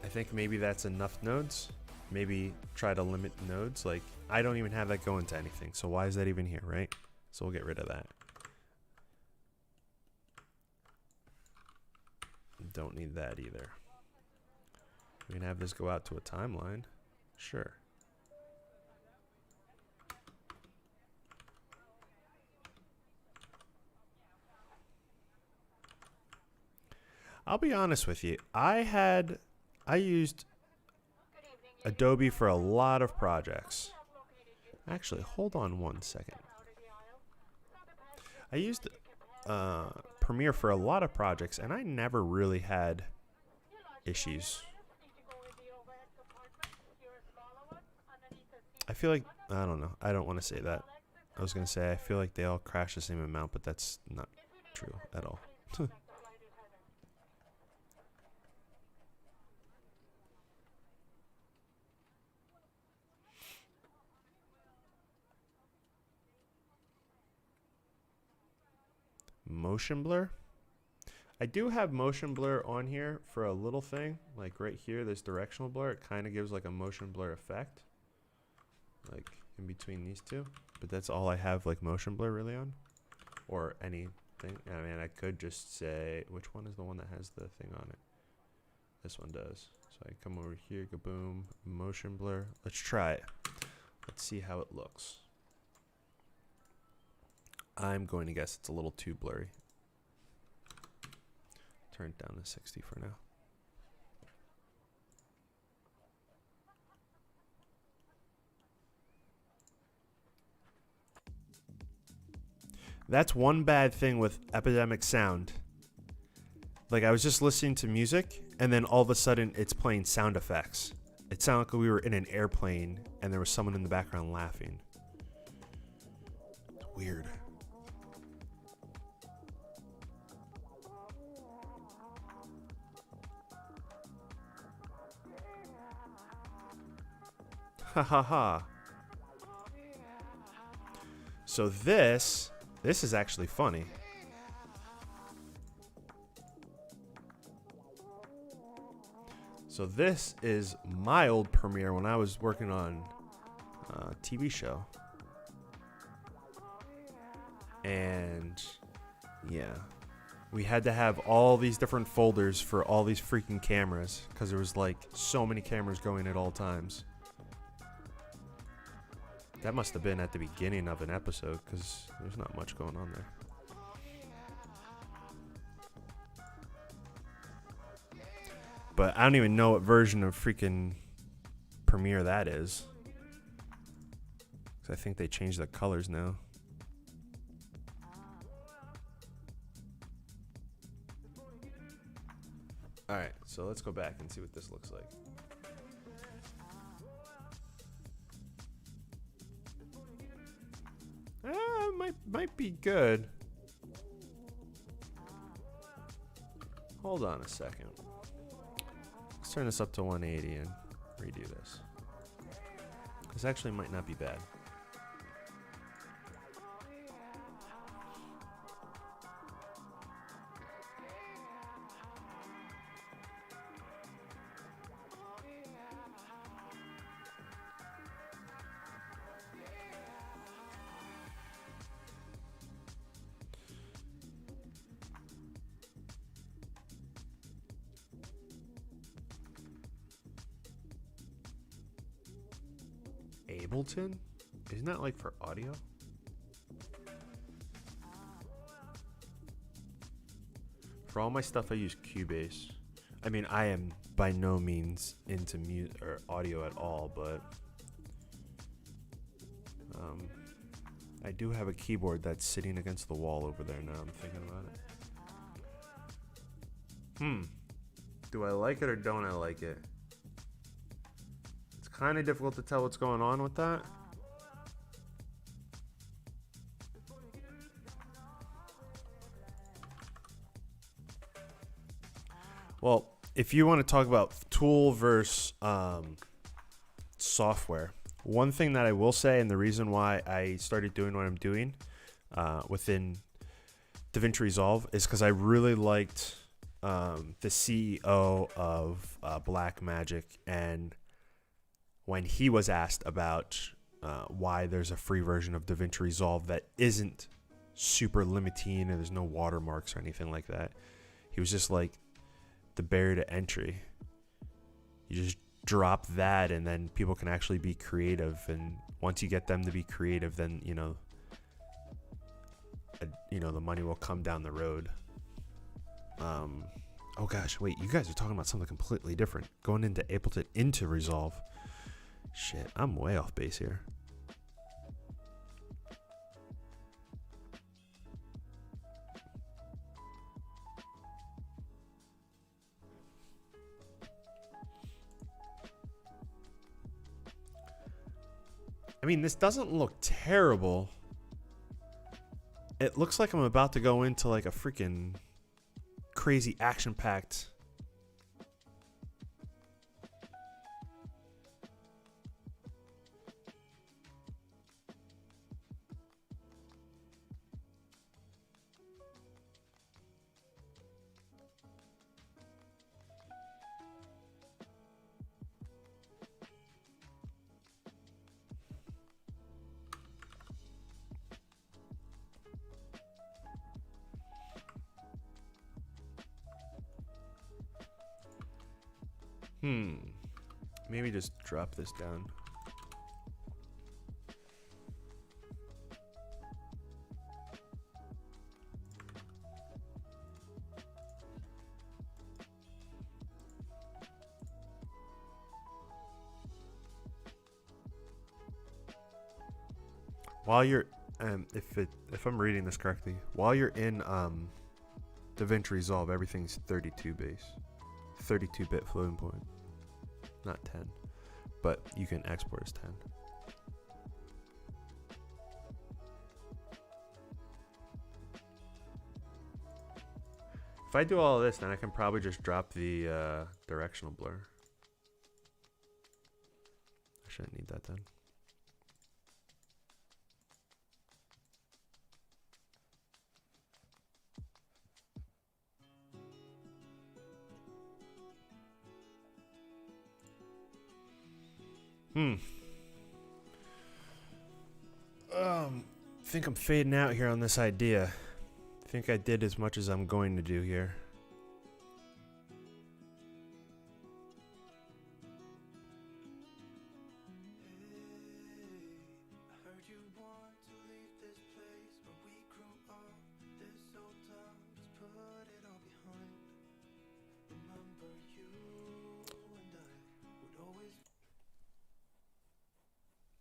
I think maybe that's enough nodes. Maybe try to limit nodes. Like, I don't even have that going to anything, so why is that even here, right? So we'll get rid of that. Don't need that either. We can have this go out to a timeline. Sure. I'll be honest with you. I used Adobe for a lot of projects. Actually, hold on one second. I used Premiere for a lot of projects, and I never really had issues. I feel like, I don't know. I don't want to say that. I was going to say I feel like they all crash the same amount, but that's not true at all. Motion blur. I do have motion blur on here for a little thing, like right here, this directional blur. It kind of gives like a motion blur effect, like in between these two. But that's all I have like motion blur really on, or anything. I mean, I could just say, which one is the one that has the thing on it? This one does. So I come over here, go boom, motion blur. Let's try it. Let's see how it looks. I'm going to guess it's a little too blurry. Turn it down to 60 for now. That's one bad thing with Epidemic Sound. Like, I was just listening to music, and then all of a sudden it's playing sound effects. It sounded like we were in an airplane, and there was someone in the background laughing. It's weird. Ha ha ha. So this is actually funny. So this is my old Premiere when I was working on a TV show. And yeah, we had to have all these different folders for all these freaking cameras because there was like so many cameras going at all times. That must have been at the beginning of an episode because there's not much going on there. But I don't even know what version of freaking Premiere that is. 'Cause I think they changed the colors now. Alright, so let's go back and see what this looks like. Might be good. Hold on a second. Let's turn this up to 180 and redo this. This actually might not be bad. Ableton? Isn't that like for audio? For all my stuff I use Cubase. I mean, I am by no means into music or audio at all, but I do have a keyboard that's sitting against the wall over there now. I'm thinking about it. Do I like it or don't I like it? It's kind of difficult to tell what's going on with that. Well, if you want to talk about tool versus software, one thing that I will say, and the reason why I started doing what I'm doing within DaVinci Resolve is because I really liked the CEO of Blackmagic, and when he was asked about why there's a free version of DaVinci Resolve that isn't super limiting and there's no watermarks or anything like that, he was just like, the barrier to entry. You just drop that and then people can actually be creative, and once you get them to be creative, then you know the money will come down the road. Oh gosh, wait, you guys are talking about something completely different. Going into Ableton into Resolve. Shit, I'm way off base here. I mean, this doesn't look terrible. It looks like I'm about to go into like a freaking crazy action-packed. Maybe just drop this down. While you're if I'm reading this correctly, while you're in DaVinci Resolve, everything's 32 base. 32-bit floating point, not 10, but you can export as 10. If I do all of this, then I can probably just drop the directional blur. I shouldn't need that then. I think I'm fading out here on this idea. I think I did as much as I'm going to do here.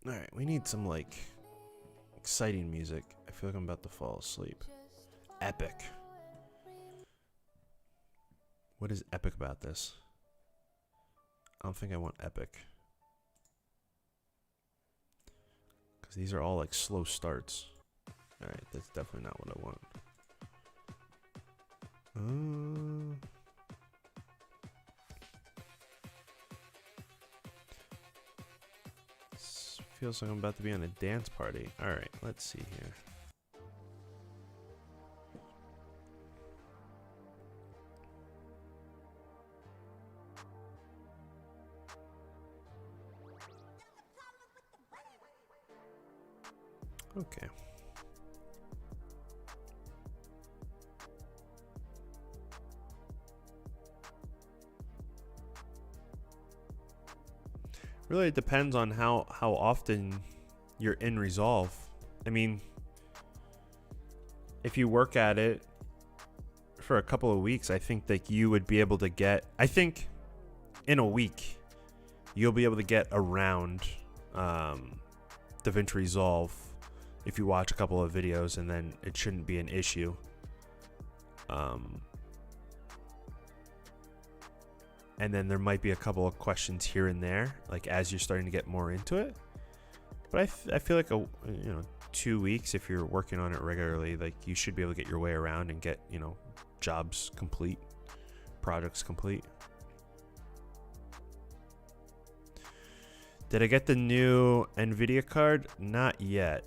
Alright, we need some like exciting music. I feel like I'm about to fall asleep. Epic. What is epic about this? I don't think I want epic. Because these are all like slow starts. Alright, that's definitely not what I want. Feels like I'm about to be on a dance party. Alright, let's see here. Okay. Really, it depends on how often you're in Resolve. I mean, if you work at it for a couple of weeks, I think that you would be able to get, I think in a week, you'll be able to get around DaVinci Resolve if you watch a couple of videos, and then it shouldn't be an issue. And then there might be a couple of questions here and there, like as you're starting to get more into it. But I feel like 2 weeks, if you're working on it regularly, like you should be able to get your way around and get, jobs complete, projects complete. Did I get the new NVIDIA card? Not yet.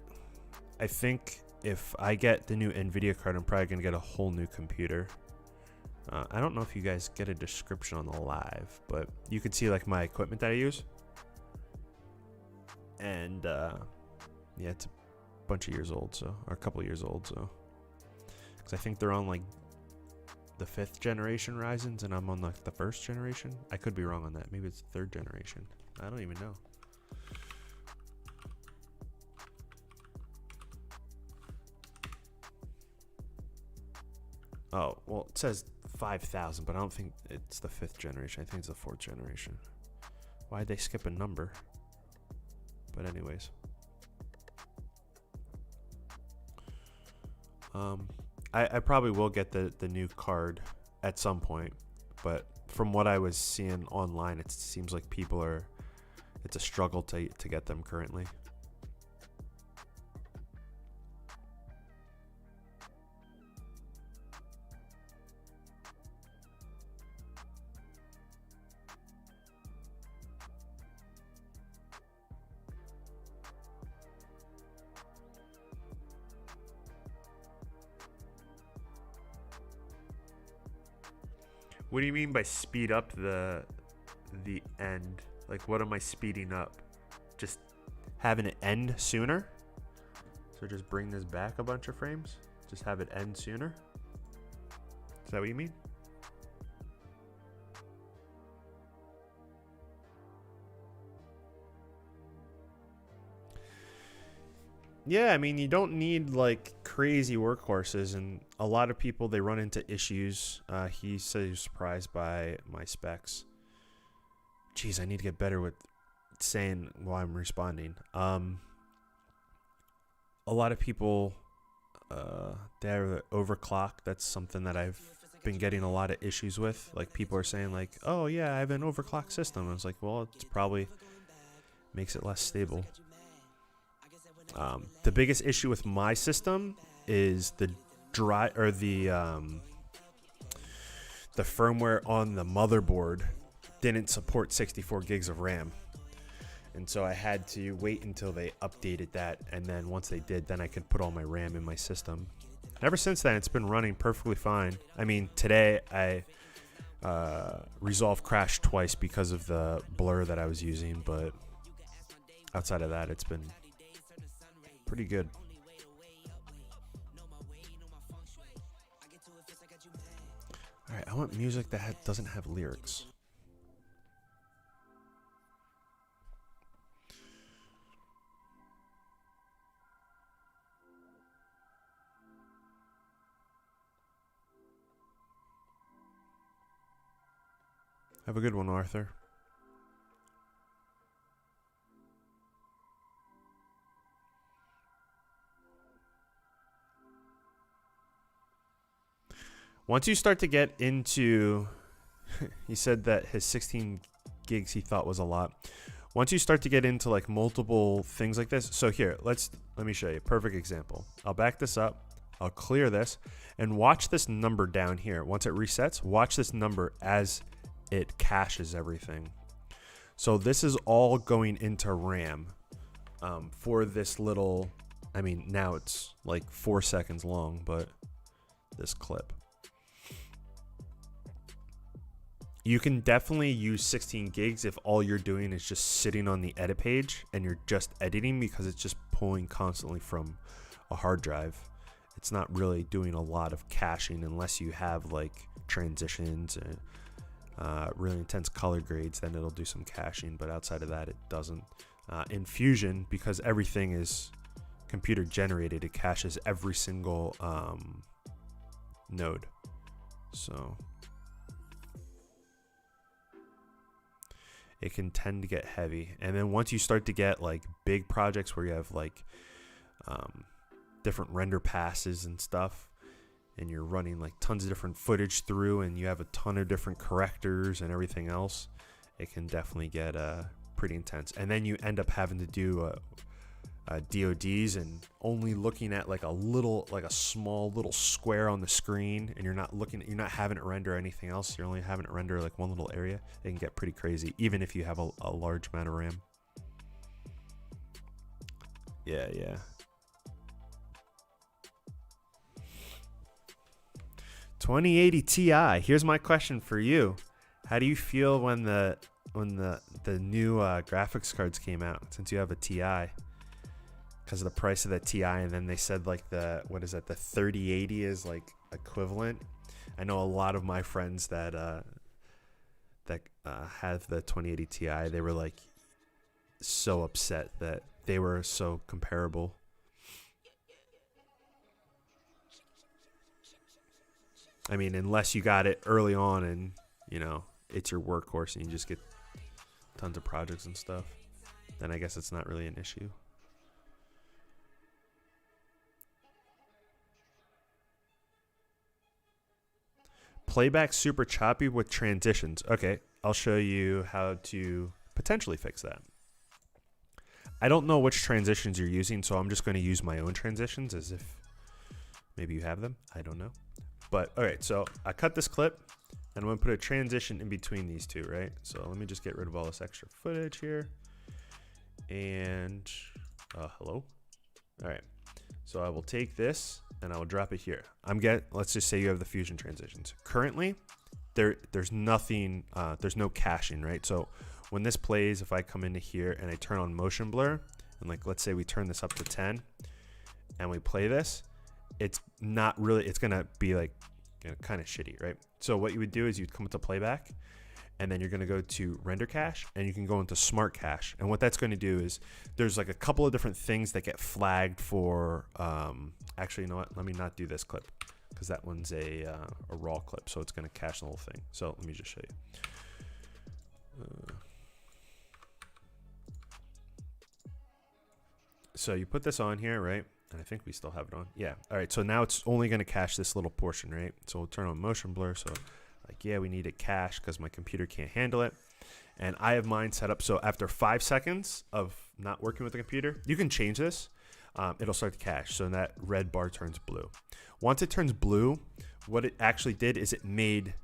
I think if I get the new NVIDIA card, I'm probably gonna get a whole new computer. I don't know if you guys get a description on the live, but you can see like my equipment that I use. And yeah, it's a bunch of years old, so, or a couple of years old, so. Because I think they're on like the 5th generation Ryzens, and I'm on like the 1st generation. I could be wrong on that. Maybe it's 3rd generation. I don't even know. Oh, well, it says 5,000, but I don't think it's the 5th generation. I think it's the 4th generation. Why'd they skip a number? But anyways. I probably will get the new card at some point, but from what I was seeing online, it seems like it's a struggle to get them currently. What do you mean by speed up the end? Like, what am I speeding up? Just having it end sooner? So just bring this back a bunch of frames? Just have it end sooner? Is that what you mean? Yeah, I mean, you don't need like crazy workhorses, and a lot of people, they run into issues. He said he was surprised by my specs. Jeez, I need to get better with saying while I'm responding. A lot of people, they're overclocked. That's something that I've been getting a lot of issues with. Like, people are saying like, oh yeah, I have an overclocked system. I was like, well, it's probably makes it less stable. The biggest issue with my system is the firmware on the motherboard didn't support 64 gigs of RAM. And so I had to wait until they updated that, and then once they did, then I could put all my RAM in my system. Ever since then, it's been running perfectly fine. I mean, today I Resolve crashed twice because of the blur that I was using, but outside of that, it's been pretty good. All right, I want music that doesn't have lyrics. Have a good one, Arthur. Once you start to get into, he said that his 16 gigs he thought was a lot. Once you start to get into like multiple things like this, so here, let me show you. Perfect example. I'll back this up. I'll clear this and watch this number down here. Once it resets, watch this number as it caches everything. So this is all going into RAM for this little, I mean, now it's like 4 seconds long, but this clip. You can definitely use 16 gigs if all you're doing is just sitting on the edit page and you're just editing, because it's just pulling constantly from a hard drive. It's not really doing a lot of caching unless you have like transitions and really intense color grades, then it'll do some caching, but outside of that, it doesn't. In Fusion, because everything is computer generated, it caches every single node. So it can tend to get heavy. And then once you start to get like big projects where you have like different render passes and stuff, and you're running like tons of different footage through, and you have a ton of different correctors and everything else, it can definitely get pretty intense. And then you end up having to do DODs and only looking at like a small little square on the screen, and you're not having it render anything else. You're only having it render like one little area. It can get pretty crazy, even if you have a large amount of RAM. Yeah. 2080 Ti. Here's my question for you. How do you feel when the new graphics cards came out, since you have a Ti? Because of the price of the Ti, and then they said like the 3080 is like equivalent. I know a lot of my friends that have the 2080 Ti. They were like so upset that they were so comparable. I mean, unless you got it early on and, you know, it's your workhorse and you just get tons of projects and stuff, then I guess it's not really an issue. Playback super choppy with transitions. Okay, I'll show you how to potentially fix that. I don't know which transitions you're using, so I'm just going to use my own transitions as if maybe you have them. I don't know. But all right, so I cut this clip and I'm going to put a transition in between these two, right? So let me just get rid of all this extra footage here. And hello. All right. So I will take this and I will drop it here. Let's just say you have the fusion transitions. Currently, there's nothing, there's no caching, right? So when this plays, if I come into here and I turn on motion blur, and like, let's say we turn this up to 10 and we play this, it's not really, it's gonna be like, you know, kind of shitty, right? So what you would do is you'd come into playback, and then you're gonna go to render cache, and you can go into smart cache. And what that's going to do is there's like a couple of different things that get flagged for. Actually, you know what? Let me not do this clip because that one's a raw clip, so it's gonna cache the whole thing. So let me just show you. So you put this on here, right? And I think we still have it on. Yeah. All right. So now it's only going to cache this little portion, right? So we'll turn on motion blur. So like, yeah, we need it cached because my computer can't handle it. And I have mine set up so after 5 seconds of not working with the computer, you can change this. It'll start to cache. So that red bar turns blue. Once it turns blue, what it actually did is it made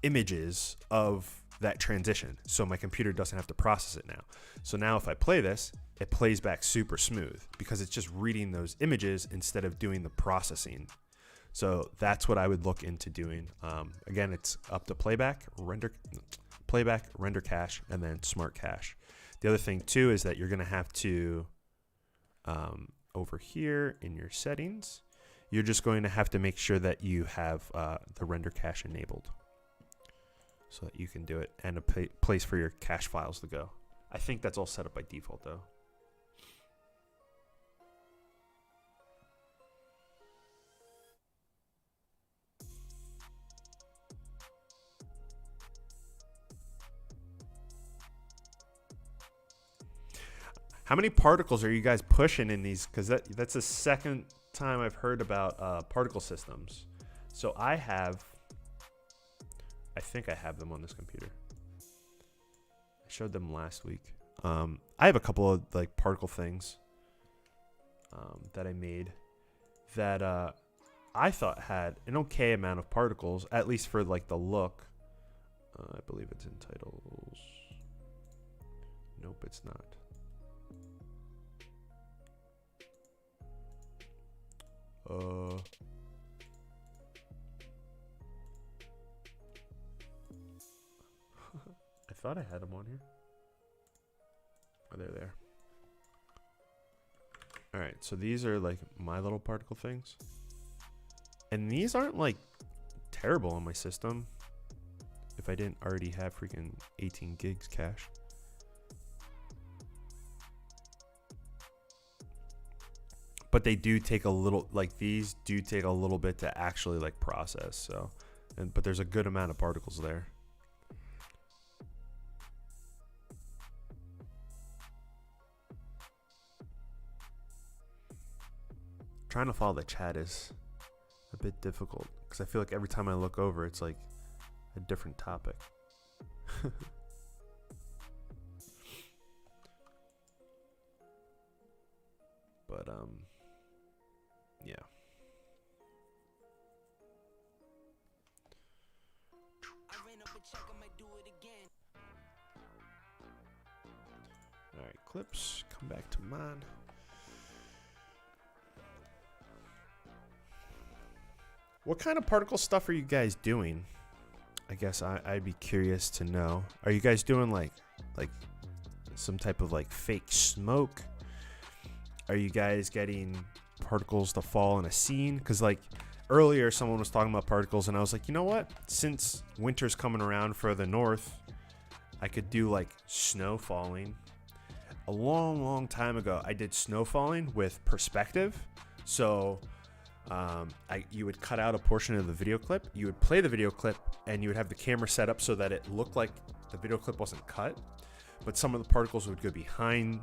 images of that transition. So my computer doesn't have to process it now. So now if I play this, it plays back super smooth because it's just reading those images instead of doing the processing. So that's what I would look into doing. Again, it's up to playback, render cache, and then smart cache. The other thing too is that you're gonna have to, over here in your settings, you're just going to have to make sure that you have the render cache enabled so that you can do it, and a place for your cache files to go. I think that's all set up by default though. How many particles are you guys pushing in these? Because that's the second time I've heard about particle systems. So I think I have them on this computer. I showed them last week. I have a couple of like particle things that I made that I thought had an okay amount of particles, at least for like the look. I believe it's Untitled. Nope, it's not. I thought I had them on here. Oh, they're there. All right, so these are like my little particle things. And these aren't like terrible on my system if I didn't already have freaking 18 gigs cache. But they do take a little, like these do take a little bit to actually like process. So, but there's a good amount of particles there. Trying to follow the chat is a bit difficult because I feel like every time I look over, it's like a different topic. But yeah. All right, clips, come back to mine. What kind of particle stuff are you guys doing? I guess I'd be curious to know. Are you guys doing like some type of like fake smoke? Are you guys getting particles to fall in a scene? Because like earlier someone was talking about particles and I was like, you know what? Since winter's coming around further north, I could do like snow falling. A long time ago, I did snow falling with perspective. So you would cut out a portion of the video clip, you would play the video clip, and you would have the camera set up so that it looked like the video clip wasn't cut, but some of the particles would go behind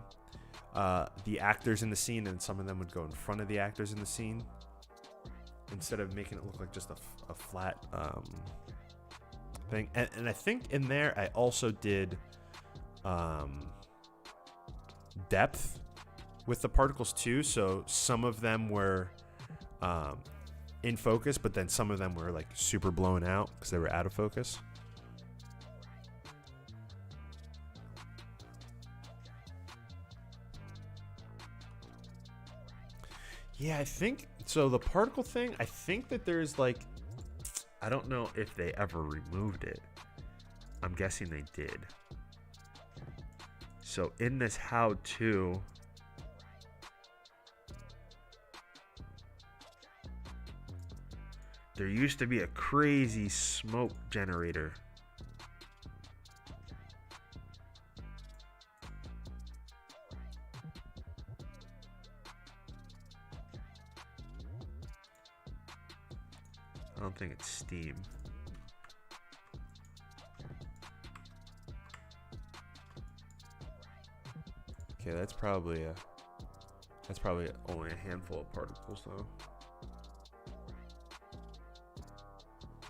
the actors in the scene, and some of them would go in front of the actors in the scene, instead of making it look like just a flat thing. And I think in there I also did depth with the particles too, so some of them were in focus, but then some of them were like super blown out because they were out of focus. Yeah, I think so. The particle thing, I think that there's like, I don't know if they ever removed it. I'm guessing they did. So in this how-to, there used to be a crazy smoke generator. I don't think it's Steam. Okay, that's probably only a handful of particles though.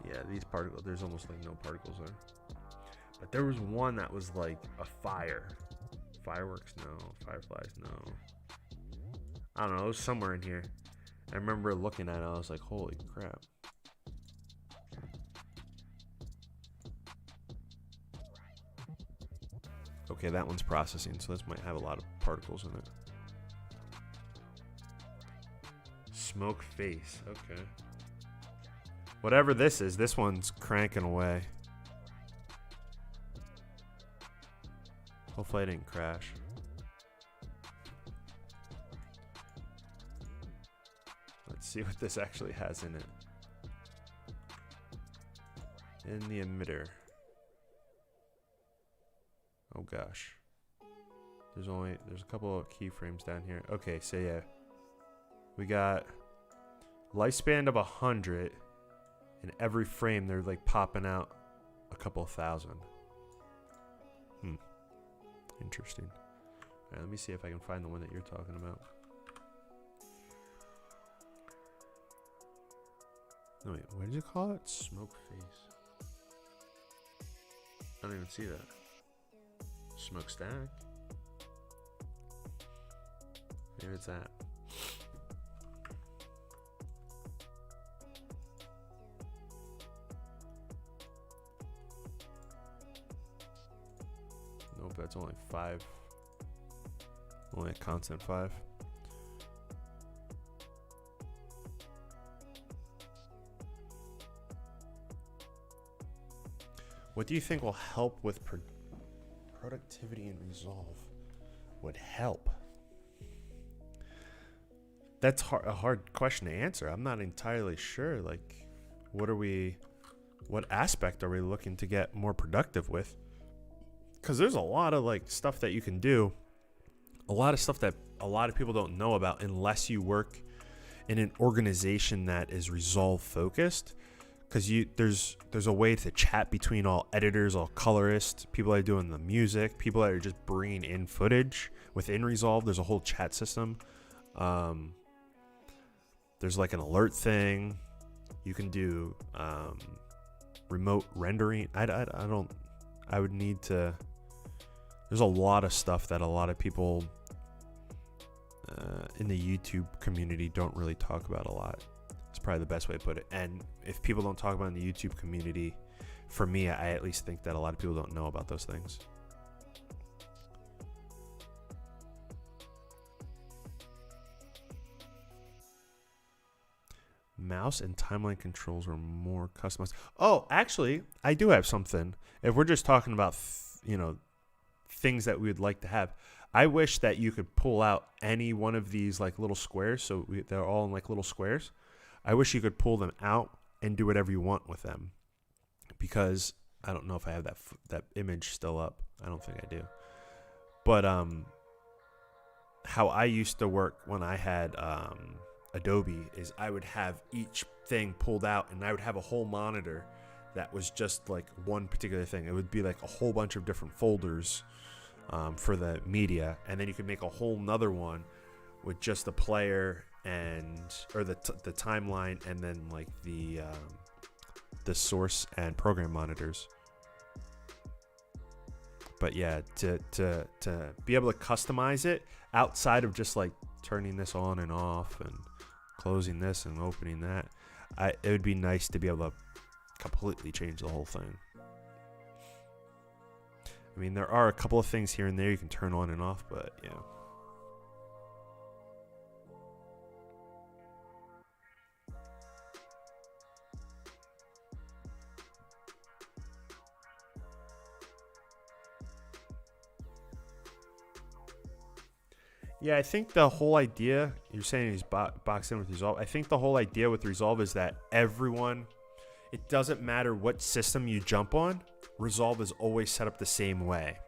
Yeah, these particles, there's almost like no particles there. But there was one that was like a fire. Fireworks, no. Fireflies, no. I don't know, it was somewhere in here. I remember looking at it, I was like, holy crap. Okay, that one's processing, so this might have a lot of particles in it. Smoke face, okay. Whatever this is, this one's cranking away. Hopefully I didn't crash. Let's see what this actually has in it. In the emitter. Oh gosh. There's a couple of keyframes down here. Okay, so yeah. We got lifespan of 100. In every frame, they're like popping out a couple thousand. Interesting. All right, let me see if I can find the one that you're talking about. No, wait, what did you call it? Smoke face. I don't even see that. Smokestack. Maybe it's that. Nope, that's only 5. Only a constant 5. What do you think will help with productivity in Resolve? Would help? That's a hard question to answer. I'm not entirely sure. Like, what aspect are we looking to get more productive with? Because there's a lot of like stuff that you can do, a lot of stuff that a lot of people don't know about unless you work in an organization that is Resolve focused. Because there's a way to chat between all editors, all colorists, people that are doing the music, people that are just bringing in footage within Resolve. There's a whole chat system. There's like an alert thing. You can do remote rendering. I would need to. There's a lot of stuff that a lot of people in the YouTube community don't really talk about a lot. It's probably the best way to put it. And if people don't talk about it in the YouTube community, for me, I at least think that a lot of people don't know about those things. mouse and timeline controls were more customized. Oh, actually, I do have something. If we're just talking about, things that we would like to have, I wish that you could pull out any one of these like little squares. So they're all in like little squares. I wish you could pull them out and do whatever you want with them, because I don't know if I have that image still up. I don't think I do. But how I used to work when I had Adobe is I would have each thing pulled out, and I would have a whole monitor that was just like one particular thing. It would be like a whole bunch of different folders for the media, and then you could make a whole nother one with just the player or the timeline, and then like the source and program monitors. But yeah, to be able to customize it outside of just like turning this on and off and closing this and opening that, it would be nice to be able to completely change the whole thing. I mean, there are a couple of things here and there you can turn on and off, but yeah. Yeah, I think the whole idea, you're saying he's boxed in with Resolve. I think the whole idea with Resolve is that everyone, it doesn't matter what system you jump on, Resolve is always set up the same way.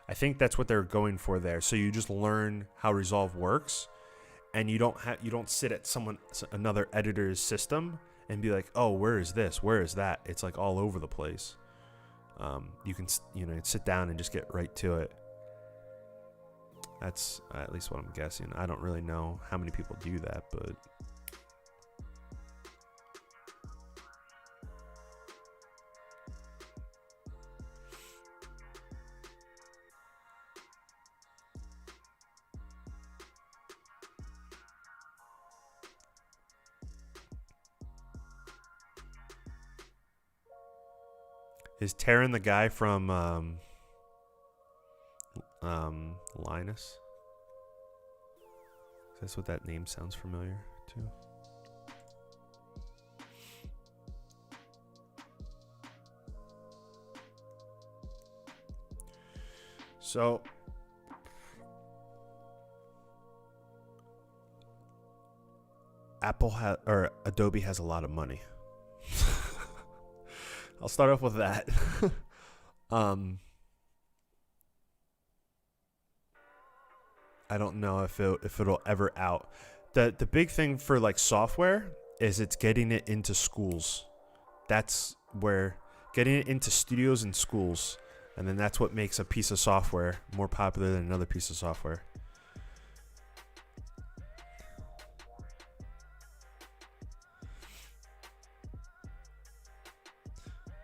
I think that's what they're going for there. So you just learn how Resolve works, and you don't sit at another editor's system and be like, oh, where is this? Where is that? It's like all over the place. You can sit down and just get right to it. That's at least what I'm guessing. I don't really know how many people do that, but is Taryn the guy from Linus? That's what that name sounds familiar to. So Adobe has a lot of money. I'll start off with that. I don't know if it'll ever out. The big thing for like software is it's getting it into schools. That's where getting it into studios and schools, and then that's what makes a piece of software more popular than another piece of software.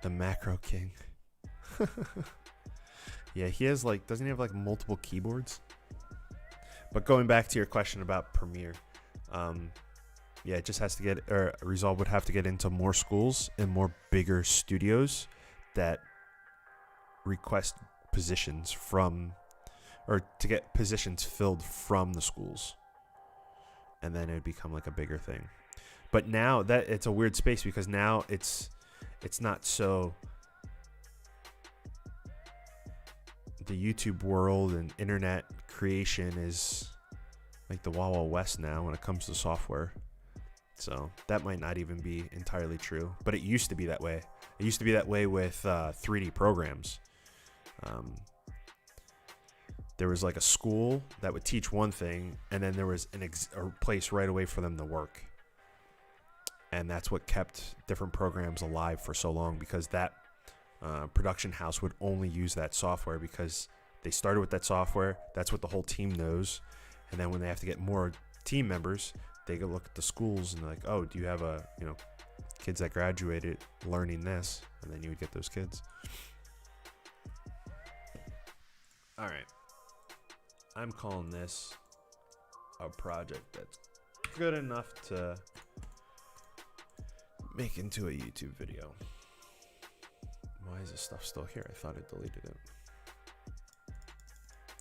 The macro king. Yeah, he has like, doesn't he have like multiple keyboards? But going back to your question about Premiere, yeah, it just has to get, or Resolve would have to get into more schools and more bigger studios that request positions from, or to get positions filled from the schools. And then it would become like a bigger thing. But now that it's a weird space, because now it's not so, the YouTube world and internet creation is like the Wild Wild West now when it comes to software. So that might not even be entirely true, but it used to be that way. It used to be that way with 3D programs. There was like a school that would teach one thing, and then there was a place right away for them to work. And that's what kept different programs alive for so long, because that production house would only use that software because they started with that software. That's what the whole team knows. And then when they have to get more team members, they go look at the schools and they're like, oh, do you have kids that graduated learning this? And then you would get those kids. All right. I'm calling this a project that's good enough to make into a YouTube video. Why is this stuff still here? I thought I deleted it.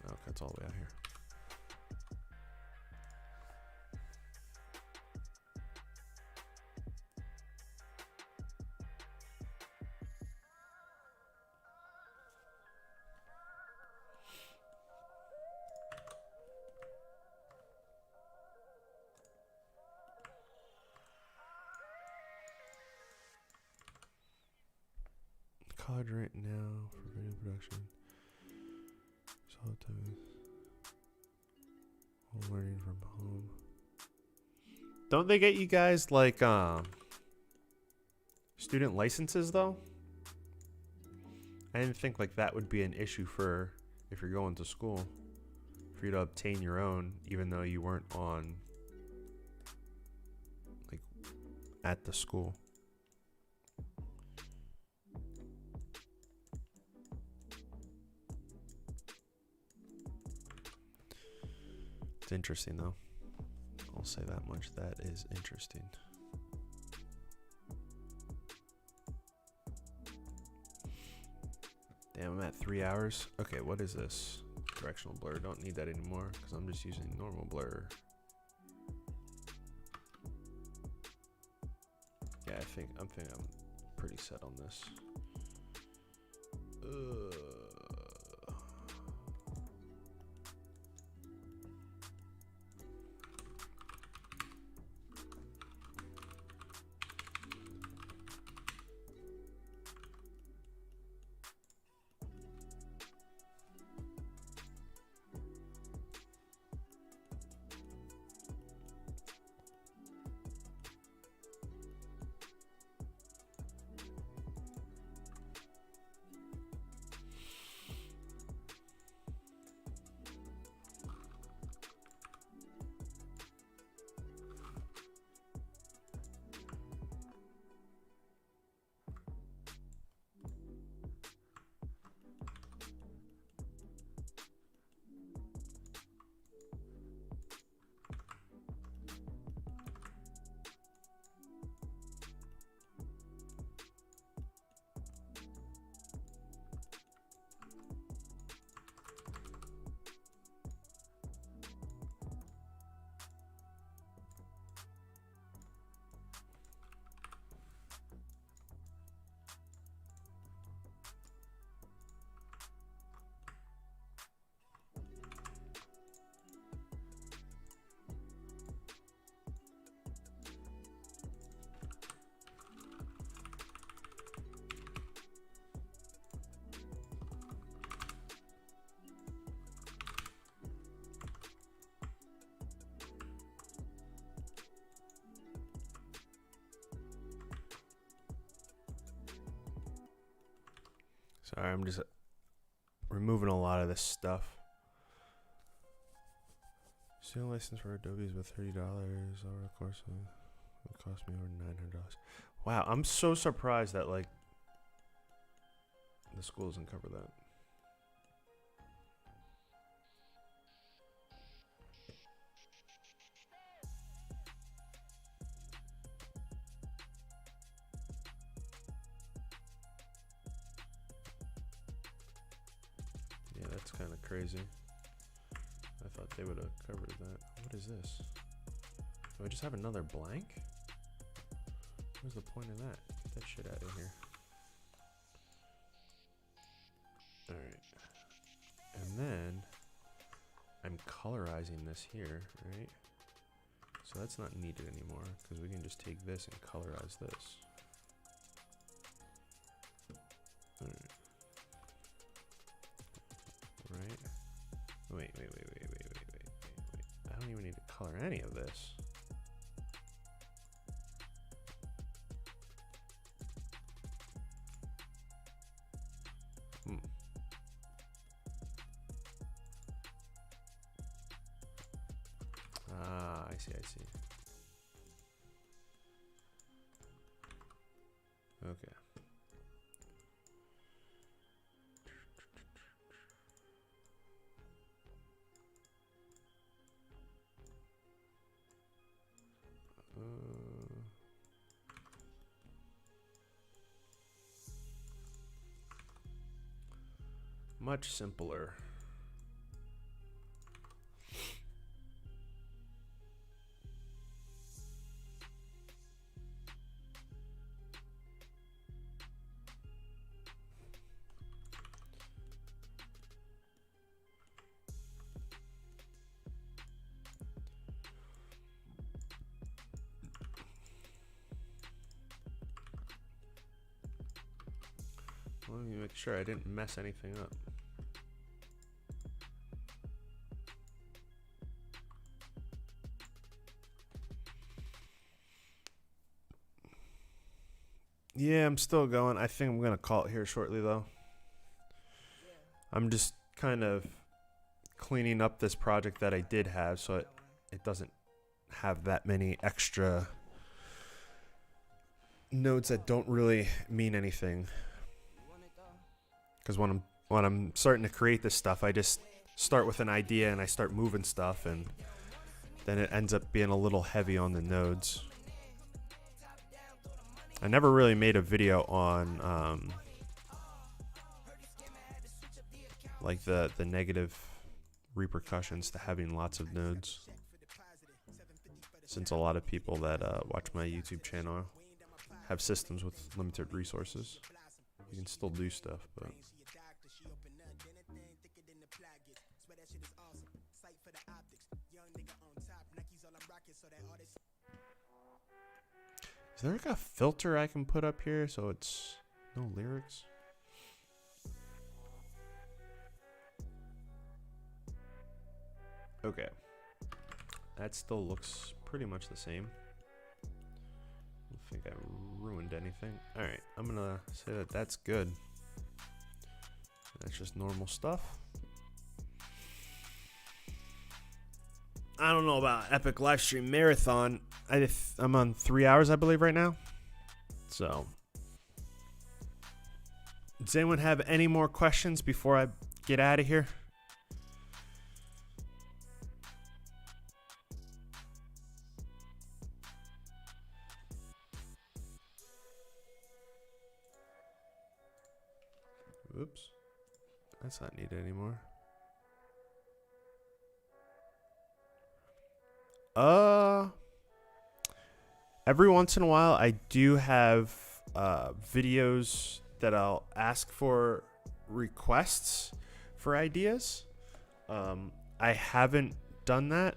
Okay, it's all the way out here. College right now for video production. Solid time. Learning from home. Don't they get you guys like student licenses though? I didn't think like that would be an issue for if you're going to school, for you to obtain your own, even though you weren't on like at the school. It's interesting though. I'll say that much. That is interesting. Damn, I'm at 3 hours. Okay, what is this? Directional blur. Don't need that anymore because I'm just using normal blur. Yeah, I think I'm pretty set on this. Sorry, I'm just removing a lot of this stuff. Student license for Adobe is about $30 over the course of it cost me over $900. Wow, I'm so surprised that like the school doesn't cover that. Yeah, that's kind of crazy. I thought they would have covered that. What is this? Do I just have another blank? What's the point of that? Get that shit out of here. Alright. And then I'm colorizing this here, right? So that's not needed anymore because we can just take this and colorize this. Alright. Right? Wait. I don't even need to color any of this. Ah, I see. Okay. Much simpler. Let me make sure I didn't mess anything up. Yeah, I'm still going. I think I'm going to call it here shortly, though. I'm just kind of cleaning up this project that I did have so it doesn't have that many extra nodes that don't really mean anything. Because when I'm starting to create this stuff, I just start with an idea and I start moving stuff, and then it ends up being a little heavy on the nodes. I never really made a video on like the negative repercussions to having lots of nodes, since a lot of people that watch my YouTube channel have systems with limited resources. You can still do stuff, but is there like a filter I can put up here so it's no lyrics? Okay. That still looks pretty much the same. I don't think I ruined anything. Alright, I'm gonna say that that's good. That's just normal stuff. I don't know about Epic Livestream Marathon. I'm on 3 hours, I believe, right now. So, does anyone have any more questions before I get out of here? Oops. That's not needed anymore. Every once in a while, I do have videos that I'll ask for requests for ideas. I haven't done that.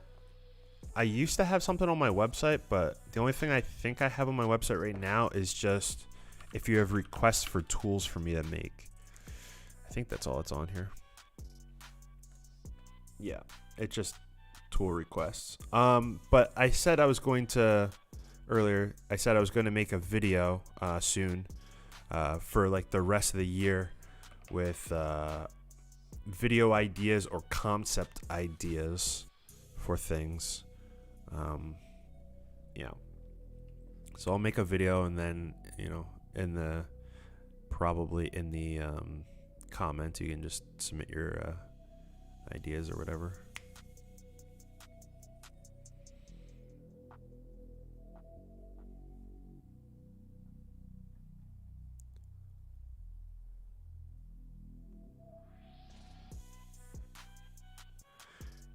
I used to have something on my website, but the only thing I think I have on my website right now is just if you have requests for tools for me to make. I think that's all it's on here. Yeah, it's just tool requests. But I said I was going to earlier. I said I was going to make a video soon for like the rest of the year with video ideas or concept ideas for things. Yeah. So I'll make a video, and then probably in the comments you can just submit your ideas or whatever.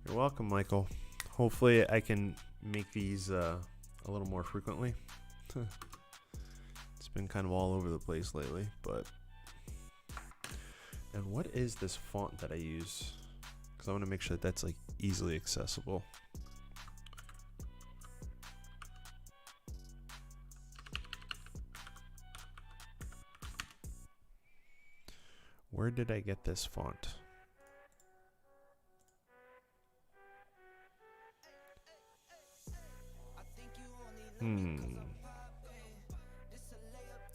You're welcome, Michael. Hopefully I can make these a little more frequently. It's been kind of all over the place lately, but... And what is this font that I use? Because I want to make sure that that's like easily accessible. Where did I get this font?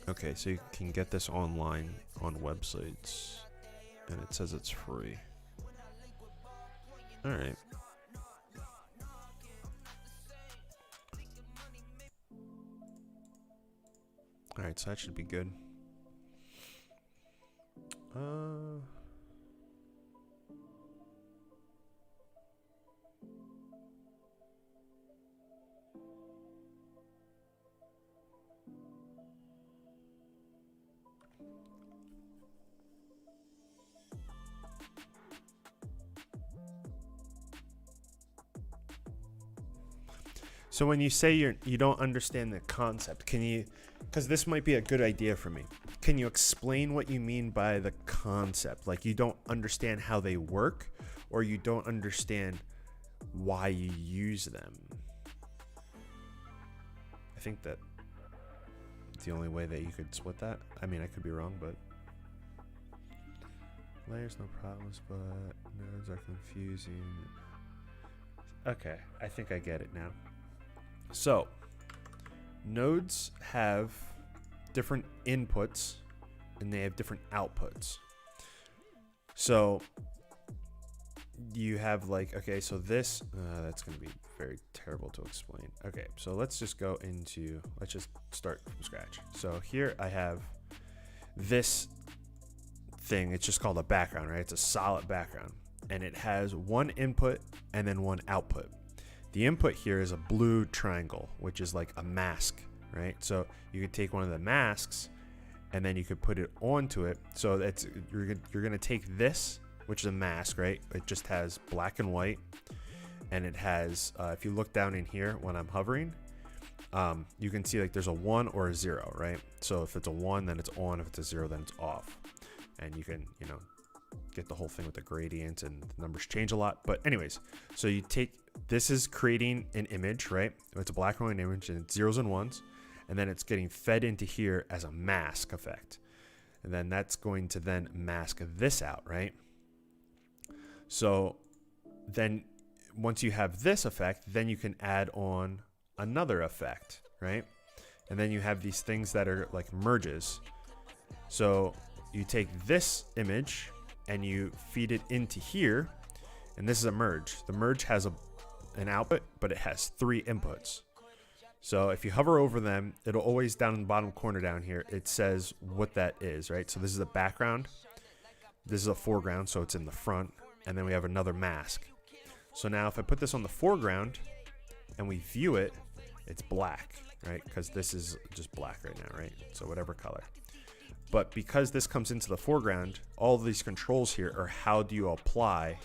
Okay, so you can get this online on websites, and it says it's free. Alright. Alright, so that should be good. So when you say you don't understand the concept, can you, because this might be a good idea for me, can you explain what you mean by the concept? Like you don't understand how they work, or you don't understand why you use them? I think that the only way that you could split that. I mean, I could be wrong, but Layers, no problems, but nodes are confusing. Okay, I think I get it now. So, nodes have different inputs and they have different outputs. So, you have like, okay, so this, that's going to be very terrible to explain. Okay, so let's just go into, let's just start from scratch. So here I have this thing, it's just called a background, right? It's a solid background and it has one input and then one output. The input here is a blue triangle, which is like a mask, right? So you could take one of the masks and then you could put it onto it. So that's, you're going to take this, which is a mask, right? It just has black and white, and it has, if you look down in here when I'm hovering, you can see like there's a 1 or a 0, right? So if it's a 1, then it's on. If it's a 0, then it's off. And you can, you know, get the whole thing with the gradient, and the numbers change a lot. But anyways, so you take, this is creating an image, right? It's a black and white image, and it's zeros and ones, and then it's getting fed into here as a mask effect. And then that's going to then mask this out, right? So then once you have this effect, then you can add on another effect, right? And then you have these things that are like merges. So you take this image and you feed it into here, and this is a merge. The merge has an output, but it has 3 inputs. So if you hover over them, it'll always down in the bottom corner down here, it says what that is, right? So this is a background. This is a foreground, so it's in the front. And then we have another mask. So now if I put this on the foreground and we view it, it's black, right? Because this is just black right now, right? So whatever color. But because this comes into the foreground, all of these controls here are how do you apply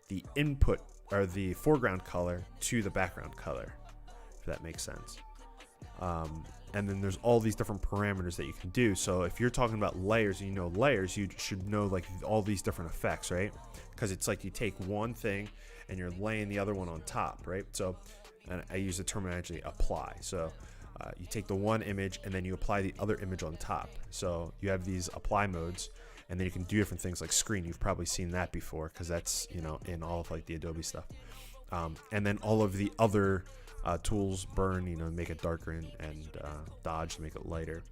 the input or the foreground color to the background color, if that makes sense. And then there's all these different parameters that you can do. So if you're talking about layers and you know layers, you should know like all these different effects, right? Because it's like you take one thing and you're laying the other one on top, right? So, and I use the terminology apply. So you take the one image and then you apply the other image on top. So you have these apply modes, and then you can do different things like screen. You've probably seen that before because that's, you know, in all of like the Adobe stuff. And then all of the other tools, burn, you know, make it darker, and dodge to make it lighter.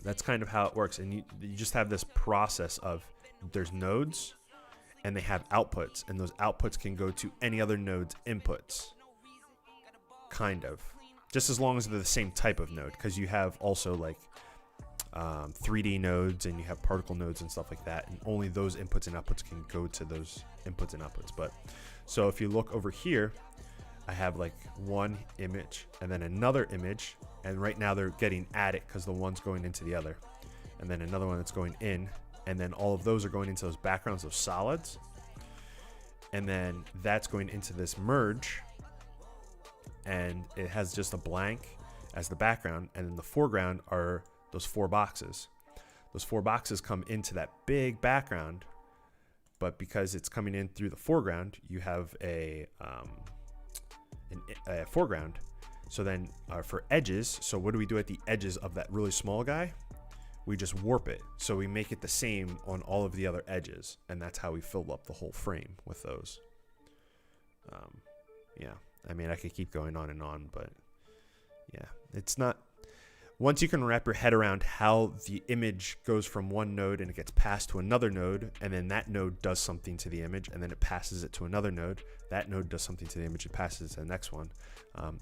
That's kind of how it works. And you just have this process of there's nodes and they have outputs, and those outputs can go to any other node's inputs, kind of, just as long as they're the same type of node, because you have also like 3D nodes and you have particle nodes and stuff like that, and only those inputs and outputs can go to those inputs and outputs. But so if you look over here, I have like one image and then another image, and right now they're getting added because the one's going into the other, and then another one that's going in, and then all of those are going into those backgrounds of solids, and then that's going into this merge, and it has just a blank as the background, and in the foreground are those 4 boxes. Those 4 boxes come into that big background, but because it's coming in through the foreground, you have a foreground. So then for edges, so what do we do at the edges of that really small guy? We just warp it. So we make it the same on all of the other edges, and that's how we fill up the whole frame with those. Yeah, I mean, I could keep going on and on, but yeah, it's not. Once you can wrap your head around how the image goes from one node and it gets passed to another node, and then that node does something to the image, and then it passes it to another node, that node does something to the image, it passes it to the next one.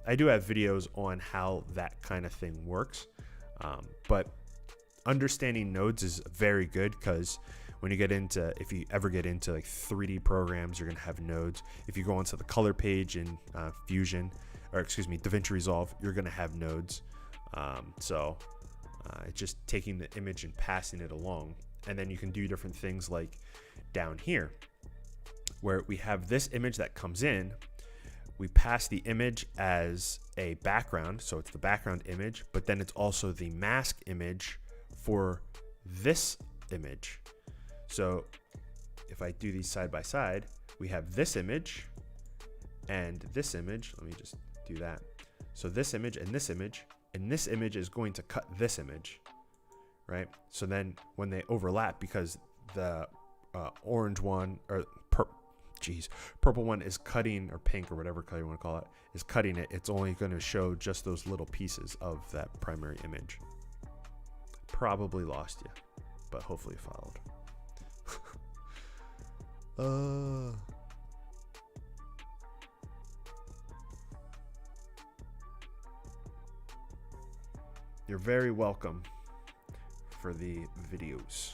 I do have videos on how that kind of thing works, but understanding nodes is very good, because when you get into, if you ever get into like 3D programs, you're going to have nodes. If you go onto the color page in DaVinci Resolve, you're going to have nodes. It's just taking the image and passing it along. And then you can do different things like down here, where we have this image that comes in, we pass the image as a background, so it's the background image, but then it's also the mask image for this image. So if I do these side by side, we have this image and this image. Let me just do that. So this image and this image is going to cut this image, right? So then when they overlap, because the orange one or purple one is cutting, or pink or whatever color you want to call it, is cutting it, it's only going to show just those little pieces of that primary image. Probably lost you, but hopefully you followed. You're very welcome for the videos.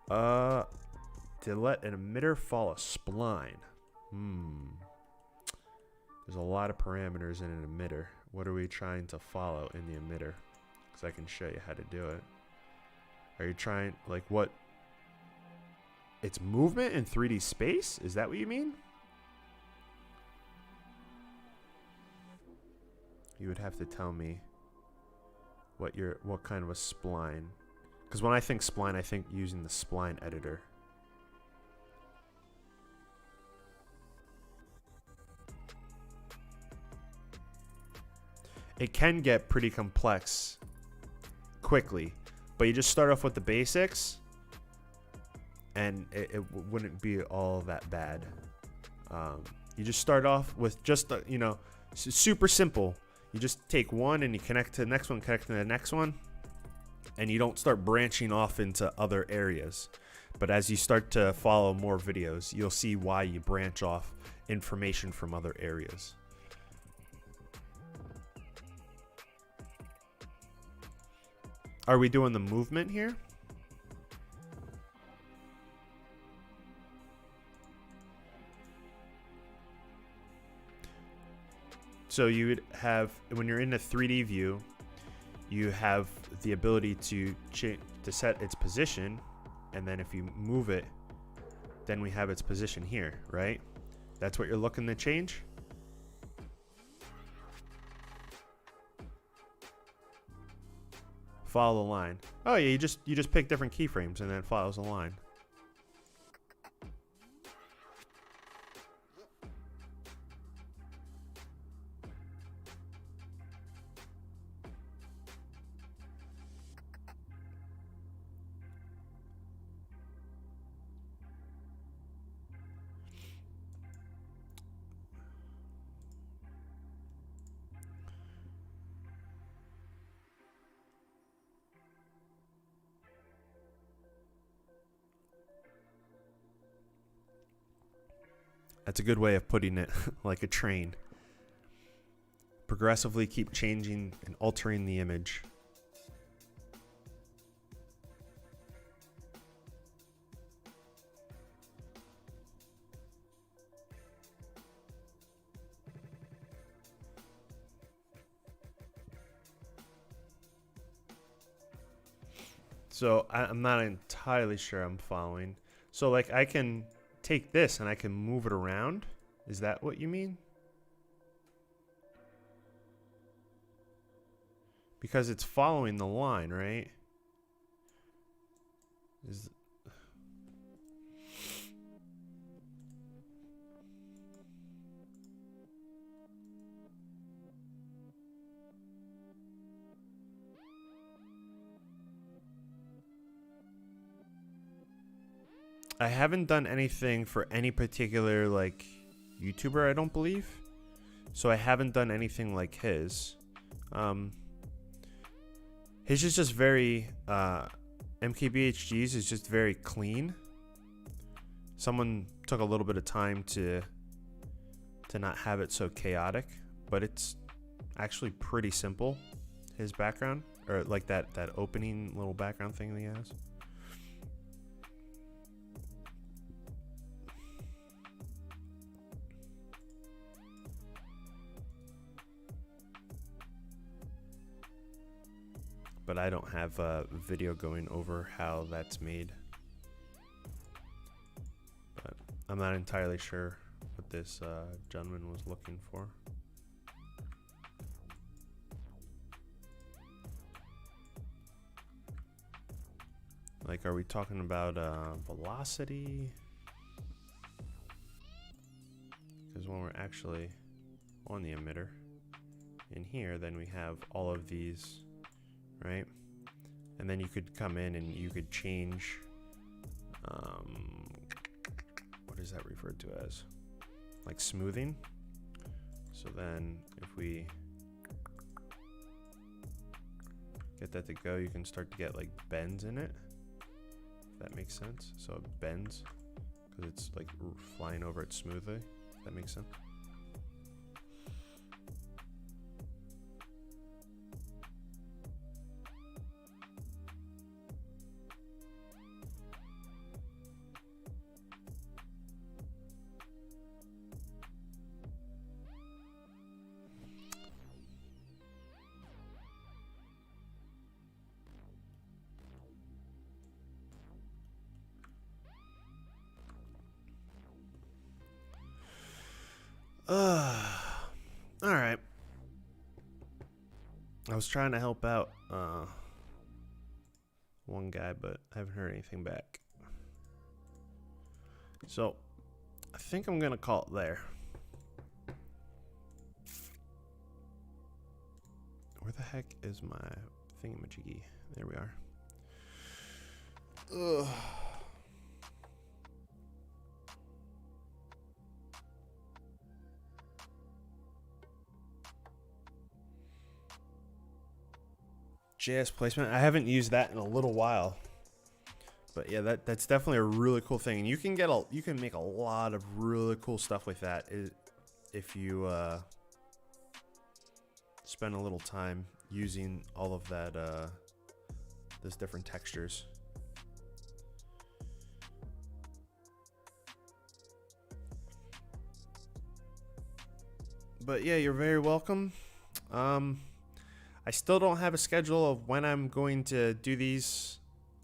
To let an emitter follow a spline. There's a lot of parameters in an emitter. What are we trying to follow in the emitter? Because I can show you how to do it. Are you trying, like, what? It's movement in 3D space? Is that what you mean? You would have to tell me what kind of a spline. Because when I think spline, I think using the spline editor. It can get pretty complex quickly, but you just start off with the basics, and it wouldn't be all that bad. You just start off with just, you know, super simple. You just take one and you connect to the next one, connect to the next one, and you don't start branching off into other areas. But as you start to follow more videos, you'll see why you branch off information from other areas. Are we doing the movement here? So you would have, when you're in a 3D view, you have the ability to set its position, and then if you move it, then we have its position here, right? That's what you're looking to change? Follow the line. Oh yeah, you just pick different keyframes and then it follows the line. That's a good way of putting it, like a train. Progressively keep changing and altering the image. So I'm not entirely sure I'm following. So like I can take this and I can move it around. Is that what you mean? Because it's following the line, right? I haven't done anything for any particular like YouTuber, I don't believe. So I haven't done anything like his. His is just very MKBHD's is just very clean. Someone took a little bit of time to not have it so chaotic, but it's actually pretty simple. His background, or like that opening little background thing that he has. But I don't have a video going over how that's made. But I'm not entirely sure what this gentleman was looking for. Like, are we talking about velocity? Because when we're actually on the emitter, in here, then we have all of these, right? And then you could come in and you could change, what is that referred to as? Like smoothing. So then if we get that to go, you can start to get like bends in it, if that makes sense. So it bends because it's like flying over it smoothly, if that makes sense. All right. I was trying to help out one guy, but I haven't heard anything back. So I think I'm gonna call it there. Where the heck is my thingamajiggy? There we are. Ugh. JS placement. I haven't used that in a little while, but yeah, that's definitely a really cool thing. And you can make a lot of really cool stuff with that if you spend a little time using all of that those different textures. But yeah, you're very welcome. I still don't have a schedule of when I'm going to do these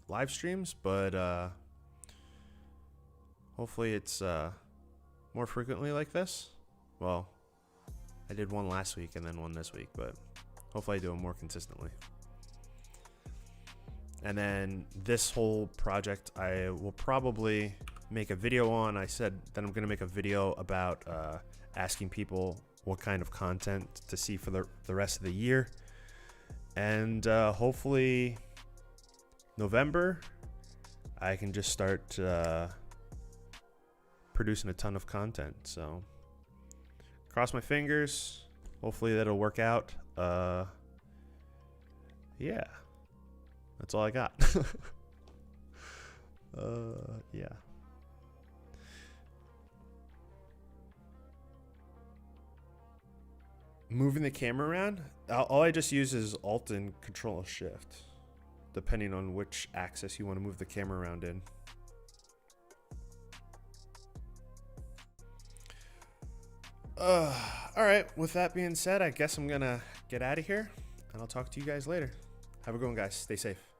live streams, but hopefully it's more frequently like this. Well, I did one last week and then one this week, but hopefully I do them more consistently. And then this whole project I will probably make a video on. I said that I'm going to make a video about asking people what kind of content to see for the rest of the year. And hopefully November I can just start producing a ton of content. So cross my fingers, hopefully that'll work out. Yeah, that's all I got. Yeah. Moving the camera around, all I just use is Alt and Control Shift, depending on which axis you want to move the camera around in. All right, with that being said, I guess I'm gonna get out of here, and I'll talk to you guys later. Have a good one, guys. Stay safe.